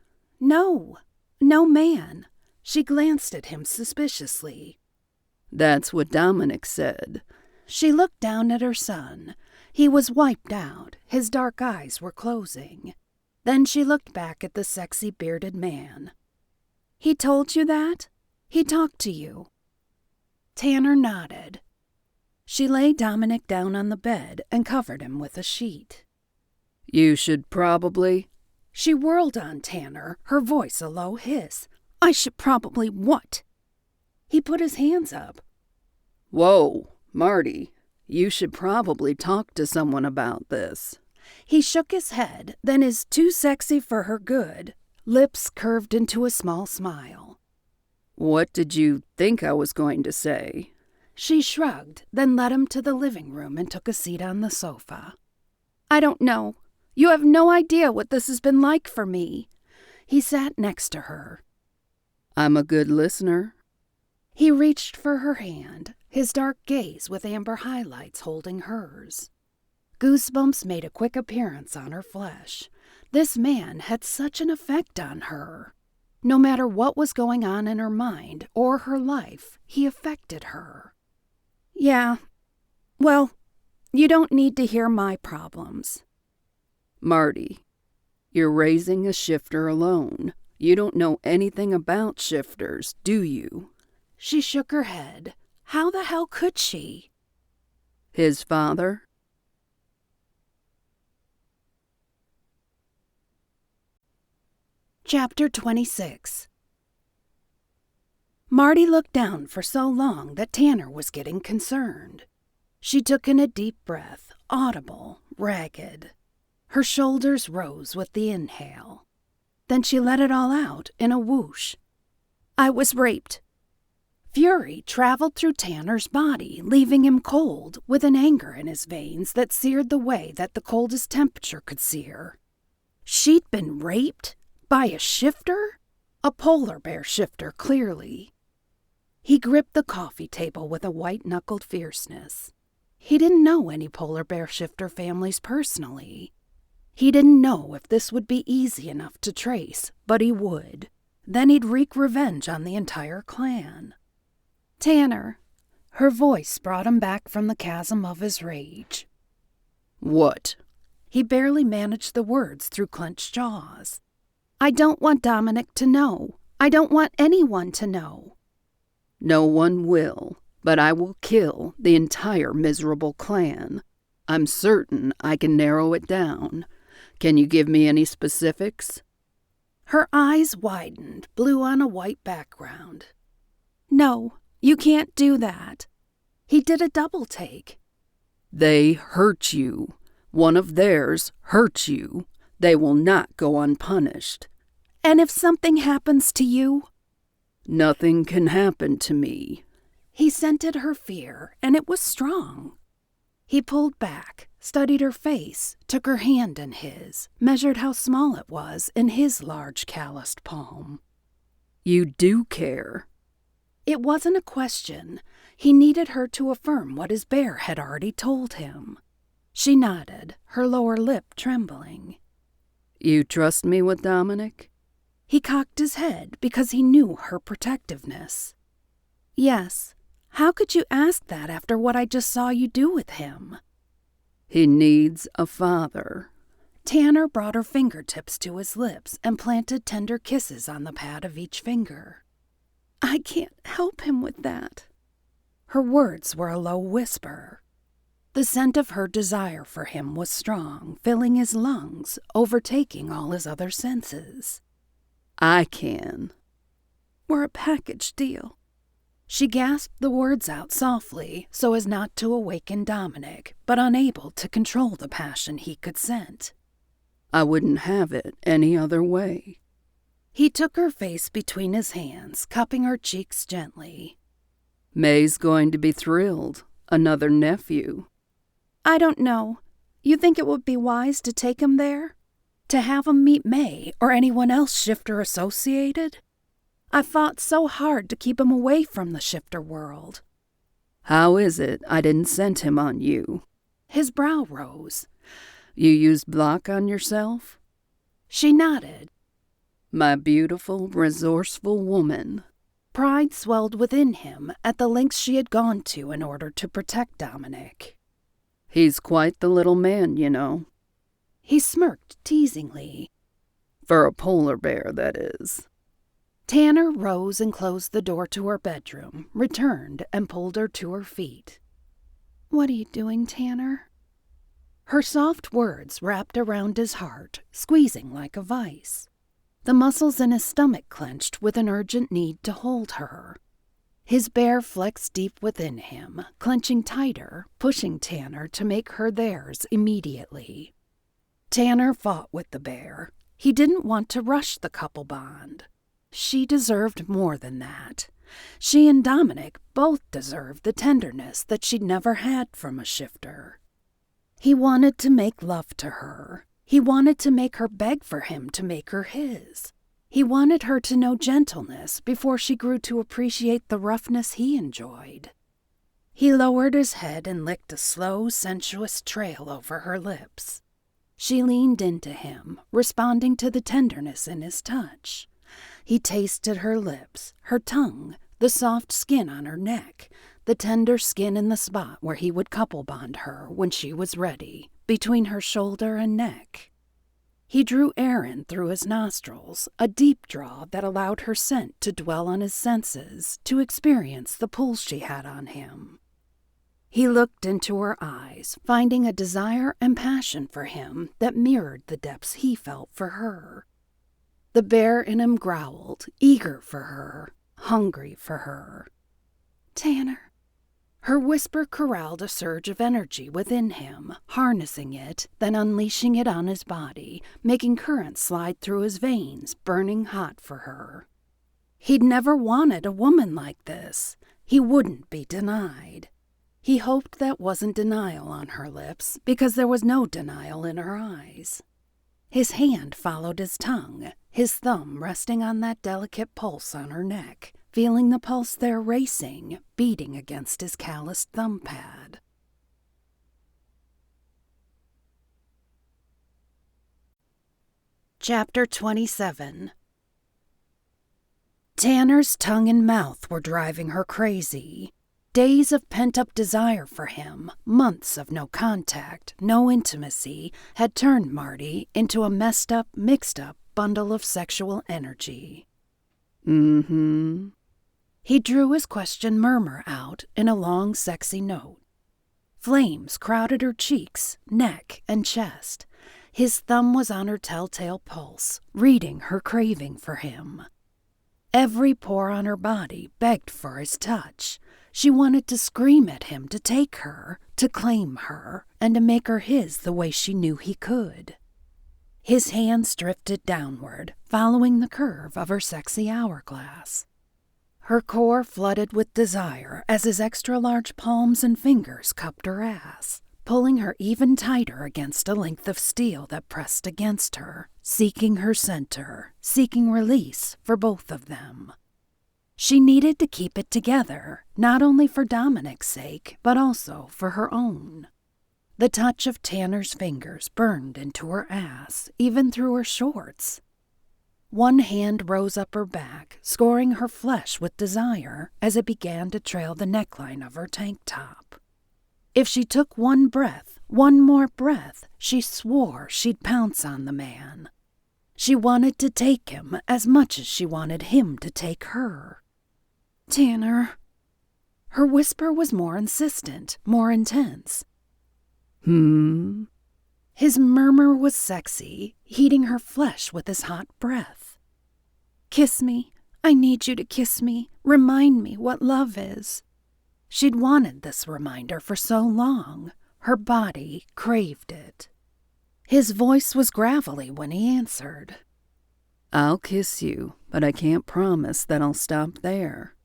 No man. She glanced at him suspiciously. That's what Dominic said. She looked down at her son. He was wiped out. His dark eyes were closing. Then she looked back at the sexy bearded man. He told you that? He talked to you? Tanner nodded. She laid Dominic down on the bed and covered him with a sheet. You should probably... She whirled on Tanner, her voice a low hiss. I should probably what? He put his hands up. Whoa, Marti, you should probably talk to someone about this. He shook his head, then his too sexy for her good lips curved into a small smile. What did you think I was going to say? She shrugged, then led him to the living room and took a seat on the sofa. I don't know. You have no idea what this has been like for me. He sat next to her. I'm a good listener. He reached for her hand, his dark gaze with amber highlights holding hers. Goosebumps made a quick appearance on her flesh. This man had such an effect on her. No matter what was going on in her mind or her life, he affected her. Yeah. Well, you don't need to hear my problems. Marti, you're raising a shifter alone. You don't know anything about shifters, do you? She shook her head. How the hell could she? His father? Chapter 26. Marti looked down for so long that Tanner was getting concerned. She took in a deep breath, audible, ragged. Her shoulders rose with the inhale. Then she let it all out in a whoosh. I was raped. Fury traveled through Tanner's body, leaving him cold, with an anger in his veins that seared the way that the coldest temperature could sear. She'd been raped? By a shifter? A polar bear shifter, clearly. He gripped the coffee table with a white-knuckled fierceness. He didn't know any polar bear shifter families personally. He didn't know if this would be easy enough to trace, but he would. Then he'd wreak revenge on the entire clan. Tanner. Her voice brought him back from the chasm of his rage. What? He barely managed the words through clenched jaws. I don't want Dominic to know. I don't want anyone to know. No one will, but I will kill the entire miserable clan. I'm certain I can narrow it down. Can you give me any specifics? Her eyes widened, blue on a white background. No, you can't do that. He did a double take. They hurt you. One of theirs hurt you. They will not go unpunished. And if something happens to you? Nothing can happen to me. He scented her fear, and it was strong. He pulled back, studied her face, took her hand in his, measured how small it was in his large calloused palm. You do care. It wasn't a question. He needed her to affirm what his bear had already told him. She nodded, her lower lip trembling. You trust me with Dominic? He cocked his head because he knew her protectiveness. Yes. How could you ask that after what I just saw you do with him? He needs a father. Tanner brought her fingertips to his lips and planted tender kisses on the pad of each finger. I can't help him with that. Her words were a low whisper. The scent of her desire for him was strong, filling his lungs, overtaking all his other senses. I can. We're a package deal. She gasped the words out softly so as not to awaken Dominic, but unable to control the passion he could scent. I wouldn't have it any other way. He took her face between his hands, cupping her cheeks gently. May's going to be thrilled. Another nephew. I don't know. You think it would be wise to take him there? To have him meet May or anyone else shifter associated? I fought so hard to keep him away from the shifter world. How is it I didn't send him on you? His brow rose. You used block on yourself? She nodded. My beautiful, resourceful woman. Pride swelled within him at the lengths she had gone to in order to protect Dominic. He's quite the little man, you know. He smirked teasingly. For a polar bear, that is. Tanner rose and closed the door to her bedroom, returned, and pulled her to her feet. "What are you doing, Tanner?" Her soft words wrapped around his heart, squeezing like a vice. The muscles in his stomach clenched with an urgent need to hold her. His bear flexed deep within him, clenching tighter, pushing Tanner to make her theirs immediately. Tanner fought with the bear. He didn't want to rush the couple bond. She deserved more than that. She and Dominic both deserved the tenderness that she'd never had from a shifter. He wanted to make love to her. He wanted to make her beg for him to make her his. He wanted her to know gentleness before she grew to appreciate the roughness he enjoyed. He lowered his head and licked a slow, sensuous trail over her lips. She leaned into him, responding to the tenderness in his touch. He tasted her lips, her tongue, the soft skin on her neck, the tender skin in the spot where he would couple bond her when she was ready, between her shoulder and neck. He drew air in through his nostrils, a deep draw that allowed her scent to dwell on his senses, to experience the pull she had on him. He looked into her eyes, finding a desire and passion for him that mirrored the depths he felt for her. The bear in him growled, eager for her, hungry for her. "Tanner." Her whisper corralled a surge of energy within him, harnessing it, then unleashing it on his body, making currents slide through his veins, burning hot for her. He'd never wanted a woman like this. He wouldn't be denied. He hoped that wasn't denial on her lips, because there was no denial in her eyes. His hand followed his tongue, his thumb resting on that delicate pulse on her neck, feeling the pulse there racing, beating against his calloused thumb pad. Chapter 27. Tanner's tongue and mouth were driving her crazy. Days of pent-up desire for him, months of no contact, no intimacy, had turned Marti into a messed-up, mixed-up bundle of sexual energy. Mm-hmm. He drew his question murmur out in a long, sexy note. Flames crowded her cheeks, neck, and chest. His thumb was on her telltale pulse, reading her craving for him. Every pore on her body begged for his touch. She wanted to scream at him to take her, to claim her, and to make her his the way she knew he could. His hands drifted downward, following the curve of her sexy hourglass. Her core flooded with desire as his extra-large palms and fingers cupped her ass, pulling her even tighter against a length of steel that pressed against her, seeking her center, seeking release for both of them. She needed to keep it together, not only for Dominic's sake, but also for her own. The touch of Tanner's fingers burned into her ass, even through her shorts. One hand rose up her back, scoring her flesh with desire as it began to trail the neckline of her tank top. If she took one breath, one more breath, she swore she'd pounce on the man. She wanted to take him as much as she wanted him to take her. "Tanner." Her whisper was more insistent, more intense. His murmur was sexy, heating her flesh with his hot breath. "Kiss me. I need you to kiss me. Remind me what love is." She'd wanted this reminder for so long. Her body craved it. His voice was gravelly when he answered. I'll kiss you, but I can't promise that I'll stop there.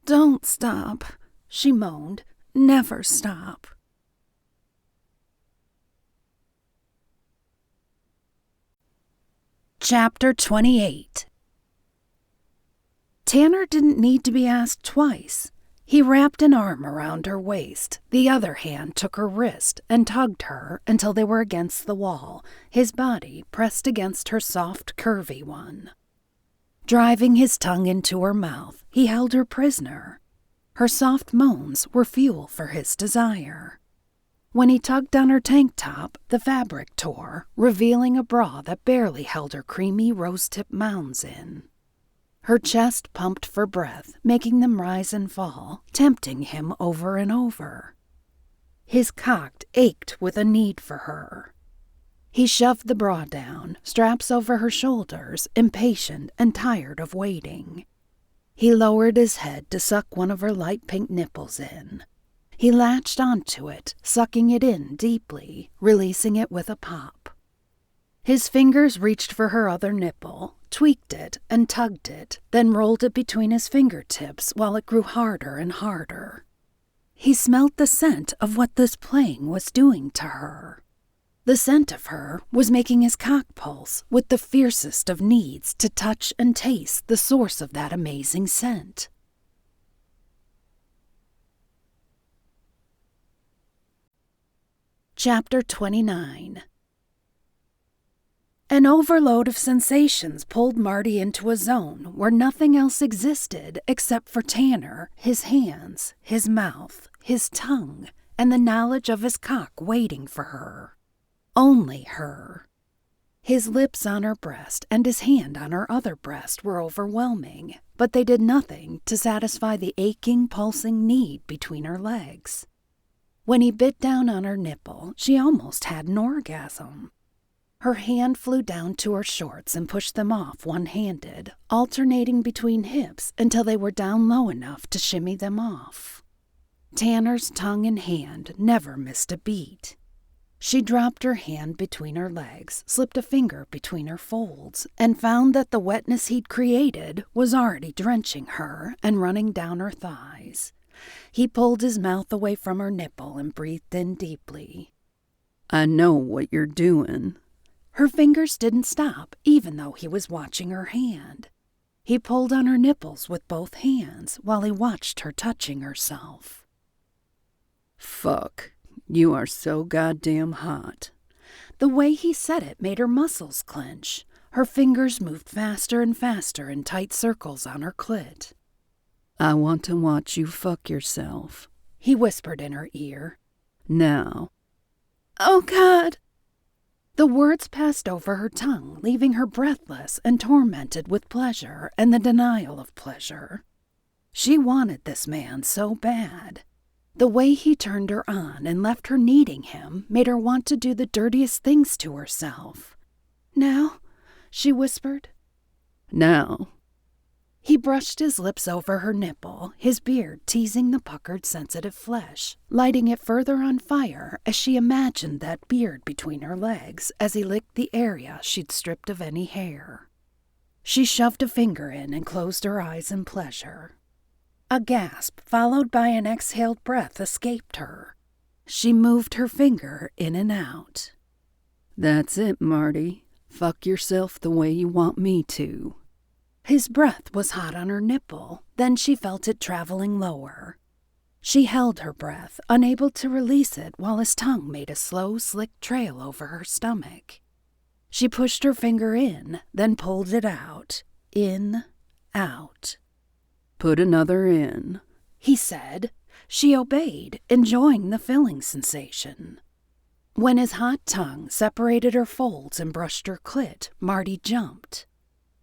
"Don't stop," she moaned. "Never stop." Chapter 28. Tanner didn't need to be asked twice. He wrapped an arm around her waist, the other hand took her wrist and tugged her until they were against the wall, his body pressed against her soft, curvy one. Driving his tongue into her mouth, he held her prisoner. Her soft moans were fuel for his desire. When he tugged on her tank top, the fabric tore, revealing a bra that barely held her creamy rose-tip mounds in. Her chest pumped for breath, making them rise and fall, tempting him over and over. His cock ached with a need for her. He shoved the bra down, straps over her shoulders, impatient and tired of waiting. He lowered his head to suck one of her light pink nipples in. He latched onto it, sucking it in deeply, releasing it with a pop. His fingers reached for her other nipple, tweaked it and tugged it, then rolled it between his fingertips while it grew harder and harder. He smelled the scent of what this playing was doing to her. The scent of her was making his cock pulse with the fiercest of needs to touch and taste the source of that amazing scent. Chapter 29. An overload of sensations pulled Marti into a zone where nothing else existed except for Tanner, his hands, his mouth, his tongue, and the knowledge of his cock waiting for her. Only her. His lips on her breast and his hand on her other breast were overwhelming, but they did nothing to satisfy the aching, pulsing need between her legs. When he bit down on her nipple, she almost had an orgasm. Her hand flew down to her shorts and pushed them off one-handed, alternating between hips until they were down low enough to shimmy them off. Tanner's tongue and hand never missed a beat. She dropped her hand between her legs, slipped a finger between her folds, and found that the wetness he'd created was already drenching her and running down her thighs. He pulled his mouth away from her nipple and breathed in deeply. I know what you're doing. Her fingers didn't stop, even though he was watching her hand. He pulled on her nipples with both hands while he watched her touching herself. Fuck, you are so goddamn hot. The way he said it made her muscles clench. Her fingers moved faster and faster in tight circles on her clit. I want to watch you fuck yourself, he whispered in her ear. Now. Oh, God. The words passed over her tongue, leaving her breathless and tormented with pleasure and the denial of pleasure. She wanted this man so bad. The way he turned her on and left her needing him made her want to do the dirtiest things to herself. Now, she whispered. Now. He brushed his lips over her nipple, his beard teasing the puckered, sensitive flesh, lighting it further on fire as she imagined that beard between her legs as he licked the area she'd stripped of any hair. She shoved a finger in and closed her eyes in pleasure. A gasp, followed by an exhaled breath, escaped her. She moved her finger in and out. That's it, Marti. Fuck yourself the way you want me to. His breath was hot on her nipple, then she felt it traveling lower. She held her breath, unable to release it while his tongue made a slow, slick trail over her stomach. She pushed her finger in, then pulled it out. In, out. Put another in, he said. She obeyed, enjoying the filling sensation. When his hot tongue separated her folds and brushed her clit, Marti jumped.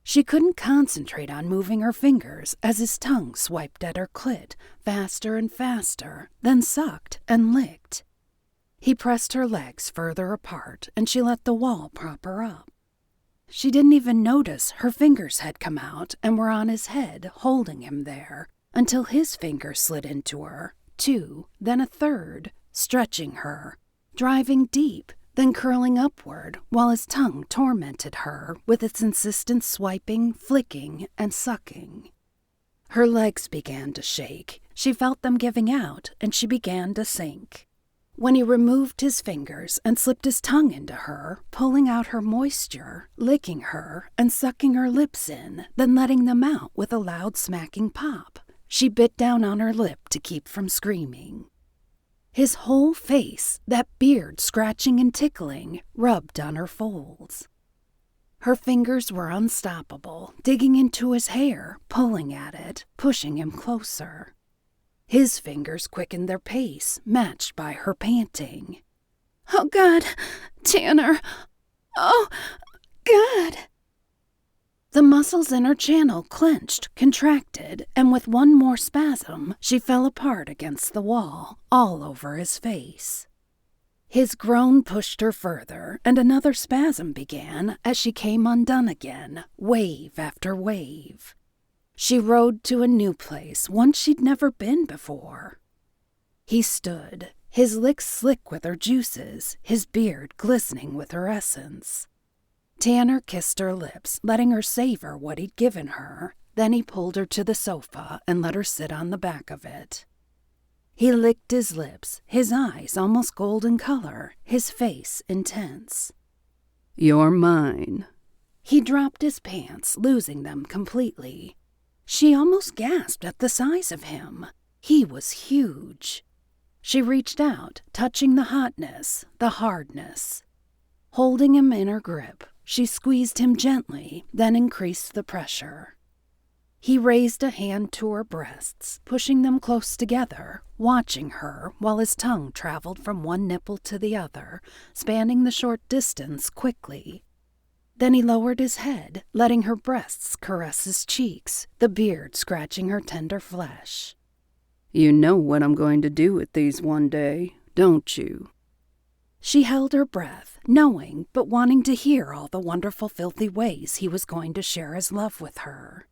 She couldn't concentrate on moving her fingers as his tongue swiped at her clit, faster and faster, then sucked and licked. He pressed her legs further apart, and she let the wall prop her up. She didn't even notice her fingers had come out and were on his head, holding him there, until his finger slid into her, two, then a third, stretching her, driving deep, then curling upward, while his tongue tormented her with its insistent swiping, flicking, and sucking. Her legs began to shake. She felt them giving out, and she began to sink. When he removed his fingers and slipped his tongue into her, pulling out her moisture, licking her, and sucking her lips in, then letting them out with a loud smacking pop, she bit down on her lip to keep from screaming. His whole face, that beard scratching and tickling, rubbed on her folds. Her fingers were unstoppable, digging into his hair, pulling at it, pushing him closer. His fingers quickened their pace, matched by her panting. "Oh, God, Tanner! Oh, God!" The muscles in her channel clenched, contracted, and with one more spasm, she fell apart against the wall, all over his face. His groan pushed her further, and another spasm began as she came undone again, wave after wave. She rode to a new place, one she'd never been before. He stood, his lips slick with her juices, his beard glistening with her essence. Tanner kissed her lips, letting her savor what he'd given her. Then he pulled her to the sofa and let her sit on the back of it. He licked his lips, his eyes almost golden color, his face intense. "You're mine." He dropped his pants, losing them completely. She almost gasped at the size of him. He was huge. She reached out, touching the hotness, the hardness. Holding him in her grip, she squeezed him gently, then increased the pressure. He raised a hand to her breasts, pushing them close together, watching her while his tongue traveled from one nipple to the other, spanning the short distance quickly. Then he lowered his head, letting her breasts caress his cheeks, the beard scratching her tender flesh. "You know what I'm going to do with these one day, don't you?" She held her breath, knowing but wanting to hear all the wonderful filthy ways he was going to share his love with her.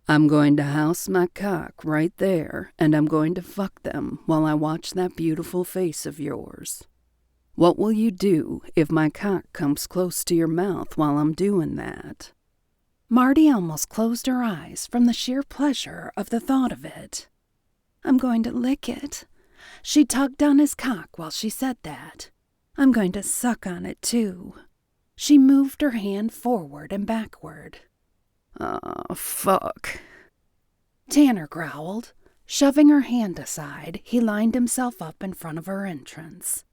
"I'm going to house my cock right there, and I'm going to fuck them while I watch that beautiful face of yours. What will you do if my cock comes close to your mouth while I'm doing that?" Marti almost closed her eyes from the sheer pleasure of the thought of it. "I'm going to lick it." She tugged on his cock while she said that. "I'm going to suck on it, too." She moved her hand forward and backward. "Oh, fuck." Tanner growled. Shoving her hand aside, he lined himself up in front of her entrance.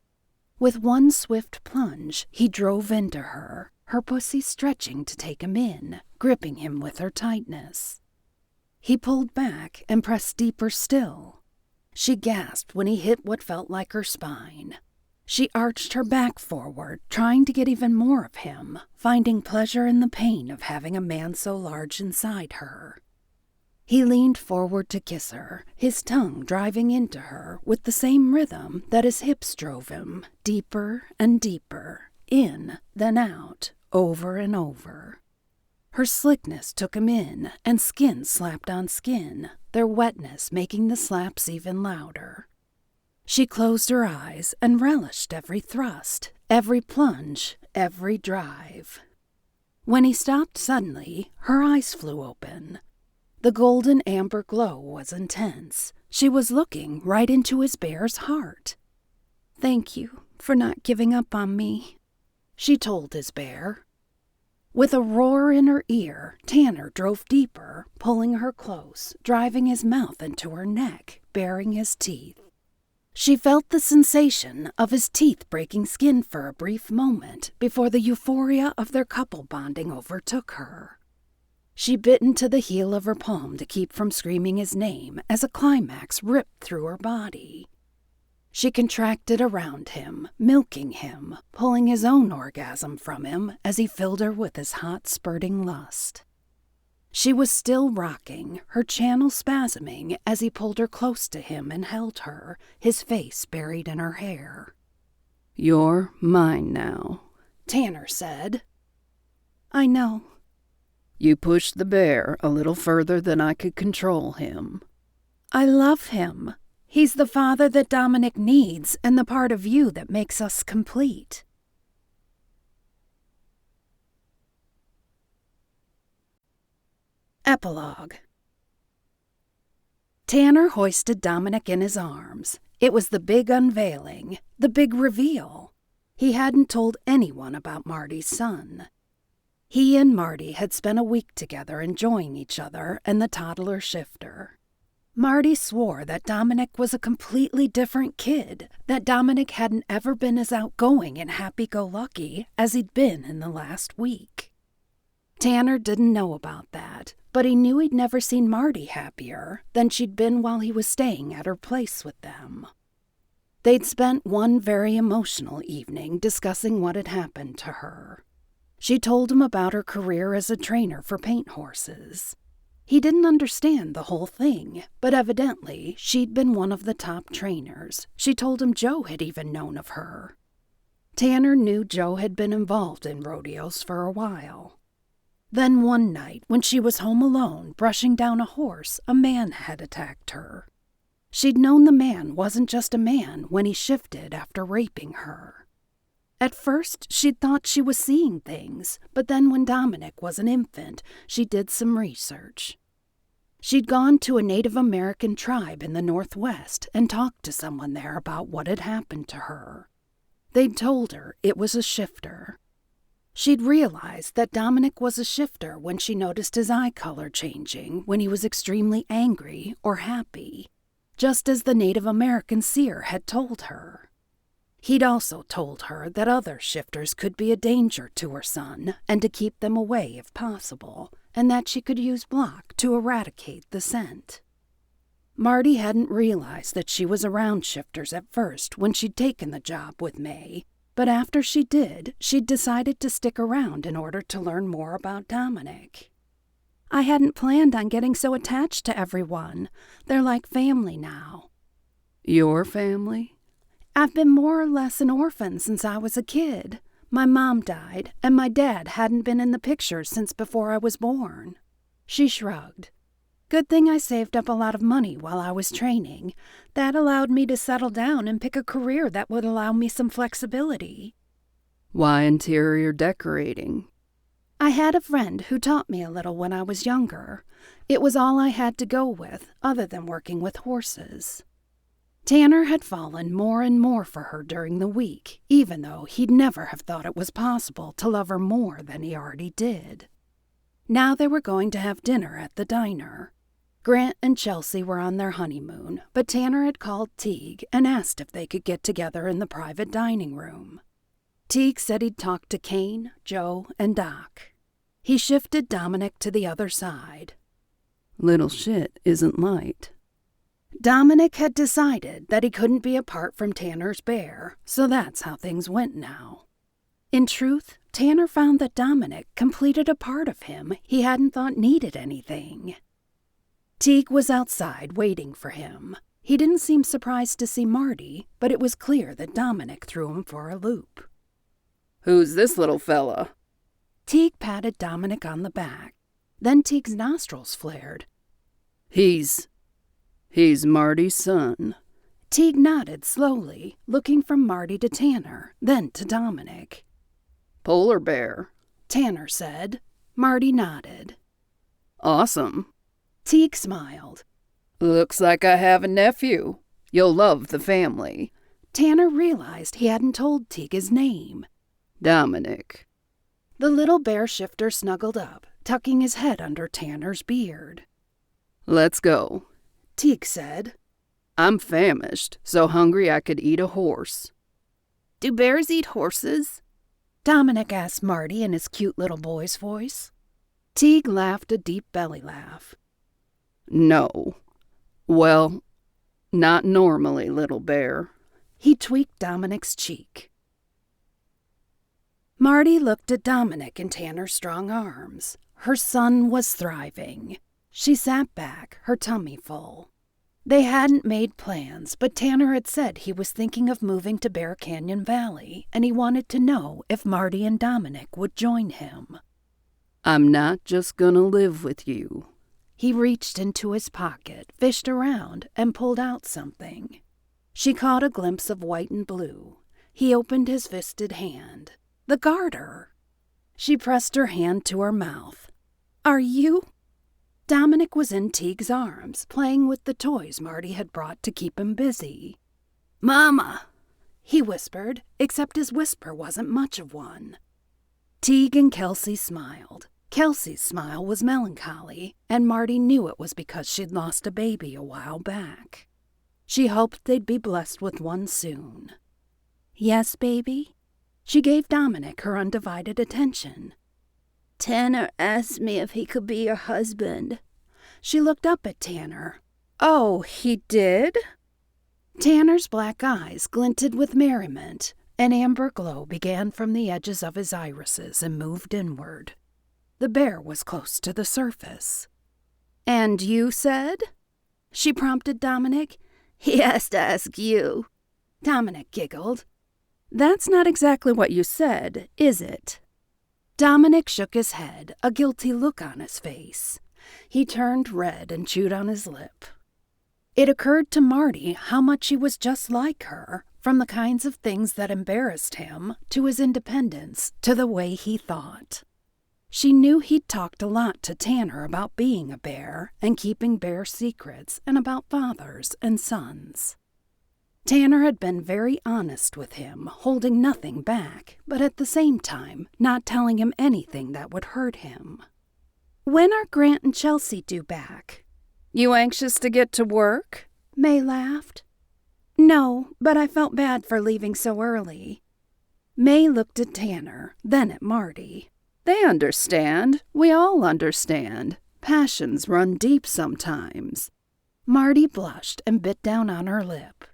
With one swift plunge, he drove into her, her pussy stretching to take him in, gripping him with her tightness. He pulled back and pressed deeper still. She gasped when he hit what felt like her spine. She arched her back forward, trying to get even more of him, finding pleasure in the pain of having a man so large inside her. He leaned forward to kiss her, his tongue driving into her with the same rhythm that his hips drove him, deeper and deeper, in, then out, over and over. Her slickness took him in, and skin slapped on skin, their wetness making the slaps even louder. She closed her eyes and relished every thrust, every plunge, every drive. When he stopped suddenly, her eyes flew open. The golden amber glow was intense. She was looking right into his bear's heart. "Thank you for not giving up on me," she told his bear. With a roar in her ear, Tanner drove deeper, pulling her close, driving his mouth into her neck, baring his teeth. She felt the sensation of his teeth breaking skin for a brief moment before the euphoria of their couple bonding overtook her. She bit into the heel of her palm to keep from screaming his name as a climax ripped through her body. She contracted around him, milking him, pulling his own orgasm from him as he filled her with his hot, spurting lust. She was still rocking, her channel spasming as he pulled her close to him and held her, his face buried in her hair. "You're mine now," Tanner said. "I know." "You pushed the bear a little further than I could control him." "I love him. He's the father that Dominic needs and the part of you that makes us complete." Epilogue. Tanner hoisted Dominic in his arms. It was the big unveiling, the big reveal. He hadn't told anyone about Marti's son. He and Marti had spent a week together enjoying each other and the toddler shifter. Marti swore that Dominic was a completely different kid, that Dominic hadn't ever been as outgoing and happy-go-lucky as he'd been in the last week. Tanner didn't know about that, but he knew he'd never seen Marti happier than she'd been while he was staying at her place with them. They'd spent one very emotional evening discussing what had happened to her. She told him about her career as a trainer for paint horses. He didn't understand the whole thing, but evidently she'd been one of the top trainers. She told him Joe had even known of her. Tanner knew Joe had been involved in rodeos for a while. Then one night, when she was home alone, brushing down a horse, a man had attacked her. She'd known the man wasn't just a man when he shifted after raping her. At first, she'd thought she was seeing things, but then when Dominic was an infant, she did some research. She'd gone to a Native American tribe in the Northwest and talked to someone there about what had happened to her. They'd told her it was a shifter. She'd realized that Dominic was a shifter when she noticed his eye color changing when he was extremely angry or happy, just as the Native American seer had told her. He'd also told her that other shifters could be a danger to her son and to keep them away if possible, and that she could use block to eradicate the scent. Marti hadn't realized that she was around shifters at first when she'd taken the job with May, but after she did, she'd decided to stick around in order to learn more about Dominic. I hadn't planned on getting so attached to everyone. They're like family now. Your family? I've been more or less an orphan since I was a kid. My mom died, and my dad hadn't been in the picture since before I was born. She shrugged. Good thing I saved up a lot of money while I was training. That allowed me to settle down and pick a career that would allow me some flexibility. Why interior decorating? I had a friend who taught me a little when I was younger. It was all I had to go with, other than working with horses. Tanner had fallen more and more for her during the week, even though he'd never have thought it was possible to love her more than he already did. Now they were going to have dinner at the diner. Grant and Chelsea were on their honeymoon, but Tanner had called Teague and asked if they could get together in the private dining room. Teague said he'd talked to Kane, Joe, and Doc. He shifted Dominic to the other side. Little shit isn't light. Dominic had decided that he couldn't be apart from Tanner's bear, so that's how things went now. In truth, Tanner found that Dominic completed a part of him he hadn't thought needed anything. Teague was outside waiting for him. He didn't seem surprised to see Marti, but it was clear that Dominic threw him for a loop. Who's this little fella? Teague patted Dominic on the back. Then Teague's nostrils flared. He's Marti's son. Teague nodded slowly, looking from Marti to Tanner, then to Dominic. Polar bear, Tanner said. Marti nodded. Awesome. Teague smiled. Looks like I have a nephew. You'll love the family. Tanner realized he hadn't told Teague his name. Dominic. The little bear shifter snuggled up, tucking his head under Tanner's beard. Let's go, Teague said. I'm famished, so hungry I could eat a horse. Do bears eat horses? Dominic asked Marti in his cute little boy's voice. Teague laughed a deep belly laugh. No. Well, not normally, little bear. He tweaked Dominic's cheek. Marti looked at Dominic in Tanner's strong arms. Her son was thriving. She sat back, her tummy full. They hadn't made plans, but Tanner had said he was thinking of moving to Bear Canyon Valley, and he wanted to know if Marti and Dominic would join him. I'm not just gonna live with you. He reached into his pocket, fished around, and pulled out something. She caught a glimpse of white and blue. He opened his fisted hand. The garter! She pressed her hand to her mouth. Are you? Dominic was in Teague's arms, playing with the toys Marti had brought to keep him busy. Mama, he whispered, except his whisper wasn't much of one. Teague and Kelsey smiled. Kelsey's smile was melancholy, and Marti knew it was because she'd lost a baby a while back. She hoped they'd be blessed with one soon. Yes, baby? She gave Dominic her undivided attention. Tanner asked me if he could be your husband. She looked up at Tanner. Oh, he did? Tanner's black eyes glinted with merriment. An amber glow began from the edges of his irises and moved inward. The bear was close to the surface. And you said? She prompted Dominic. He has to ask you. Dominic giggled. That's not exactly what you said, is it? Dominic shook his head, a guilty look on his face. He turned red and chewed on his lip. It occurred to Marti how much he was just like her, from the kinds of things that embarrassed him, to his independence, to the way he thought. She knew he'd talked a lot to Tanner about being a bear and keeping bear secrets and about fathers and sons. Tanner had been very honest with him, holding nothing back, but at the same time not telling him anything that would hurt him. When are Grant and Chelsea due back? You anxious to get to work? May laughed. No, but I felt bad for leaving so early. May looked at Tanner, then at Marti. They understand. We all understand. Passions run deep sometimes. Marti blushed and bit down on her lip.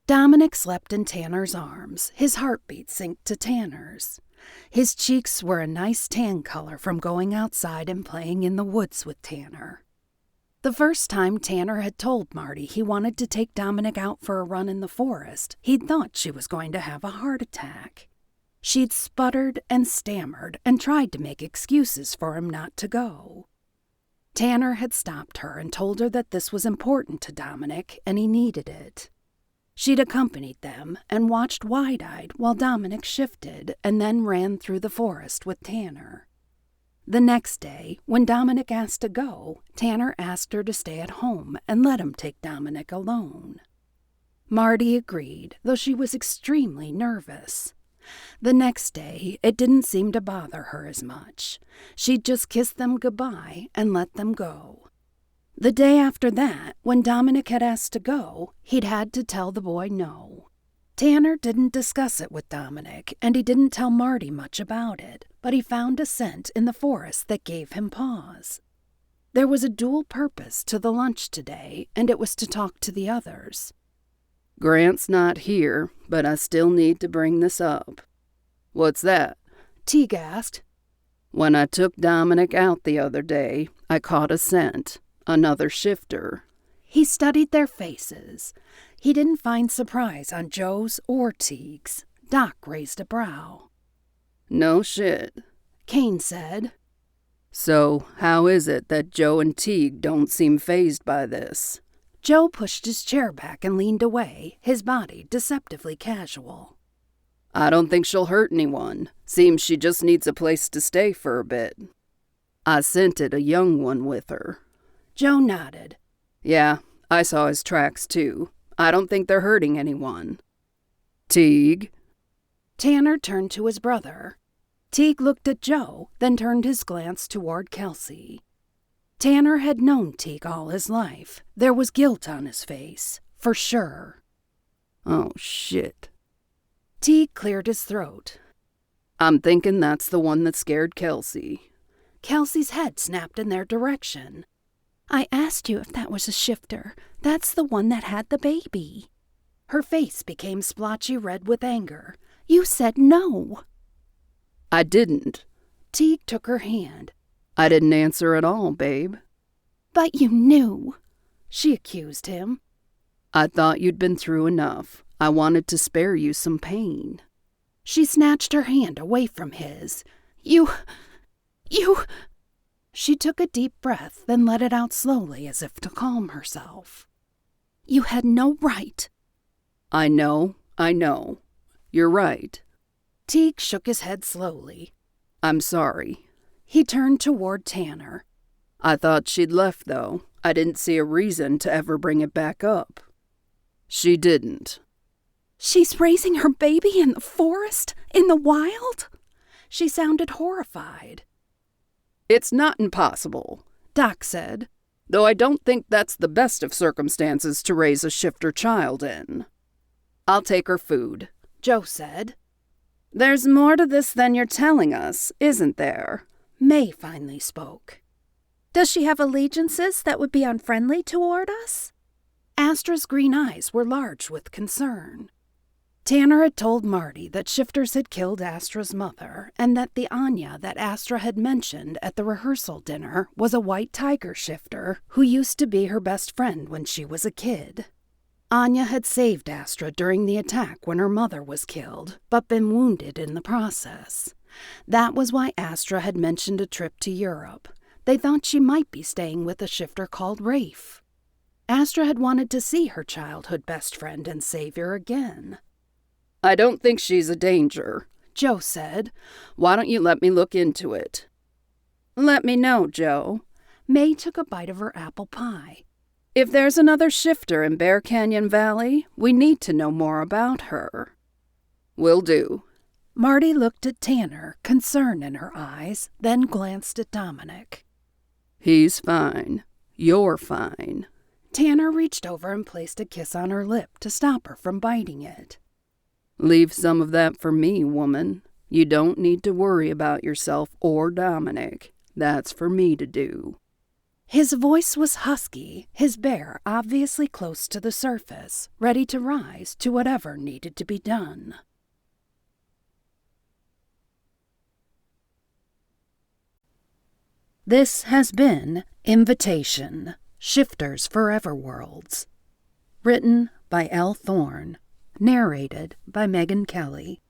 Dominic slept in Tanner's arms, his heartbeat synced to Tanner's. His cheeks were a nice tan color from going outside and playing in the woods with Tanner. The first time Tanner had told Marti he wanted to take Dominic out for a run in the forest, he'd thought she was going to have a heart attack. She'd sputtered and stammered and tried to make excuses for him not to go. Tanner had stopped her and told her that this was important to Dominic and he needed it. She'd accompanied them and watched wide-eyed while Dominic shifted and then ran through the forest with Tanner. The next day, when Dominic asked to go, Tanner asked her to stay at home and let him take Dominic alone. Marti agreed, though she was extremely nervous. The next day, it didn't seem to bother her as much. She'd just kiss them goodbye and let them go. The day after that, when Dominic had asked to go, he'd had to tell the boy no. Tanner didn't discuss it with Dominic, and he didn't tell Marti much about it, but he found a scent in the forest that gave him pause. There was a dual purpose to the lunch today, and it was to talk to the others. Grant's not here, but I still need to bring this up. What's that? Teague asked. When I took Dominic out the other day, I caught a scent. Another shifter. He studied their faces. He didn't find surprise on Joe's or Teague's. Doc raised a brow. No shit, Kane said. So, how is it that Joe and Teague don't seem fazed by this? Joe pushed his chair back and leaned away, his body deceptively casual. I don't think she'll hurt anyone. Seems she just needs a place to stay for a bit. I scented a young one with her. Joe nodded. Yeah, I saw his tracks too. I don't think they're hurting anyone. Teague? Tanner turned to his brother. Teague looked at Joe, then turned his glance toward Kelsey. Tanner had known Teague all his life. There was guilt on his face, for sure. Oh, shit. Teague cleared his throat. I'm thinking that's the one that scared Kelsey. Kelsey's head snapped in their direction. I asked you if that was a shifter. That's the one that had the baby. Her face became splotchy red with anger. You said no. I didn't. Teague took her hand. I didn't answer at all, babe. But you knew, she accused him. I thought you'd been through enough. I wanted to spare you some pain. She snatched her hand away from his. You... She took a deep breath, then let it out slowly as if to calm herself. You had no right. I know. You're right. Teague shook his head slowly. I'm sorry. He turned toward Tanner. I thought she'd left, though. I didn't see a reason to ever bring it back up. She didn't. She's raising her baby in the forest? In the wild? She sounded horrified. It's not impossible, Doc said, though I don't think that's the best of circumstances to raise a shifter child in. I'll take her food, Joe said. There's more to this than you're telling us, isn't there? May finally spoke. Does she have allegiances that would be unfriendly toward us? Astra's green eyes were large with concern. Tanner had told Marti that shifters had killed Astra's mother, and that the Anya that Astra had mentioned at the rehearsal dinner was a white tiger shifter who used to be her best friend when she was a kid. Anya had saved Astra during the attack when her mother was killed, but been wounded in the process. That was why Astra had mentioned a trip to Europe. They thought she might be staying with a shifter called Rafe. Astra had wanted to see her childhood best friend and savior again. I don't think she's a danger, Joe said. Why don't you let me look into it? Let me know, Joe. May took a bite of her apple pie. If there's another shifter in Bear Canyon Valley, we need to know more about her. Will do. Marti looked at Tanner, concern in her eyes, then glanced at Dominic. He's fine. You're fine. Tanner reached over and placed a kiss on her lip to stop her from biting it. Leave some of that for me, woman. You don't need to worry about yourself or Dominic. That's for me to do. His voice was husky, his bear obviously close to the surface, ready to rise to whatever needed to be done. This has been Invitation, Shifters Forever Worlds. Written by Elle Thorne. Narrated by Megan Kelly.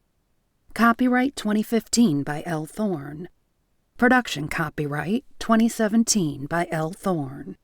Copyright 2015 by Elle Thorne. Production copyright 2017 by Elle Thorne.